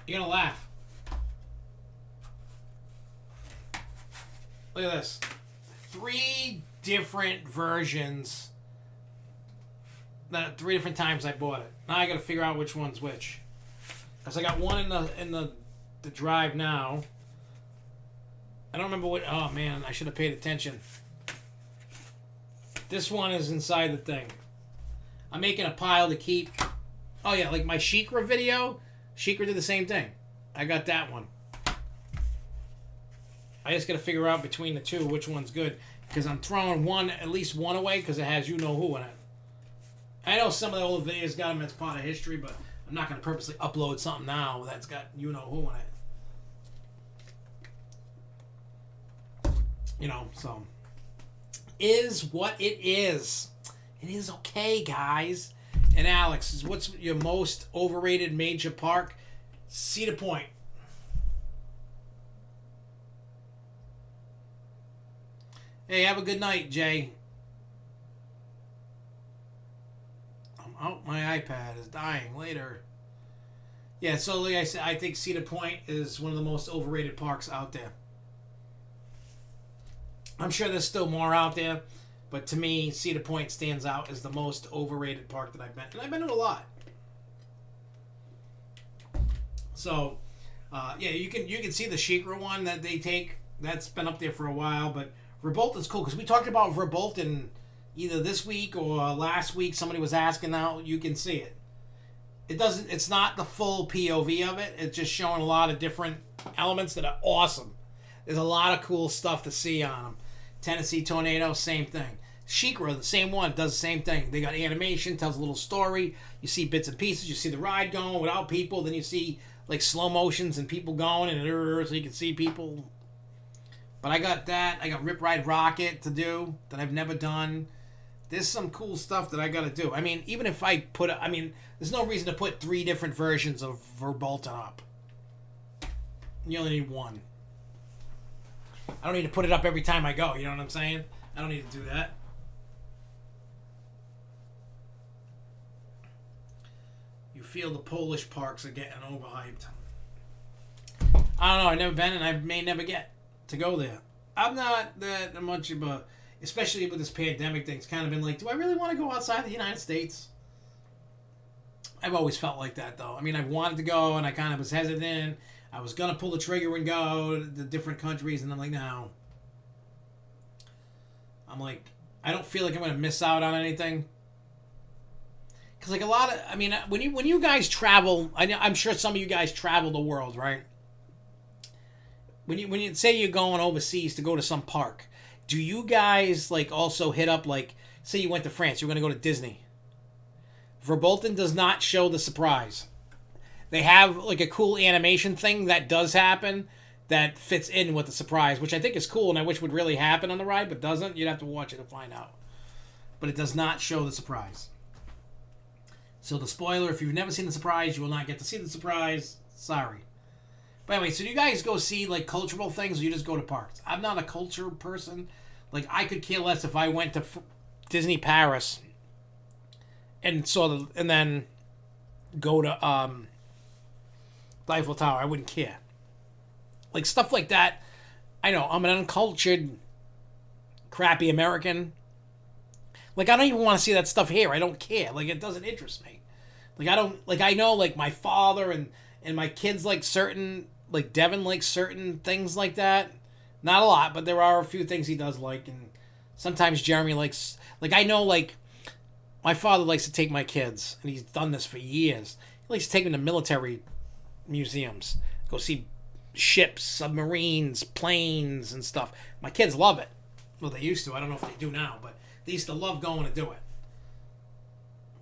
You're gonna laugh. Look at this. 3 different versions. 3 different times I bought it. Now I gotta figure out which one's which. Cause I got one in the drive now. I don't remember what. Oh man, I should have paid attention. This one is inside the thing. I'm making a pile to keep. Oh yeah, like my Sheikra video. Sheikra did the same thing. I got that one. I just got to figure out between the two which one's good. Because I'm throwing at least one away because it has you-know-who in it. I know some of the old videos got them as part of history, but I'm not going to purposely upload something now that's got you-know-who in it. You know, so. Is what it is. It is okay, guys. And Alex, what's your most overrated major park? Cedar Point. Hey, have a good night, Jay. My iPad is dying later. Yeah, so like I said, I think Cedar Point is one of the most overrated parks out there. I'm sure there's still more out there. But to me, Cedar Point stands out as the most overrated park that I've been. And I've been to a lot. So, yeah, you can see the Sheikra one that they take. That's been up there for a while. But Verbolten's cool. Because we talked about Verbolten either this week or last week. Somebody was asking now. You can see it. It's not the full POV of it. It's just showing a lot of different elements that are awesome. There's a lot of cool stuff to see on them. Tennessee Tornado, same thing. Sheikra, the same one, does the same thing. They got animation, tells a little story. You see bits and pieces. You see the ride going without people. Then you see like slow motions and people going, and so you can see people. But I got that. I got Rip Ride Rocket to do that I've never done. There's some cool stuff that I got to do. I mean, even if I there's no reason to put 3 different versions of Verbolten up. You only need one. I don't need to put it up every time I go. You know what I'm saying? I don't need to do that. You feel the Polish parks are getting overhyped. I don't know. I've never been, and I may never get to go there. I'm not that much of a, especially with this pandemic thing. It's kind of been like, do I really want to go outside the United States? I've always felt like that, though. I mean, I've wanted to go, and I kind of was hesitant. I was going to pull the trigger and go to the different countries, and I'm like, no. I'm like, I don't feel like I'm going to miss out on anything. Because, like, a lot of, I mean, when you guys travel, I'm sure some of you guys travel the world, right? When you say you're going overseas to go to some park, do you guys, like, also hit up, like, say you went to France, you're going to go to Disney. Verbolten does not show the surprise. They have like a cool animation thing that does happen that fits in with the surprise, which I think is cool and I wish would really happen on the ride, but doesn't. You'd have to watch it to find out. But it does not show the surprise. So the spoiler, if you've never seen the surprise, you will not get to see the surprise. Sorry. But anyway, so do you guys go see like cultural things or you just go to parks? I'm not a culture person. Like I could care less if I went to Disney Paris and and then go to the Eiffel Tower. I wouldn't care. Like stuff like that. I know I'm an uncultured, crappy American. Like I don't even want to see that stuff here. I don't care. Like it doesn't interest me. Like I don't like I know like my father and my kids like certain like Devin likes certain things like that. Not a lot, but there are a few things he does like, and sometimes Jeremy likes like I know like my father likes to take my kids, and he's done this for years. He likes to take them to military museums, go see ships, submarines, planes, and stuff. My kids love it. Well, they used to. I don't know if they do now, but they used to love going to do it.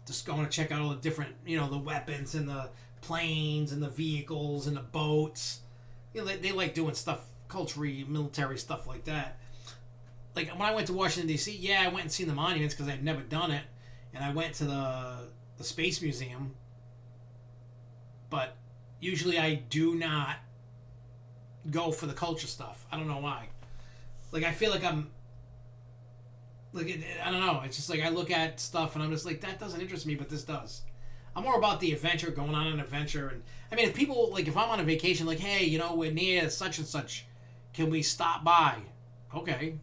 Just going to check out all the different, the weapons and the planes and the vehicles and the boats. They like doing stuff, culturally, military stuff like that. Like when I went to Washington, D.C., yeah, I went and seen the monuments because I'd never done it. And I went to the Space Museum. But usually I do not go for the culture stuff. I don't know why. Like I feel like I'm like I don't know. It's just like I look at stuff and I'm just like that doesn't interest me, but this does. I'm more about the adventure, going on an adventure, and I mean if people like if I'm on a vacation, like hey, we're near such and such, can we stop by? Okay.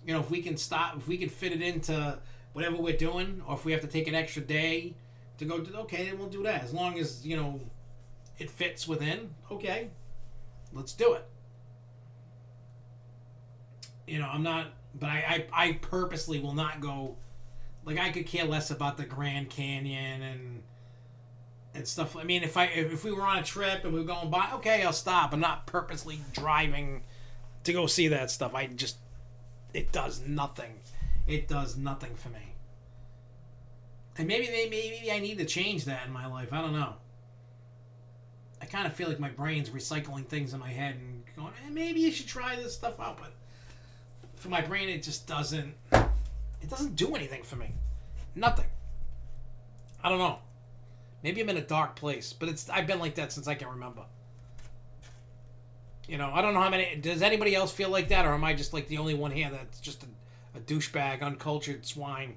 If we can fit it into whatever we're doing, or if we have to take an extra day to go do, okay, then we'll do that. As long as it fits within, okay, let's do it. I'm not, but I purposely will not go. Like I could care less about the Grand Canyon and stuff. I mean, if we were on a trip and we were going by, okay, I'll stop. I'm not purposely driving to go see that stuff. It does nothing. It does nothing for me. And maybe I need to change that in my life. I don't know. I kind of feel like my brain's recycling things in my head and going, maybe you should try this stuff out. But for my brain, it just doesn't. It doesn't do anything for me. Nothing. I don't know. Maybe I'm in a dark place, but I've been like that since I can remember. I don't know how many. Does anybody else feel like that, or am I just like the only one here that's just a douchebag, uncultured swine?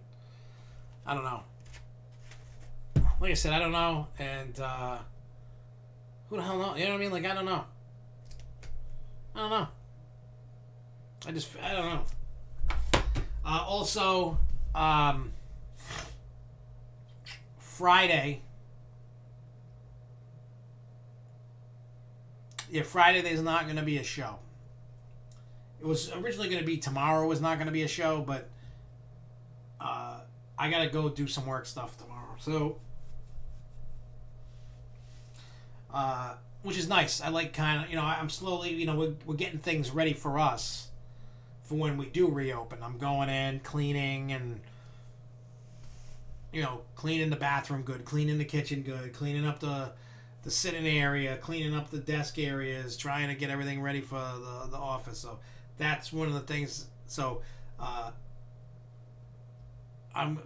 I don't know. Like I said, I don't know, and who the hell knows? You know what I mean? Like I don't know. I don't know. I don't know. Also, Friday. Yeah, Friday there's not going to be a show. It was originally going to be tomorrow was not going to be a show, but I got to go do some work stuff tomorrow. So, which is nice. I like kind of, I'm slowly, we're getting things ready for us for when we do reopen. I'm going in, cleaning and, cleaning the bathroom good, cleaning the kitchen good, cleaning up the sitting area, cleaning up the desk areas, trying to get everything ready for the office. So that's one of the things. So, but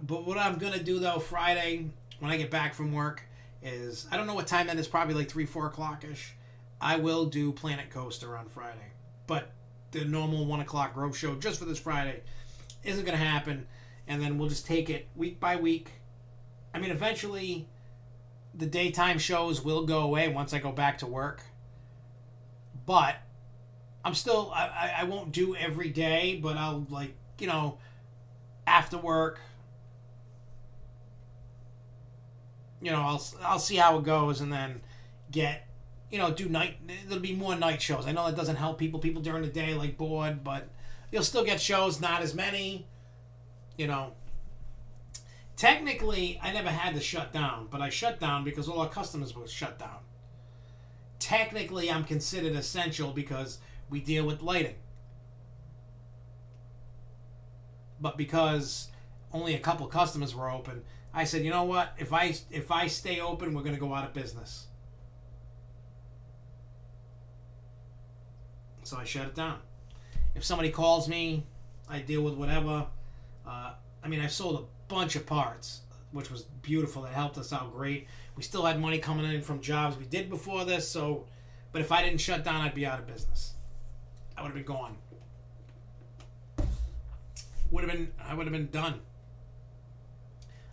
what I'm gonna do though Friday when I get back from work is I don't know what time that is. Probably like 3-4 o'clock ish. I will do Planet Coaster on Friday, but the normal 1 o'clock Grove show just for this Friday isn't gonna happen. And then we'll just take it week by week. I mean, eventually the daytime shows will go away once I go back to work. But I'm still, I won't do every day, but I'll after work, I'll see how it goes and then get, do night, there'll be more night shows. I know that doesn't help people. People during the day like bored, but you'll still get shows, not as many, Technically, I never had to shut down, but I shut down because all our customers were shut down. Technically, I'm considered essential because we deal with lighting. But because only a couple customers were open, I said, you know what? If I stay open, we're gonna go out of business. So I shut it down. If somebody calls me, I deal with whatever. I mean, I sold a bunch of parts, which was beautiful. That helped us out great. We still had money coming in from jobs we did before this. So, but if I didn't shut down, I'd be out of business. I would have been gone. I would have been done.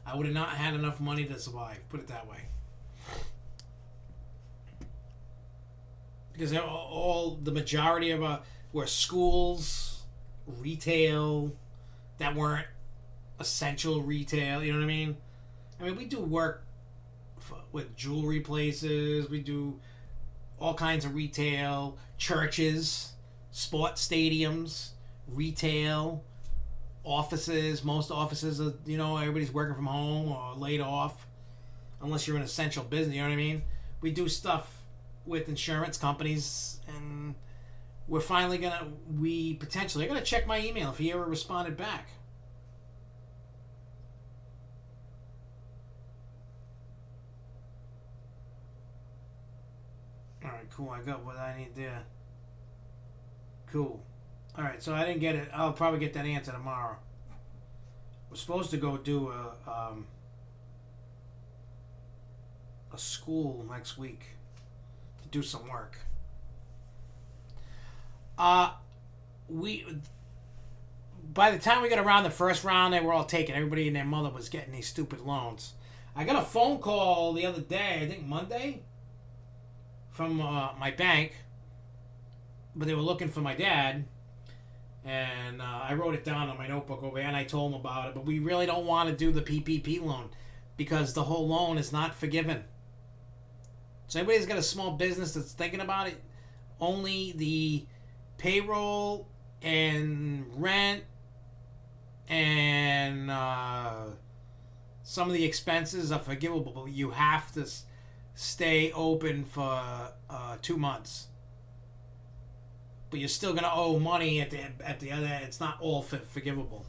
I would have not had enough money to survive. Put it that way. Because the majority of were schools, retail, that weren't essential retail. You know what I mean? I mean, we do work with jewelry places. We do all kinds of retail, churches, sports stadiums, retail, offices. Most offices are, everybody's working from home or laid off, unless you're an essential business. You know what I mean? We do stuff with insurance companies, and we're finally I'm gonna check my email if he ever responded back. Alright, cool, I got what I need there. Cool. Alright, so I didn't get it. I'll probably get that answer tomorrow. We're supposed to go do a school next week. Do some work. By the time we got around the first round, they were all taken. Everybody and their mother was getting these stupid loans. I got a phone call the other day, I think Monday, from my bank, but they were looking for my dad, and I wrote it down on my notebook over there, and I told them about it. But we really don't want to do the PPP loan because the whole loan is not forgiven. So everybody's got a small business that's thinking about it. Only the payroll and rent and some of the expenses are forgivable, but you have to stay open for 2 months. But you're still going to owe money at the other end. It's not all forgivable.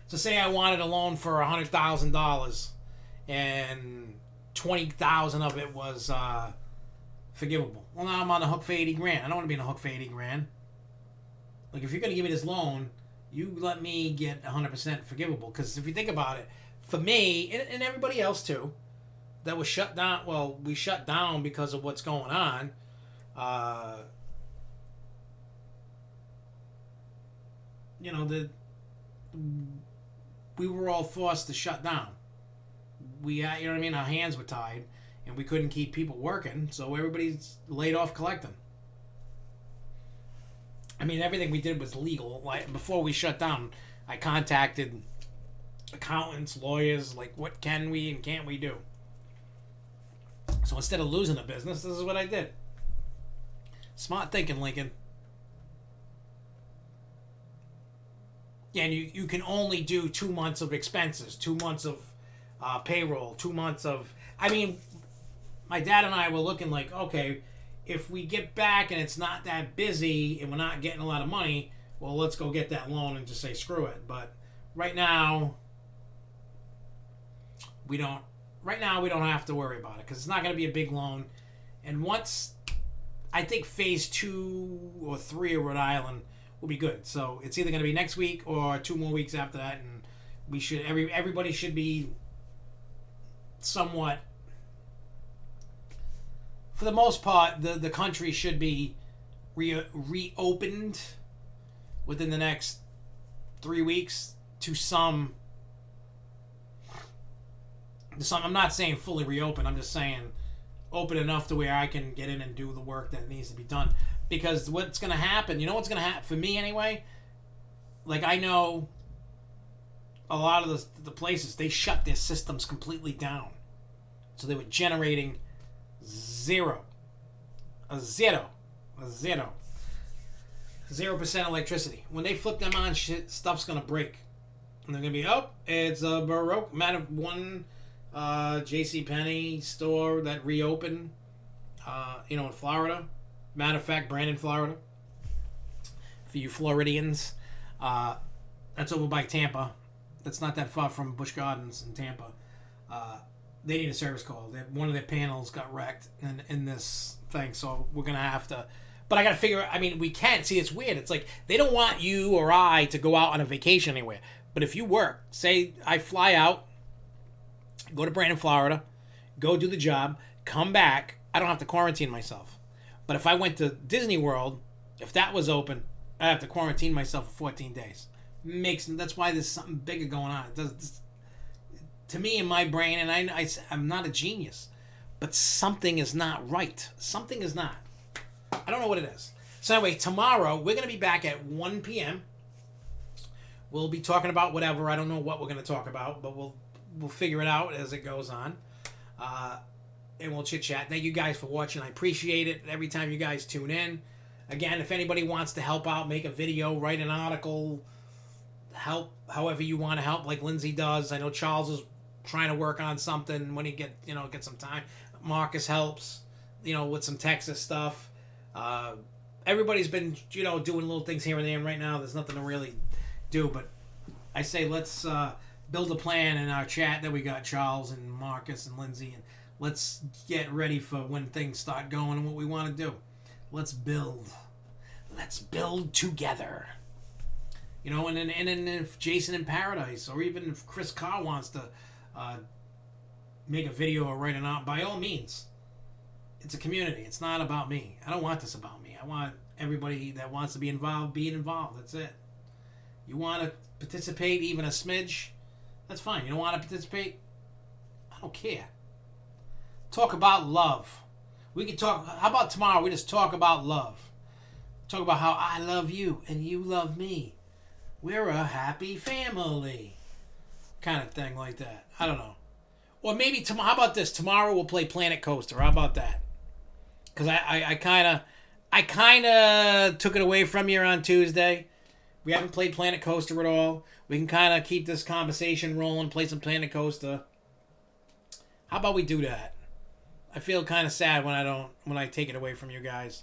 So say I wanted a loan for $100,000 and 20,000 of it was forgivable. Well, now I'm on the hook for 80 grand. I don't want to be on the hook for 80 grand. Like, if you're going to give me this loan, you let me get 100% forgivable. Because if you think about it, for me, and everybody else too, that was shut down. Well, we shut down because of what's going on. We were all forced to shut down. You know what I mean? Our hands were tied, and we couldn't keep people working, so everybody's laid off collecting. I mean, everything we did was legal. Like, before we shut down, I contacted accountants, lawyers, like, what can we and can't we do? So instead of losing a business, this is what I did. Smart thinking, Lincoln. Yeah, and you can only do 2 months of expenses, 2 months of payroll, 2 months of... I mean, my dad and I were looking like, okay, if we get back and it's not that busy and we're not getting a lot of money, well, let's go get that loan and just say screw it. But right now we don't have to worry about it because it's not going to be a big loan. And once, I think phase 2 or 3 of Rhode Island will be good. So it's either going to be next week or 2 more weeks after that, and we should everybody should be somewhat, for the most part, the country should be reopened within the next 3 weeks to some. I'm not saying fully reopen. I'm just saying open enough to where I can get in and do the work that needs to be done. Because what's going to happen, you know what's going to happen, for me anyway, like I know a lot of the places, they shut their systems completely down. So they were generating 0% electricity. When they flip them on, stuff's going to break. And they're going to be, it's a Baroque. Matter of one JCPenney store that reopened, in Florida. Matter of fact, Brandon, Florida. For you Floridians, that's over by Tampa. that's not that far from Busch Gardens in Tampa. They need a service call. One of their panels got wrecked in this thing, so we're gonna have to. But I gotta figure. I mean, we can't see. It's weird. It's like they don't want you or I to go out on a vacation anywhere. But if you work, say I fly out, go to Brandon, Florida, go do the job, come back, I don't have to quarantine myself. But if I went to Disney World, if that was open, I have to quarantine myself for 14 days. That's why there's something bigger going on. It does, to me, in my brain, and I'm not a genius, but something is not right. Something is not. I don't know what it is. So anyway, tomorrow we're going to be back at 1 p.m. We'll be talking about whatever. I don't know what we're going to talk about, but we'll figure it out as it goes on. And we'll chit-chat. Thank you guys for watching. I appreciate it every time you guys tune in. Again, if anybody wants to help out, make a video, write an article, help however you want to help, like Lindsay does. I know Charles is trying to work on something when he get some time. Marcus helps, with some Texas stuff. Everybody's been, doing little things here and there. And right now, there's nothing to really do. But I say let's build a plan in our chat that we got Charles and Marcus and Lindsay, and let's get ready for when things start going and what we want to do. Let's build. Let's build together. And then if Jason in Paradise, or even if Chris Carr wants to make a video or write an art, by all means. It's a community. It's not about me. I don't want this about me. I want everybody that wants to be involved being involved. That's it. You want to participate even a smidge? That's fine. You don't want to participate? I don't care. Talk about love. We can talk. How about tomorrow we just talk about love? Talk about how I love you and you love me. We're a happy family. Kind of thing like that. I don't know. Or maybe tomorrow. How about this? Tomorrow we'll play Planet Coaster. How about that? Because I kind of took it away from you on Tuesday. We haven't played Planet Coaster at all. We can kind of keep this conversation rolling, play some Planet Coaster. How about we do that? I feel kind of sad when I take it away from you guys.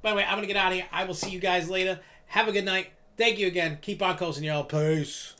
By the way, I'm going to get out of here. I will see you guys later. Have a good night. Thank you again. Keep on coasting, y'all. Peace.